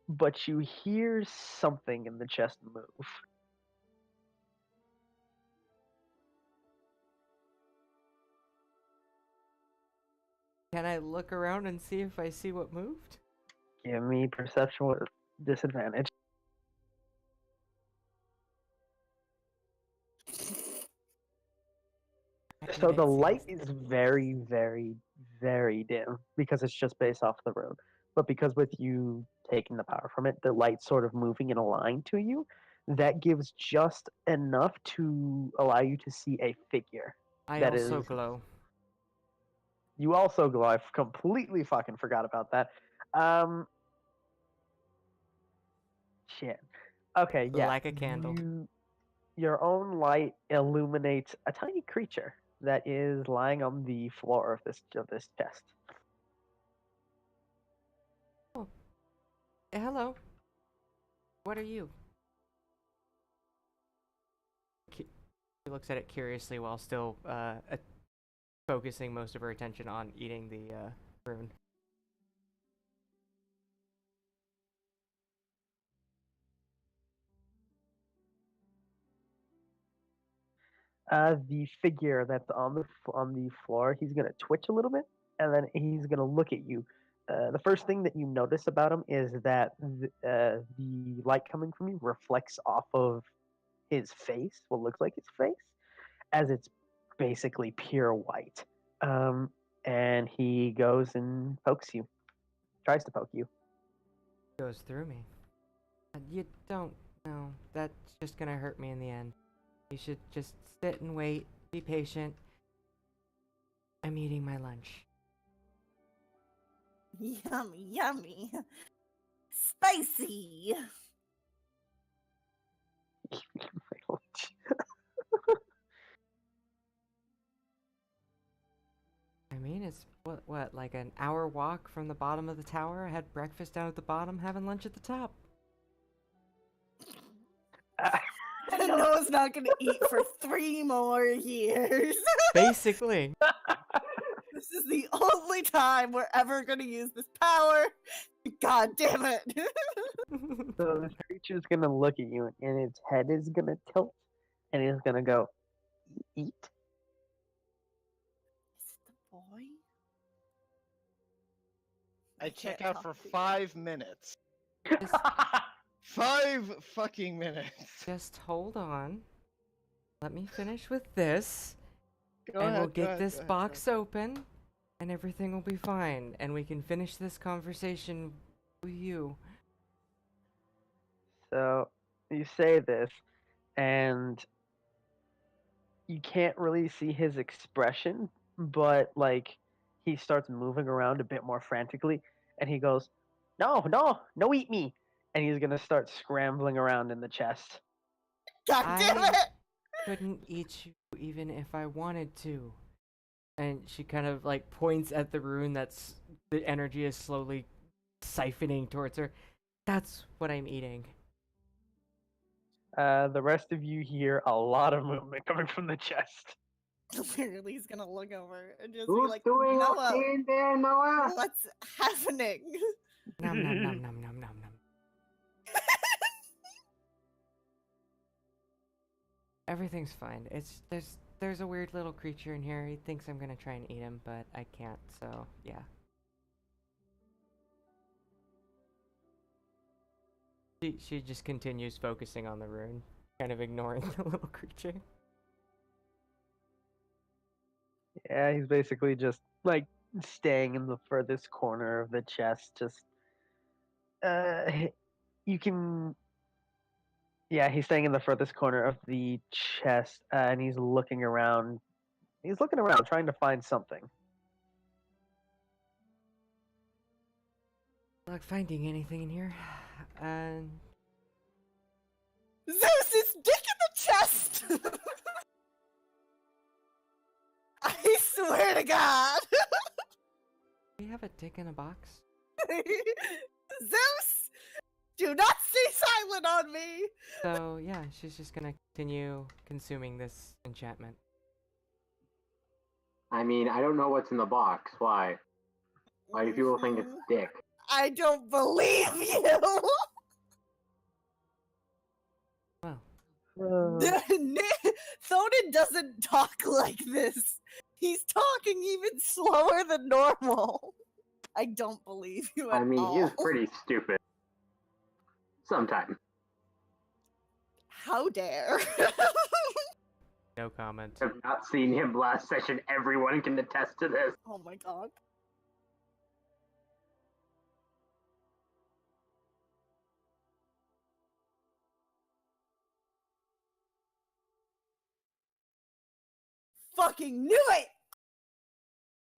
but you hear something in the chest move.
Can I look around and see if I see what moved?
Give me perception with disadvantage. So the light is very, very, very dim because it's just based off the room. But because with you taking the power from it, the light's sort of moving in a line to you, that gives just enough to allow you to see a figure.
I
that
also
is-
glow.
You also glow. I completely fucking forgot about that. Shit. Okay, yeah.
Like a candle.
Your own light illuminates a tiny creature that is lying on the floor of this chest.
Hello. What are you? She looks at it curiously while still focusing most of her attention on eating the rune.
The figure that's on the floor, he's gonna twitch a little bit, and then he's gonna look at you. The first thing that you notice about him is that the light coming from you reflects off of his face, what looks like his face, as it's basically pure white. And he goes and pokes you, tries to poke you.
Goes through me. You don't know. That's just gonna hurt me in the end. You should just sit and wait. Be patient. I'm eating my lunch.
Yummy, yummy. Spicy.
I mean, it's what, like an hour walk from the bottom of the tower? I had breakfast down at the bottom, having lunch at the top.
Noah's not gonna eat for 3 more years.
Basically.
This is the only time we're ever gonna use this power. God damn it.
So this creature's gonna look at you, and its head is gonna tilt, and it's gonna go, eat.
Is it the boy?
I check
can't
out for
talk to you.
5 minutes. 5 fucking minutes.
Just hold on. Let me finish with this,
Go
and
ahead,
we'll
go
get
ahead,
this
go ahead,
box open, and everything will be fine, and we can finish this conversation with you.
So you say this, and you can't really see his expression, but like he starts moving around a bit more frantically, and he goes, "No, no, no, eat me!" And he's gonna start scrambling around in the chest.
God damn
I
it!
couldn't eat you even if I wanted to. And she kind of like points at the rune that's the energy is slowly siphoning towards her. That's what I'm eating.
The rest of you hear a lot of movement coming from the chest.
Clearly, he's gonna look over and just
Who's
be like,
doing
Noah,
okay in there, Noah?
what's happening?
Nom nom nom nom nom nom nom. Everything's fine. There's a weird little creature in here. He thinks I'm gonna try and eat him, but I can't. So yeah. She just continues focusing on the rune, kind of ignoring the little creature.
Yeah, he's basically just like staying in the furthest corner of the chest. Just you can. Yeah, he's staying in the furthest corner of the chest, and he's looking around. He's looking around, trying to find something.
Not finding anything in here, and
Zeus's dick in the chest! I swear to God!
we have a dick in a box.
Zeus! Do not stay silent on me!
So yeah, she's just gonna continue consuming this enchantment.
I mean, I don't know what's in the box. Why? Why do people think it's dick?
I don't believe you!
Well,
Thonin doesn't talk like this. He's talking even slower than normal. I don't believe you at
I mean,
all.
he is pretty stupid. Sometimes.
How dare?
no comment.
I've not seen him last session. Everyone can attest to this.
Oh my god. Fucking knew it!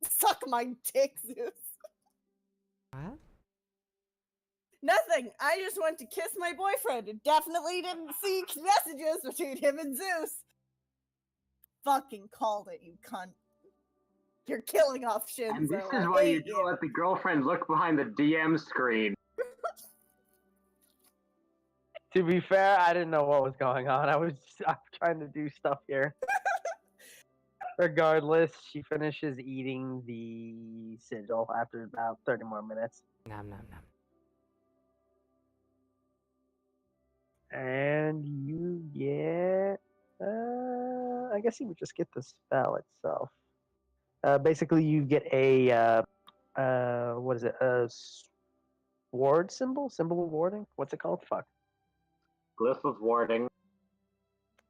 Suck my dick, Zeus.
What?
Nothing. I just went to kiss my boyfriend and definitely didn't see messages between him and Zeus. Fucking called it, you cunt. You're killing off Shinzo.
And this is
I
why you
hate
don't let the girlfriend look behind the DM screen.
To be fair, I didn't know what was going on. I'm trying to do stuff here. Regardless, she finishes eating the sigil after about 30 more minutes.
Nom nom nom.
And you get... I guess you would just get the spell itself. Basically, you get a... what is it? A ward symbol? Symbol of warding? What's it called? Fuck.
Glyph of warding.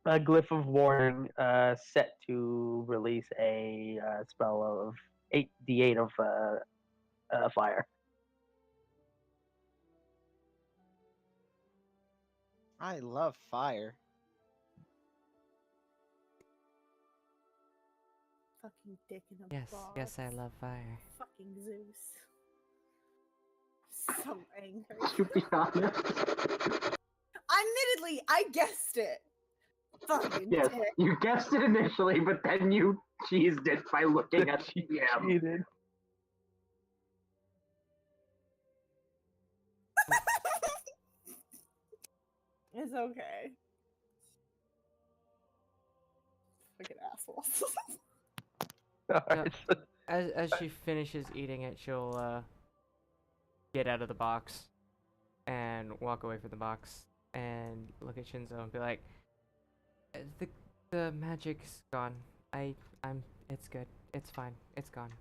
A glyph of warding set to release a spell of 8d8 of fire.
I love fire.
Fucking dick in a
Yes,
box.
yes, I love fire.
Fucking Zeus. So angry.
To be honest.
Admittedly, I guessed it. Fucking
Yes,
dick.
you guessed it initially, but then you cheesed it by looking at the DM.
Cheated.
It's okay. Fucking assholes.
Alright, so
As she finishes eating it, she'll get out of the box and walk away from the box and look at Shinzo and be like, the magic's gone. It's good. It's fine. It's gone.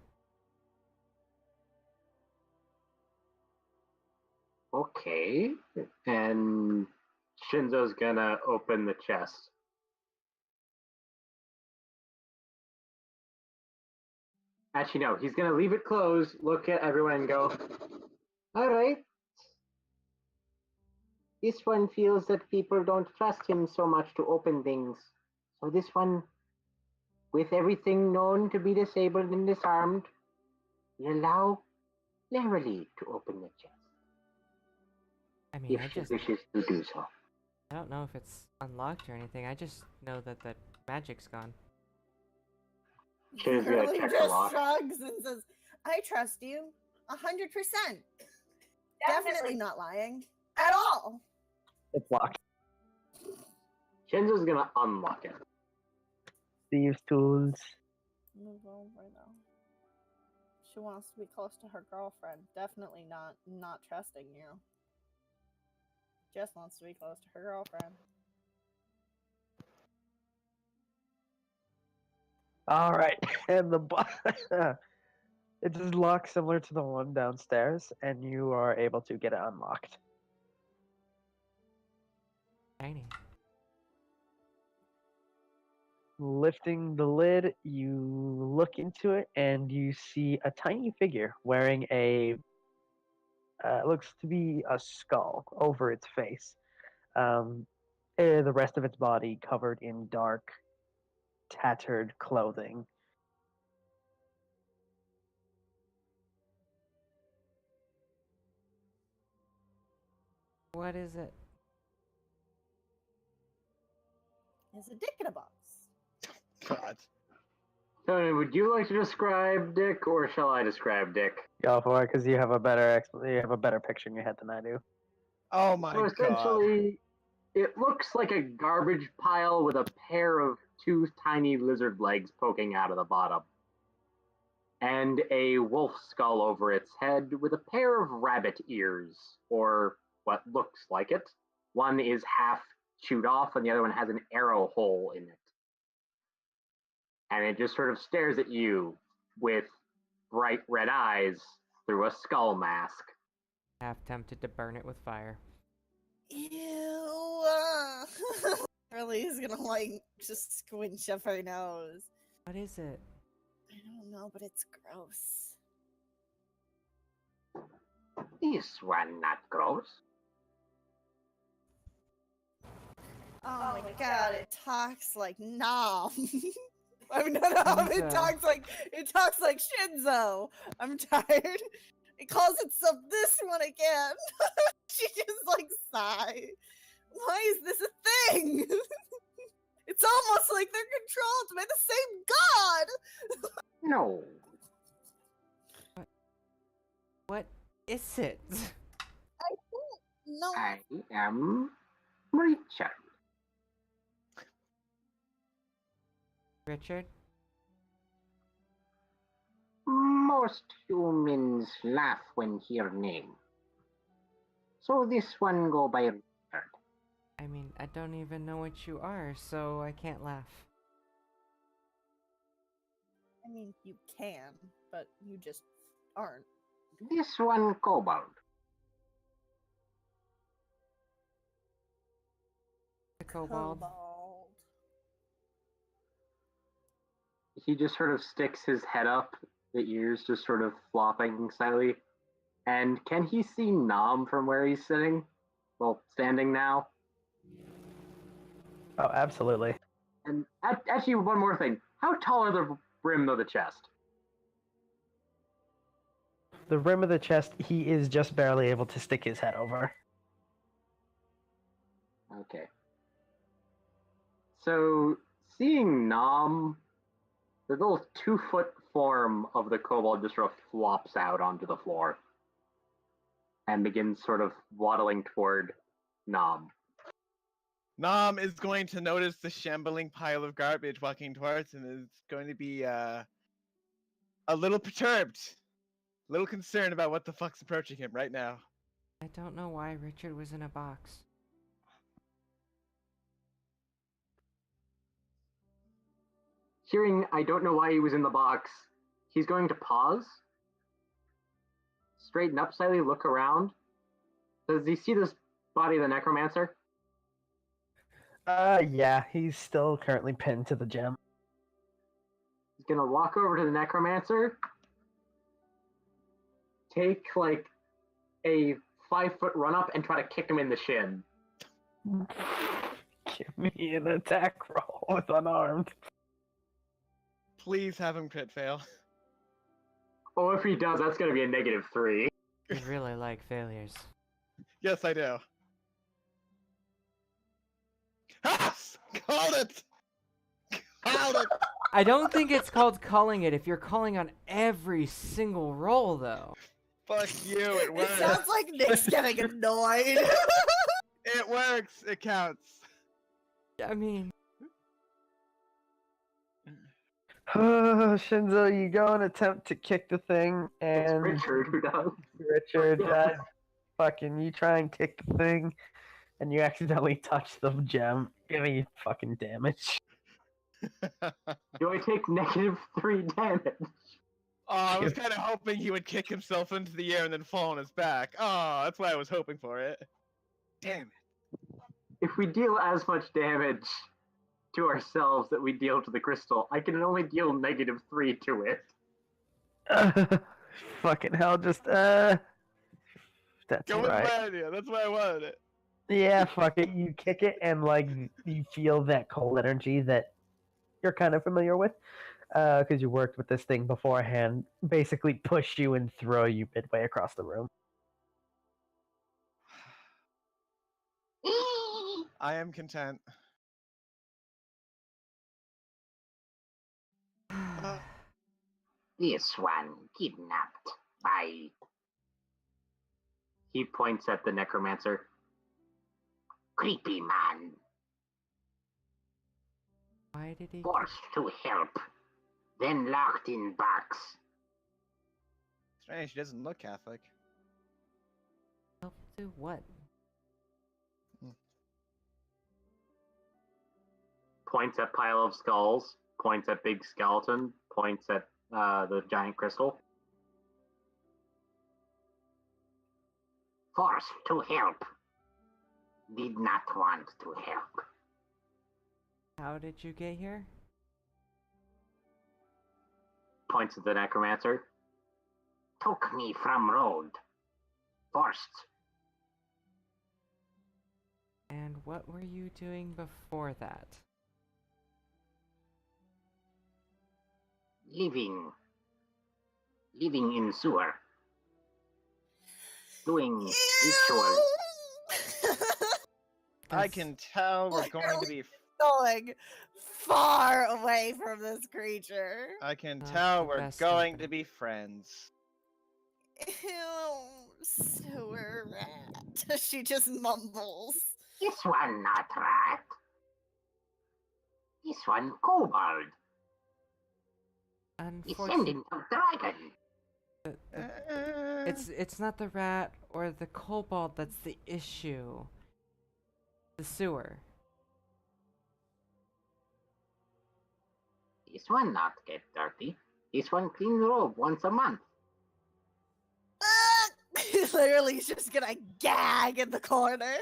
Okay. And Shinzo's gonna open the chest. Actually, no, he's gonna leave it closed, look at everyone, and go, alright. This one feels that people don't trust him so much to open things. So this one, with everything known to be disabled and disarmed, we allow Lerily to open the chest.
I mean,
If she wishes to do so.
I don't know if it's unlocked or anything. I just know that the magic's gone.
She's gonna
Curly
check the
just
lock.
shrugs and says, I trust you 100%. Definitely not lying. At all.
It's locked.
Shinzo's gonna unlock it.
Thieves' tools.
Move over though. She wants to be close to her girlfriend. Definitely not trusting you. Just wants to be close to her girlfriend.
All right, and it is locked similar to the one downstairs, and you are able to get it unlocked.
Tiny.
Lifting the lid, you look into it, and you see a tiny figure wearing a looks to be a skull over its face. The rest of its body covered in dark, tattered clothing.
What is it?
It's a dick in a box.
God.
Tony, would you like to describe Dick, or shall I describe Dick?
Go for it, because you have a better picture in your head than I do.
Oh my
So
god.
essentially, it looks like a garbage pile with a pair of two tiny lizard legs poking out of the bottom. And a wolf skull over its head with a pair of rabbit ears, or what looks like it. One is half chewed off, and the other one has an arrow hole in it. And it just sort of stares at you with bright red eyes through a skull mask.
Half tempted to burn it with fire.
Ew. Curly's gonna like just squinch up her nose.
What is it?
I don't know, but it's gross.
This one not gross.
Oh my god, it talks like Nom. I mean, not it talks like Shinzo. I'm tired. It calls itself this one again. She just like sigh. Why is this a thing? It's almost like they're controlled by the same god.
No.
What is it?
I don't know.
I am Richard.
Richard?
Most humans laugh when hear name. So this one go by Richard.
I mean, I don't even know what you are, so I can't laugh.
I mean, you can, but you just aren't.
This one kobold.
The kobold.
He just sort of sticks his head up, the ears just sort of flopping slightly. And can he see Nom from where he's sitting? Well, standing now.
Oh, absolutely.
And actually, one more thing. How tall are the rim of the chest?
The rim of the chest, he is just barely able to stick his head over.
Okay. So, seeing Nom, the little 2-foot form of the kobold just sort of flops out onto the floor and begins sort of waddling toward Nom.
Nom is going to notice the shambling pile of garbage walking towards him and is going to be a little perturbed, a little concerned about what the fuck's approaching him right now.
I don't know why Richard was in a box.
Hearing, I don't know why he was in the box, he's going to pause, straighten up slightly, look around, Does he see this body of the necromancer?
Yeah, he's still currently pinned to the gem.
He's gonna walk over to the necromancer, take like a 5-foot run up, and try to kick him in the shin.
Give me an attack roll with unarmed.
Please have him crit fail.
Oh, if he does, that's gonna be a -3.
You really like failures.
Yes, I do. Ah! Called it! Called it!
I don't think it's called calling it if you're calling on every single roll, though.
Fuck you, it
It
works.
sounds like Nick's getting annoyed.
It works, it counts.
I mean,
Shinzo, you go and attempt to kick the thing,
It's
and
Richard who does.
Richard,
Yeah.
fucking, you try and kick the thing, and you accidentally touch the gem. Give me fucking damage.
Do I take -3 damage?
Oh, I was kind of hoping he would kick himself into the air and then fall on his back. Oh, that's why I was hoping for it. Damn it.
If we deal as much damage to ourselves that we deal to the crystal, I can only deal -3 to it.
Fucking hell, just, that's
Go with
right.
my idea, that's why I wanted it.
Yeah, fuck it. You kick it, and like you feel that cold energy that you're kind of familiar with, because you worked with this thing beforehand. Basically, push you and throw you midway across the room.
I am content.
This one kidnapped by... He points at the necromancer. Creepy man,
why did he
forced to help, then locked in box.
Strange, she doesn't look Catholic.
help do what?
Points at pile of skulls, points at big skeleton, points at the giant crystal. Forced to help. Did not want to help.
How did you get here?
Points at the necromancer. Took me from road. Forced.
And what were you doing before that?
Living in sewer. Doing rituals.
I can tell we're going to be.
Going far away from this creature.
I can
Not
tell
the
we're
best
going
of
to be friends.
Ew, sewer rat. She just mumbles.
This one not rat. This one kobold.
Unfortunately,
Descendant of dragon.
it's not the rat or the kobold that's the issue. The sewer.
This one not get dirty. This one clean robe once a month.
Literally, he's just gonna gag in the corner.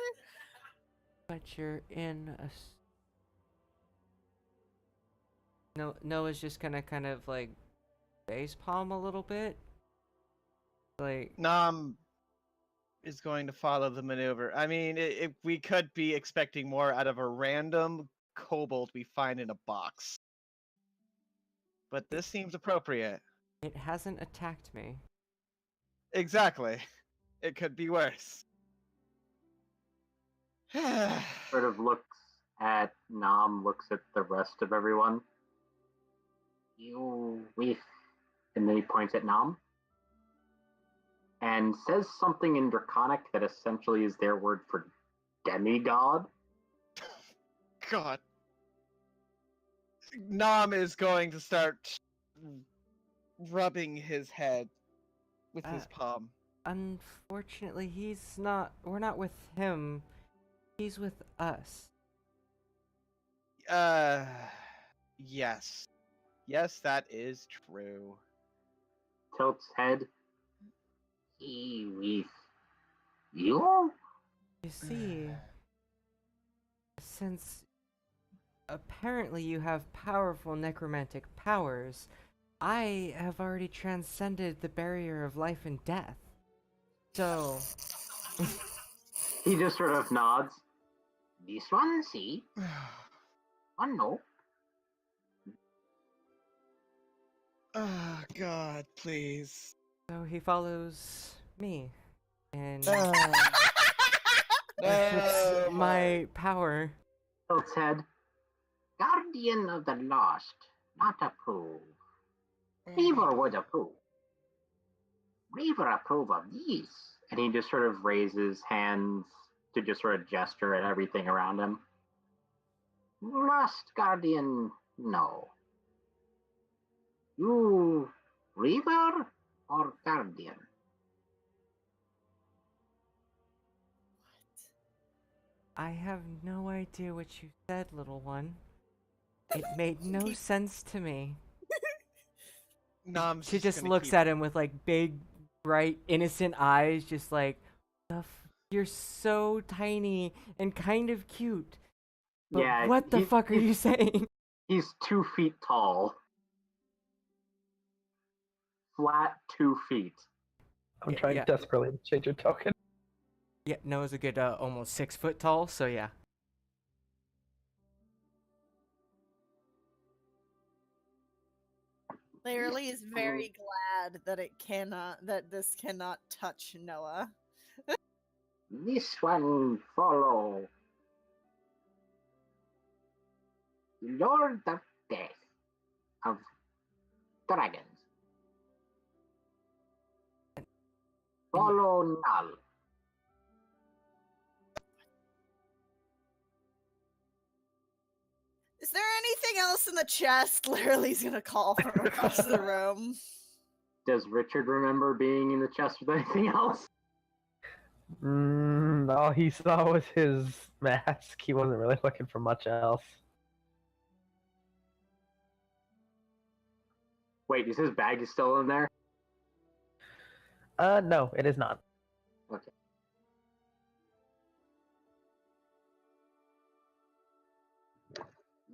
But you're in a. No, Noah's just gonna kind of like face palm a little bit. Like,
Nam is going to follow the maneuver. I mean, we could be expecting more out of a random kobold we find in a box. But this seems appropriate.
it hasn't attacked me.
Exactly. It could be worse.
Sort of looks at Nam, looks at the rest of everyone. You with, and then he points at Nam and says something in Draconic that essentially is their word for demigod.
God. Nam is going to start rubbing his head with his palm.
Unfortunately, he's not. We're not with him. He's with us.
Yes. Yes, that is true.
Tilt's head. He with You?
You see, since apparently you have powerful necromantic powers, I have already transcended the barrier of life and death. So,
He just sort of nods. This one, see? One, no.
Oh, God, please.
so he follows me, and
No,
puts my power.
Tilts head. Guardian of the lost, not approve. Reaver would approve. Reaver approve of these. And he just sort of raises hands to just sort of gesture at everything around him. Lost Guardian, no. You Reaver or Guardian?
I have no idea what you said, little one. It made no sense to me.
Nom's
She just
gonna
looks
keep-
at him with like big, bright, innocent eyes, just like, you're so tiny and kind of cute. But
Yeah,
what the fuck are you saying?
He's 2 feet tall. Flat 2 feet.
I'm
Yeah,
trying
yeah.
desperately to change your token.
Yeah, Noah's a good almost 6 foot tall, so yeah.
Clearly is very glad that this cannot touch Noah.
This one follow. Lord of Death of Dragons. Follow Null.
Is there anything else in the chest? Literally's gonna call from across the room.
Does Richard remember being in the chest with anything else?
All he saw was his mask. He wasn't really looking for much else.
Wait, is his bag still in there?
No, it is not.
Okay.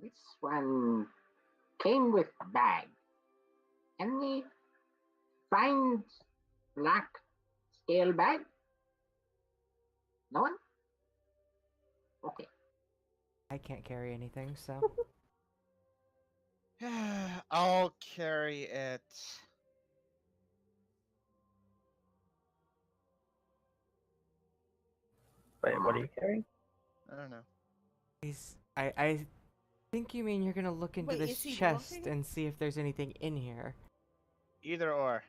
This one came with bag. Can we find black scale bag? No one? Okay.
I can't carry anything, so.
I'll carry it.
Wait, what are you carrying?
I don't know.
I think you mean you're gonna look into
Wait,
this
is he
chest
looking?
and see if there's anything in here.
Either or.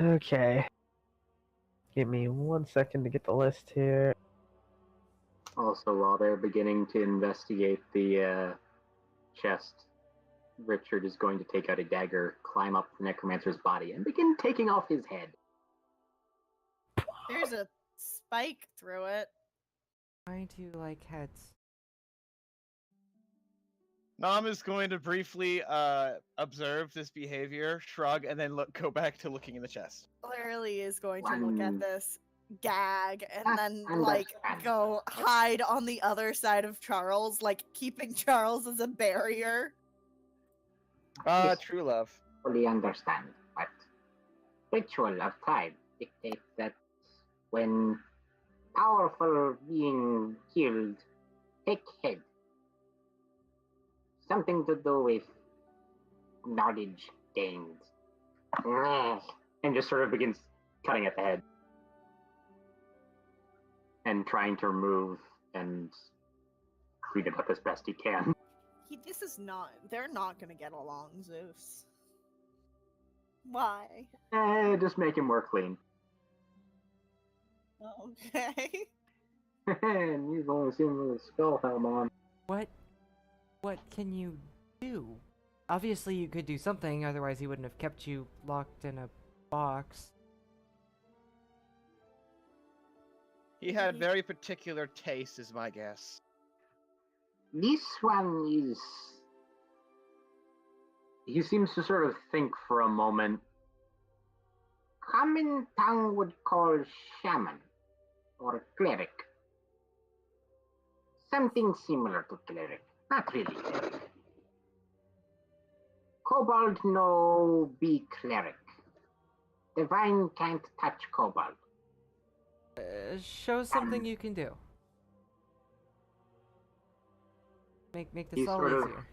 Okay. Give me 1 second to get the list here.
Also, while they're beginning to investigate the chest, Richard is going to take out a dagger, climb up the necromancer's body, and begin taking off his head.
There's a spike through it.
I do like heads.
Nom is going to briefly observe this behavior, shrug, and then go back to looking in the chest.
Literally is going to look at
One.
this, gag, and
Ah,
then
understand.
go hide on the other side of Charles, keeping Charles as a barrier.
Yes.
True love.
Fully understand, but ritual of time dictates that when powerful being killed, take head. Something to do with knowledge gained. And just sort of begins cutting at the head. And trying to remove and clean it up as best he can.
They're not gonna get along, Zeus. Why?
Just make him more clean.
Okay.
And you've only seen the skull helm on.
What can you do? Obviously you could do something, otherwise he wouldn't have kept you locked in a box.
He had very particular taste, is my guess.
This one is... He seems to sort of think for a moment. common tongue would call shaman or cleric. Something similar to cleric, not really cleric. Kobold no be cleric. Divine can't touch kobold.
Show something you can do. Make this
He
all
sort of
easier.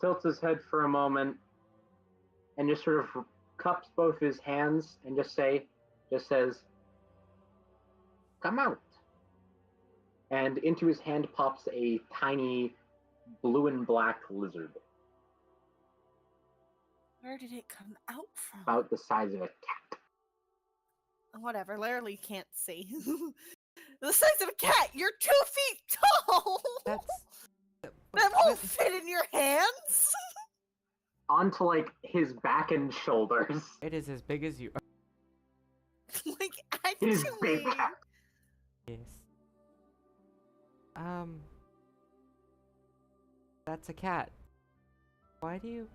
tilts his head for a moment and just sort of cups both his hands and just says, "Come out." And into his hand pops a tiny blue and black lizard,
Where did it come out from?
about the size of a cat.
Whatever, Larry can't see. The size of a cat! You're 2 feet tall!
That's
That won't fit in your hands!
Onto like his back and shoulders.
It is as big as you.
Like,
It is big
actually.
cat.
Yes. That's a cat. Why do you?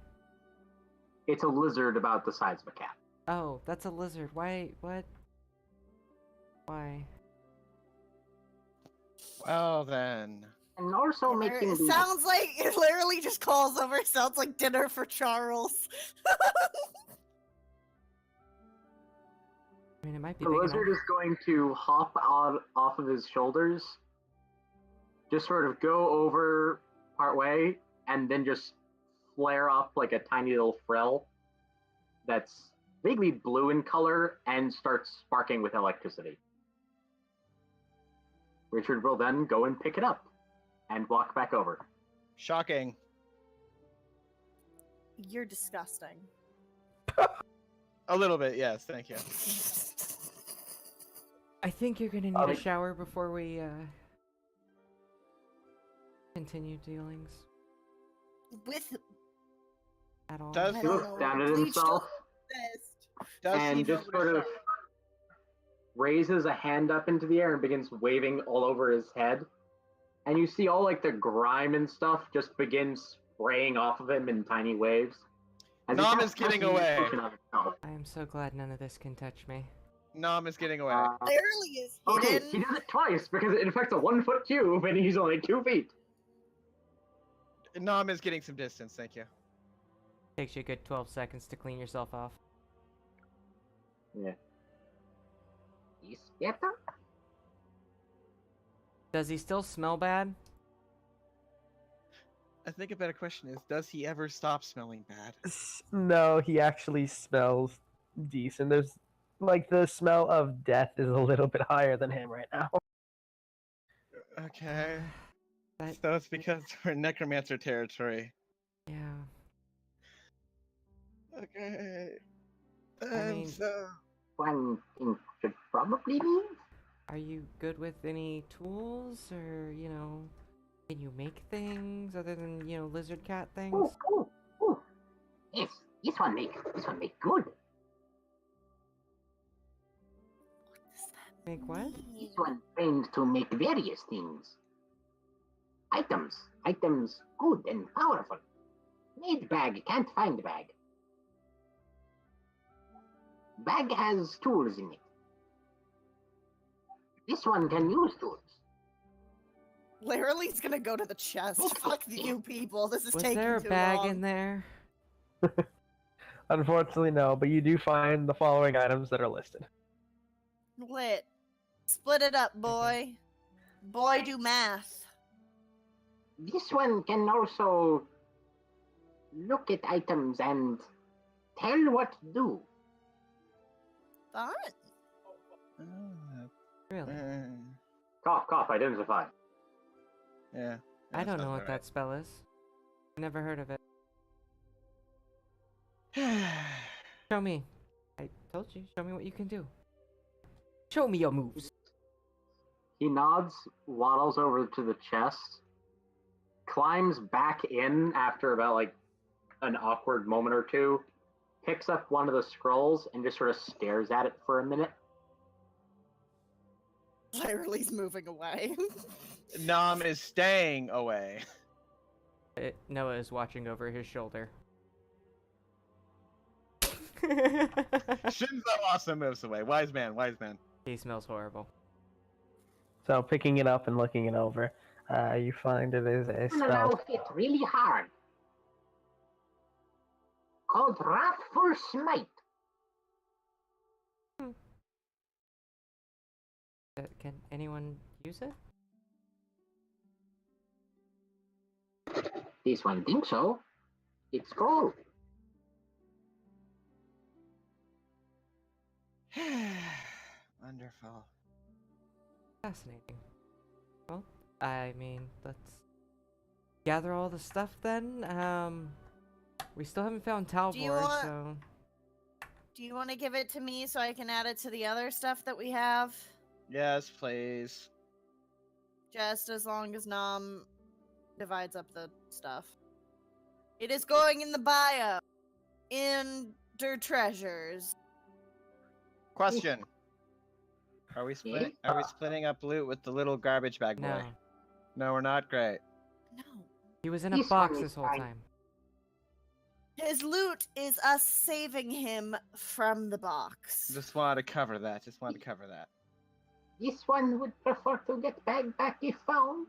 It's a lizard about the size of a cat.
Oh, that's a lizard. Why? What? Why?
Well then.
And also
It
making the
sounds like it literally just calls over. Sounds like dinner for Charles.
I mean, it might be
the
big
lizard
enough.
is going to hop off of his shoulders, just sort of go over partway, and then just flare up like a tiny little frill that's vaguely blue in color and starts sparking with electricity. Richard will then go and pick it up and walk back over.
Shocking.
You're disgusting.
A little bit, yes, thank you.
I think you're gonna need a shower before we continue dealings
With
at all.
Does
I
He
don't
looks
know.
down at
Please
himself
does he
and just sort of raises a hand up into the air and begins waving all over his head. And you see all like the grime and stuff just begin spraying off of him in tiny waves. As he
Nom
casts
is getting
concentration
away.
on himself.
I am so glad none of this can touch me.
Nom is getting away.
Barely is
Okay,
hidden.
he does it twice because it affects a 1 foot cube and he's only 2 feet.
Nom is getting some distance, thank you.
Takes you a good 12 seconds to clean yourself off.
Yeah. Is better?
Does he still smell bad?
I think a better question is, does he ever stop smelling bad?
No, he actually smells decent. There's like the smell of death is a little bit higher than him right now.
Okay.
That,
So it's because we're in necromancer territory.
yeah.
Okay.
I mean-
So...
One thing should probably leave.
Are you good with any tools, or, you know, can you make things other than, you know, lizard cat things?
Ooh. Yes, this one make good.
Make what?
This one trained to make various things. Items good and powerful. Made bag can't find bag. Bag has tools in it. This one can use tools.
Literally's gonna go to the chest. Fuck you people. This is
Was
taking
there a
too
bag
long.
in there?
Unfortunately, no, but you do find the following items that are listed.
Lit. Split it up, boy. Boy, do math.
This one can also look at items and tell what to do.
Fun.
Really?
Cough, identify.
Yeah.
I don't know what that spell is. Never heard of it. Show me. I told you, show me what you can do. Show me your moves.
He nods, waddles over to the chest, climbs back in after about like an awkward moment or two, picks up one of the scrolls and just sort of stares at it for a minute.
Literally's moving away.
Nom is staying away.
Noah is watching over his shoulder.
Shinzo also moves away. Wise man, wise man.
He smells horrible.
So picking it up and looking it over, you find it is a
An
spell.
outfit really hard. Called Wrathful Smite.
Can anyone use it?
This one thinks so. It's gold.
Wonderful.
Fascinating. Well, I mean, let's gather all the stuff then. We still haven't found Talvor, so...
Do you want to give it to me so I can add it to the other stuff that we have?
Yes, please.
Just as long as Nom divides up the stuff. It is going in the bio. In their treasures.
Question. Are we splitting up loot with the little garbage bag boy?
No.
No, we're not. Great.
No.
He was in a
This
box
one
this
is
whole
fine.
time.
His loot is us saving him from the box.
Just wanted to cover that. Just wanted to cover that.
This one would prefer to get bag back if found.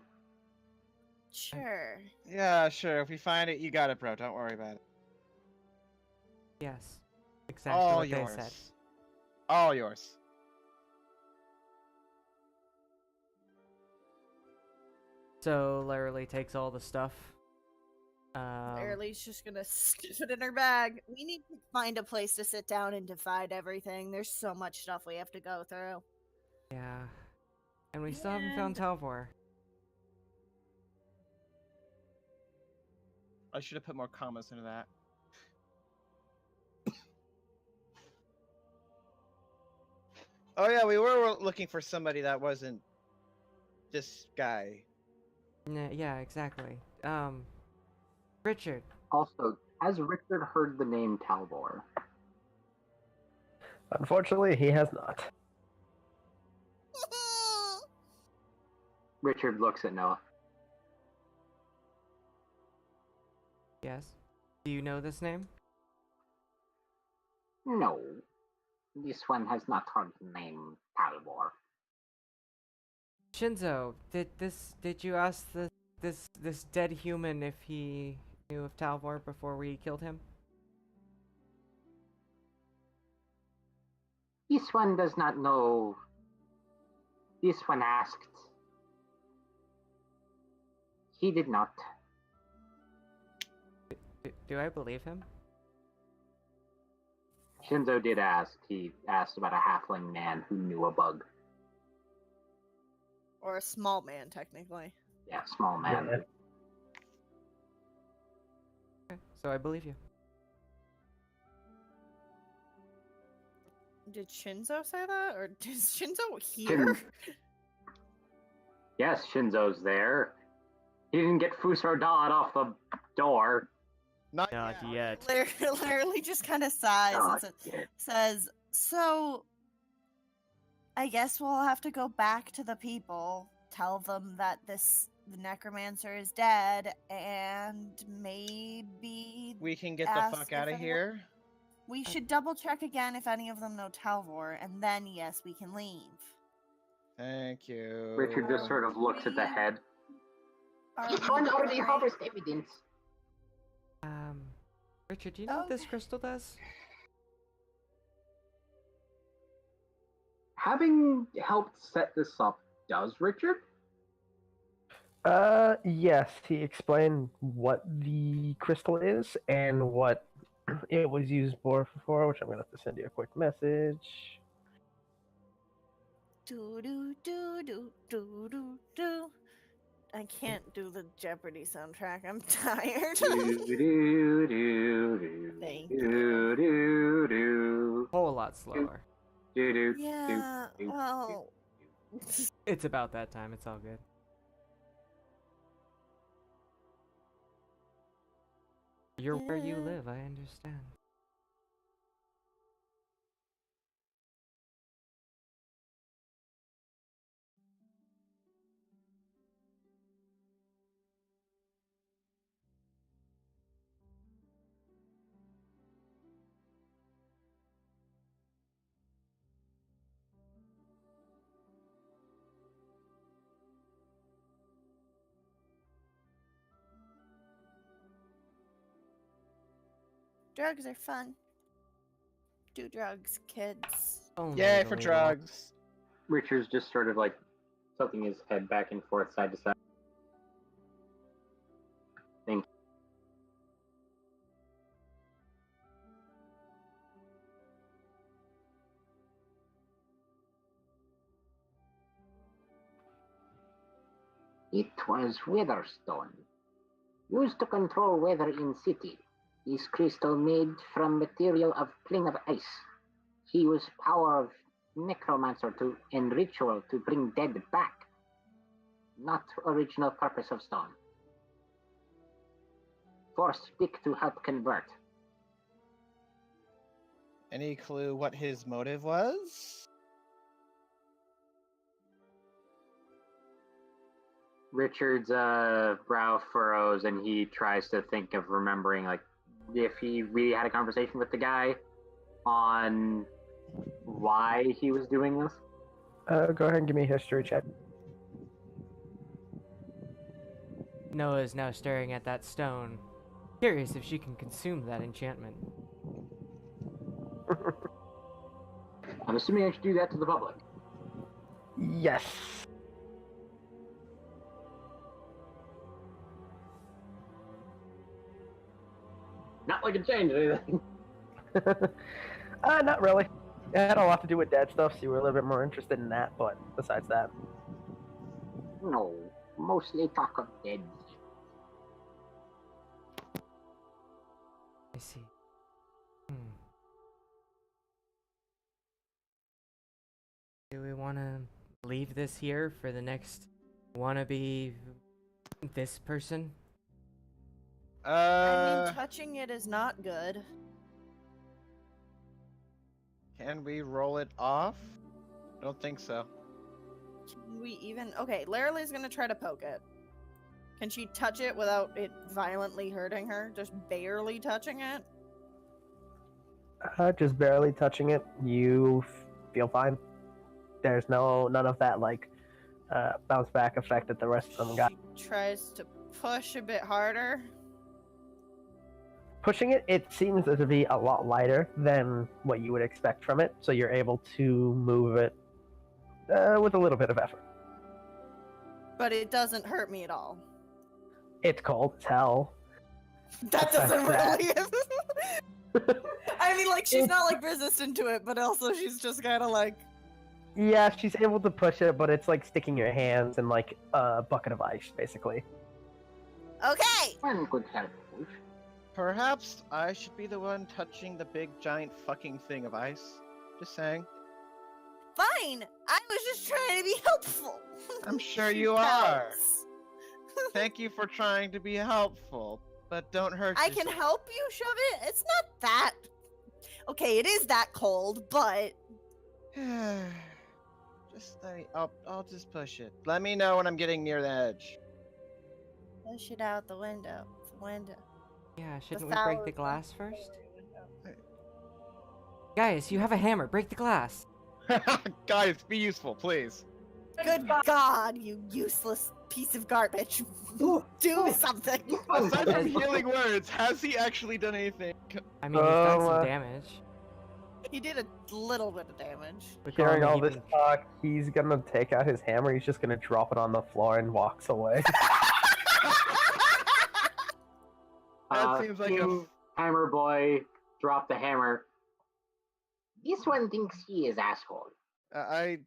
Sure.
Yeah, sure. If we find it, you got it, bro. Don't worry about it.
Yes. Exactly
All
what
yours.
they said.
All yours.
So Larry takes all the stuff.
Early's just gonna stick it in her bag. We need to find a place to sit down and divide everything. There's so much stuff we have to go through.
Yeah. And we still haven't found Talvor.
I should have put more commas into that. Oh yeah, we were looking for somebody that wasn't this guy.
Yeah, exactly. Richard.
Also, has Richard heard the name Talvor?
Unfortunately, he has not.
Richard looks at Noah.
Yes. Do you know this name?
No. This one has not heard the name Talvor.
Shinzo, did you ask this dead human if he knew of Talvor before we killed him?
This one does not know. This one asked. He did not.
Do I believe him?
Shinzo did ask. He asked about a halfling man who knew a bug.
Or a small man, technically.
Yeah, small man.
Yeah.
Okay, so I believe you.
Did Shinzo say that? Or is Shinzo here?
Yes, Shinzo's there. He didn't get Fusrodad off the door.
Not
yet.
Literally just kind of sighs
Not
and
yet.
says, so, I guess we'll have to go back to the people, tell them that the necromancer is dead, and maybe
We can get
ask
the fuck
if
out of
anyone-
here.
we should double check again if any of them know Talvor, and then yes, we can leave.
Thank you.
Richard just sort of looks at the head.
Are
This
we
one already
going-
harbors evidence.
Richard, do you know what this crystal does?
Having helped set this up, does Richard?
Yes, he explained what the crystal is and what it was used for, which I'm gonna have to send you a quick message.
Do do do do do do do. I can't do the Jeopardy soundtrack. I'm tired. Thank you.
Whole lot slower.
Yeah, well,
It's about that time. It's all good. You're where you
Yeah.
live. I understand.
Drugs are fun. Do drugs, kids.
Only
Yay
the
for
legal.
drugs.
Richard's just sort of like tilting his head back and forth, side to side. Thank you. It was Weatherstone, used to control weather in city. This crystal made from material of plane of ice. He used power of necromancer and ritual to bring dead back. Not original purpose of stone. Force stick to help convert.
Any clue what his motive was?
Richard's brow furrows and he tries to think of remembering, like, if he really had a conversation with the guy on why he was doing this.
Go ahead and give me a history check.
Noah is now staring at that stone, curious if she can consume that enchantment.
I'm assuming I should do that to the public.
Yes.
Not like it changed anything.
Not really. It had a lot to do with dead stuff, so you were a little bit more interested in that, but besides that.
No, mostly talk of dead.
I see. Do we want to leave this here for the next wannabe this person?
I mean, touching it is not good.
Can we roll it off? Don't think so.
Can we even... Okay, Laraly's gonna try to poke it. Can she touch it without it violently hurting her? Just barely touching it?
Just barely touching it, you feel fine. There's none of that, like, bounce back effect that the rest of them got.
She tries to push a bit harder.
Pushing it, it seems to be a lot lighter than what you would expect from it, so you're able to move it with a little bit of effort.
But it doesn't hurt me at all.
It's cold as hell.
That doesn't
That's
really... I mean, like, she's not, like, resistant to it, but also she's just kind of, like...
Yeah, she's able to push it, but it's like sticking your hands in, like, a bucket of ice, basically.
Okay!
One could help.
Perhaps I should be the one touching the big giant fucking thing of ice. Just saying.
Fine! I was just trying to be helpful!
I'm sure
She
you are.
pouts.
Thank you for trying to be helpful, but don't hurt
I
yourself.
can help you shove it? It's not that... Okay, it is that cold, but...
Just let me... I'll just push it. Let me know when I'm getting near the edge.
Push it out the window. It's a window.
Yeah, shouldn't we break the
thousand-
glass first? Guys, you have a hammer. Break the glass.
Guys, be useful, please.
Good God, you useless piece of garbage. Do something.
Aside from healing words, has he actually done anything?
I mean, he's done some damage.
He did a little bit of damage.
Hearing all this talk, he's gonna take out his hammer, he's just gonna drop it on the floor and walks away.
That seems like a...
Hammer boy dropped the hammer. This one thinks he is asshole.
I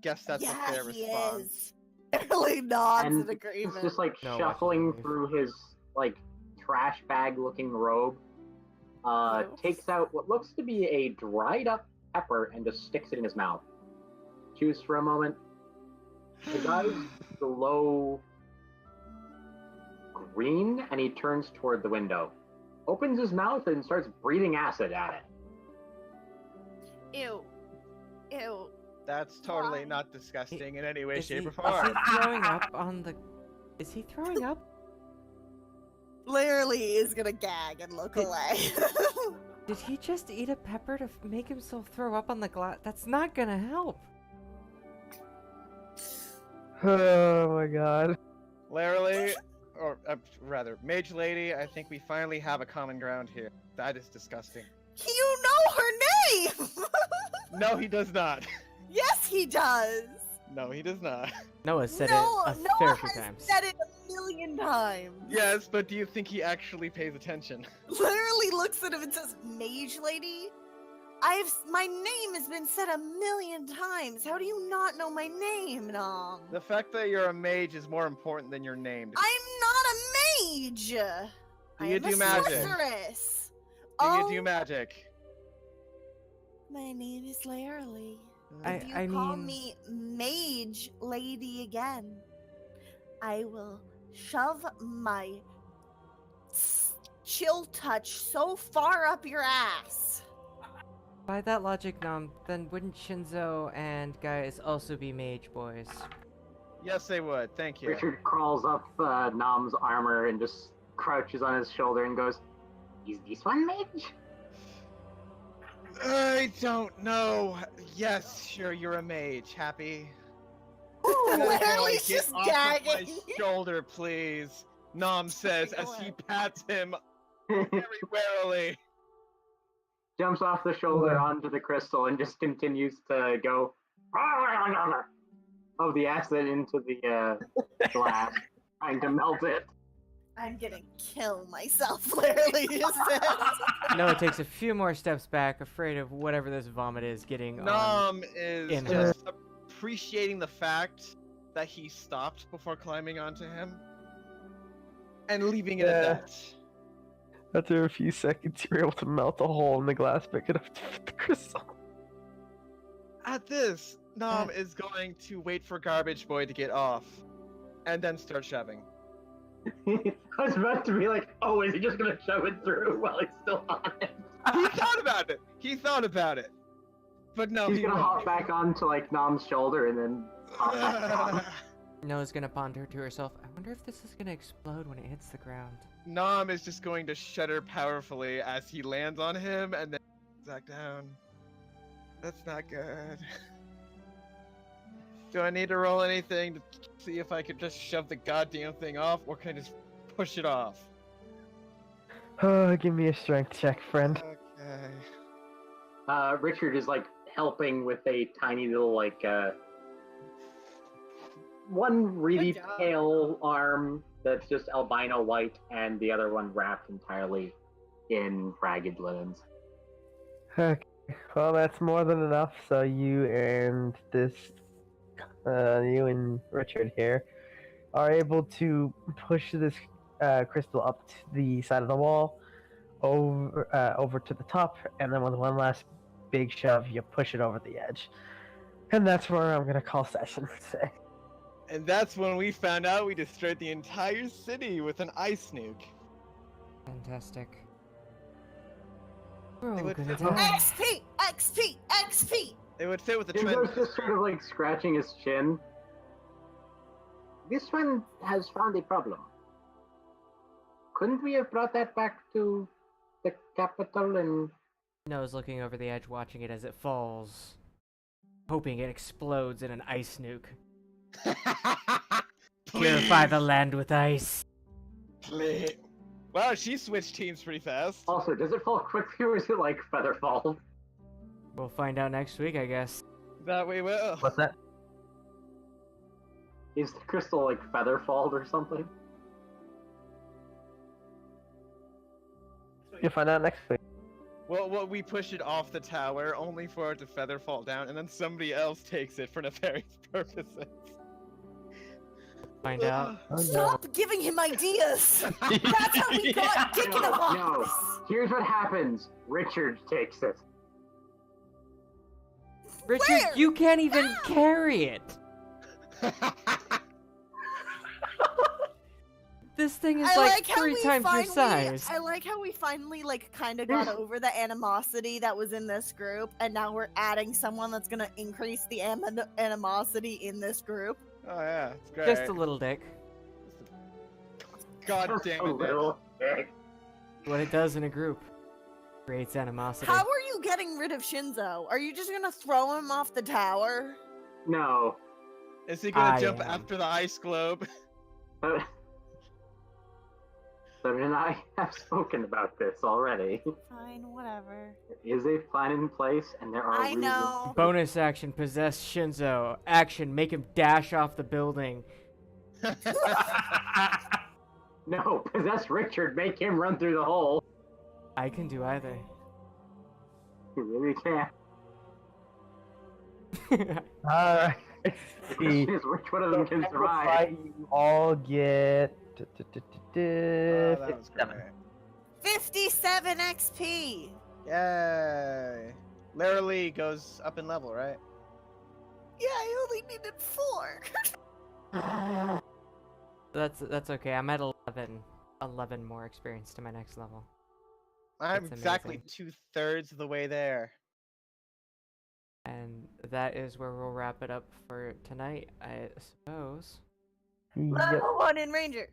guess that's a fair response.
Is. Barely nods
And
in agreement.
He's just like shuffling through his like trash bag looking robe. Takes out what looks to be a dried up pepper and just sticks it in his mouth. Chews for a moment. His eyes glow green and he turns toward the window. Opens his mouth and starts breathing acid at it.
Ew. Ew.
That's totally not disgusting in any way,
Is
shape,
he,
or form.
Is he throwing up on the... Is he throwing up?
Literally is gonna gag and look away.
Did he just eat a pepper to make himself throw up on the glass? That's not gonna help.
Oh my god.
Larry, or rather, Mage Lady, I think we finally have a common ground here. That is disgusting.
You know her name!
No, he does not.
Yes, he does!
No, he does not.
Noah said
no,
it a
Noah
fair few
has
times.
said it a million times.
Yes, but do you think he actually pays attention?
Literally looks at him and says, Mage Lady? My name has been said a million times. How do you not know my name, Nom?
The fact that you're a mage is more important than your name.
I'm not a mage!
Do
I
you
am
do
a
magic?
sorceress.
Do
Oh,
you do magic?
my name is Laerly.
I-
If you
I
call
mean-
me Mage Lady again, I will shove my chill touch so far up your ass.
By that logic, Nom, then wouldn't Shinzo and Guys also be mage boys?
Yes, they would. Thank you.
Richard crawls up Nom's armor and just crouches on his shoulder and goes, "Is this one mage?"
I don't know. Yes, sure, you're a mage. Happy?
Literally
Get
just
off of my
gagging.
shoulder, please. Nom says as he pats him very warily.
Jumps off the shoulder onto the crystal and just continues to go of the acid into the glass, trying to melt it.
I'm gonna kill myself, literally just says.
Noah takes a few more steps back, afraid of whatever this vomit is getting on.
Nom is
in
just appreciating the fact that he stopped before climbing onto him and leaving it at that.
After a few seconds, you're able to melt a hole in the glass big enough to fit the crystal.
At this, Nom is going to wait for Garbage Boy to get off and then start shoving.
I was about to be like, oh, is he just gonna shove it through while he's still on it?
He thought about it. He thought about it. But no,
He's
he
gonna
won't.
hop back onto like Nom's shoulder and then hop back on.
Noah's gonna ponder to herself, I wonder if this is gonna explode when it hits the ground.
Nom is just going to shudder powerfully as he lands on him and then back down. That's not good. Do I need to roll anything to see if I could just shove the goddamn thing off, or can I just push it off?
Give me a strength check, friend.
Okay.
Richard is like helping with a tiny little like one really
Good job.
pale arm that's just albino white, and the other one wrapped entirely in ragged linens.
Okay, well that's more than enough. So you and you and Richard here are able to push this crystal up to the side of the wall, over to the top, and then with one last big shove, you push it over the edge. And that's where I'm gonna call session today.
And that's when we found out we destroyed the entire city with an ice nuke.
Fantastic. We're all
would
gonna
fit-
die.
XP! XP! XP!
It would fit with the
Shinzo's
trend.
just sort of like scratching his chin. This one has found a problem. Couldn't we have brought that back to the capital and...
Noah's looking over the edge, watching it as it falls, hoping it explodes in an ice nuke. Purify the land with ice.
Please. Wow, she switched teams pretty fast.
Also, does it fall quickly or is it like feather fall?
We'll find out next week, I guess.
That we will.
What's that?
Is the crystal like feather falled or something?
You'll find out next week.
Well, we push it off the tower, only for it to feather fall down, and then somebody else takes it for nefarious purposes.
Find out.
Oh, no.
Stop giving him ideas! That's how we got kicking him
No,
off!
here's what happens. Richard takes it.
Richard,
Where?
you can't even carry it! This thing is like
how
3
we
times your
finally-
size.
I like how we finally kind of got over the animosity that was in this group, and now we're adding someone that's gonna increase the animosity in this group.
Oh yeah, it's great.
Just a little dick.
God
Just
damn
a
it.
little bit.
What it does in a group. Creates animosity.
How are you getting rid of Shinzo? Are you just gonna throw him off the tower?
No.
Is he gonna
I
jump
am.
after the ice globe?
Seven and I have spoken about this already.
Fine, whatever.
There is a plan in place, and there are
I
reasons.
know.
Bonus action, possess Shinzo. Action, make him dash off the building.
No, possess Richard, make him run through the hole.
I can do either.
You really can't.
Alright.
The
See.
question is which one of them can survive.
Fight, you all get
Oh, that was
57.
great.
57 XP.
Yay! Larry goes up in level, right?
Yeah, I only needed 4.
That's okay. I'm at 11 more experience to my next level.
I'm
That's
exactly
amazing.
2/3 of the way there.
And that is where we'll wrap it up for tonight, I suppose.
Yep.
Level 1 in Ranger.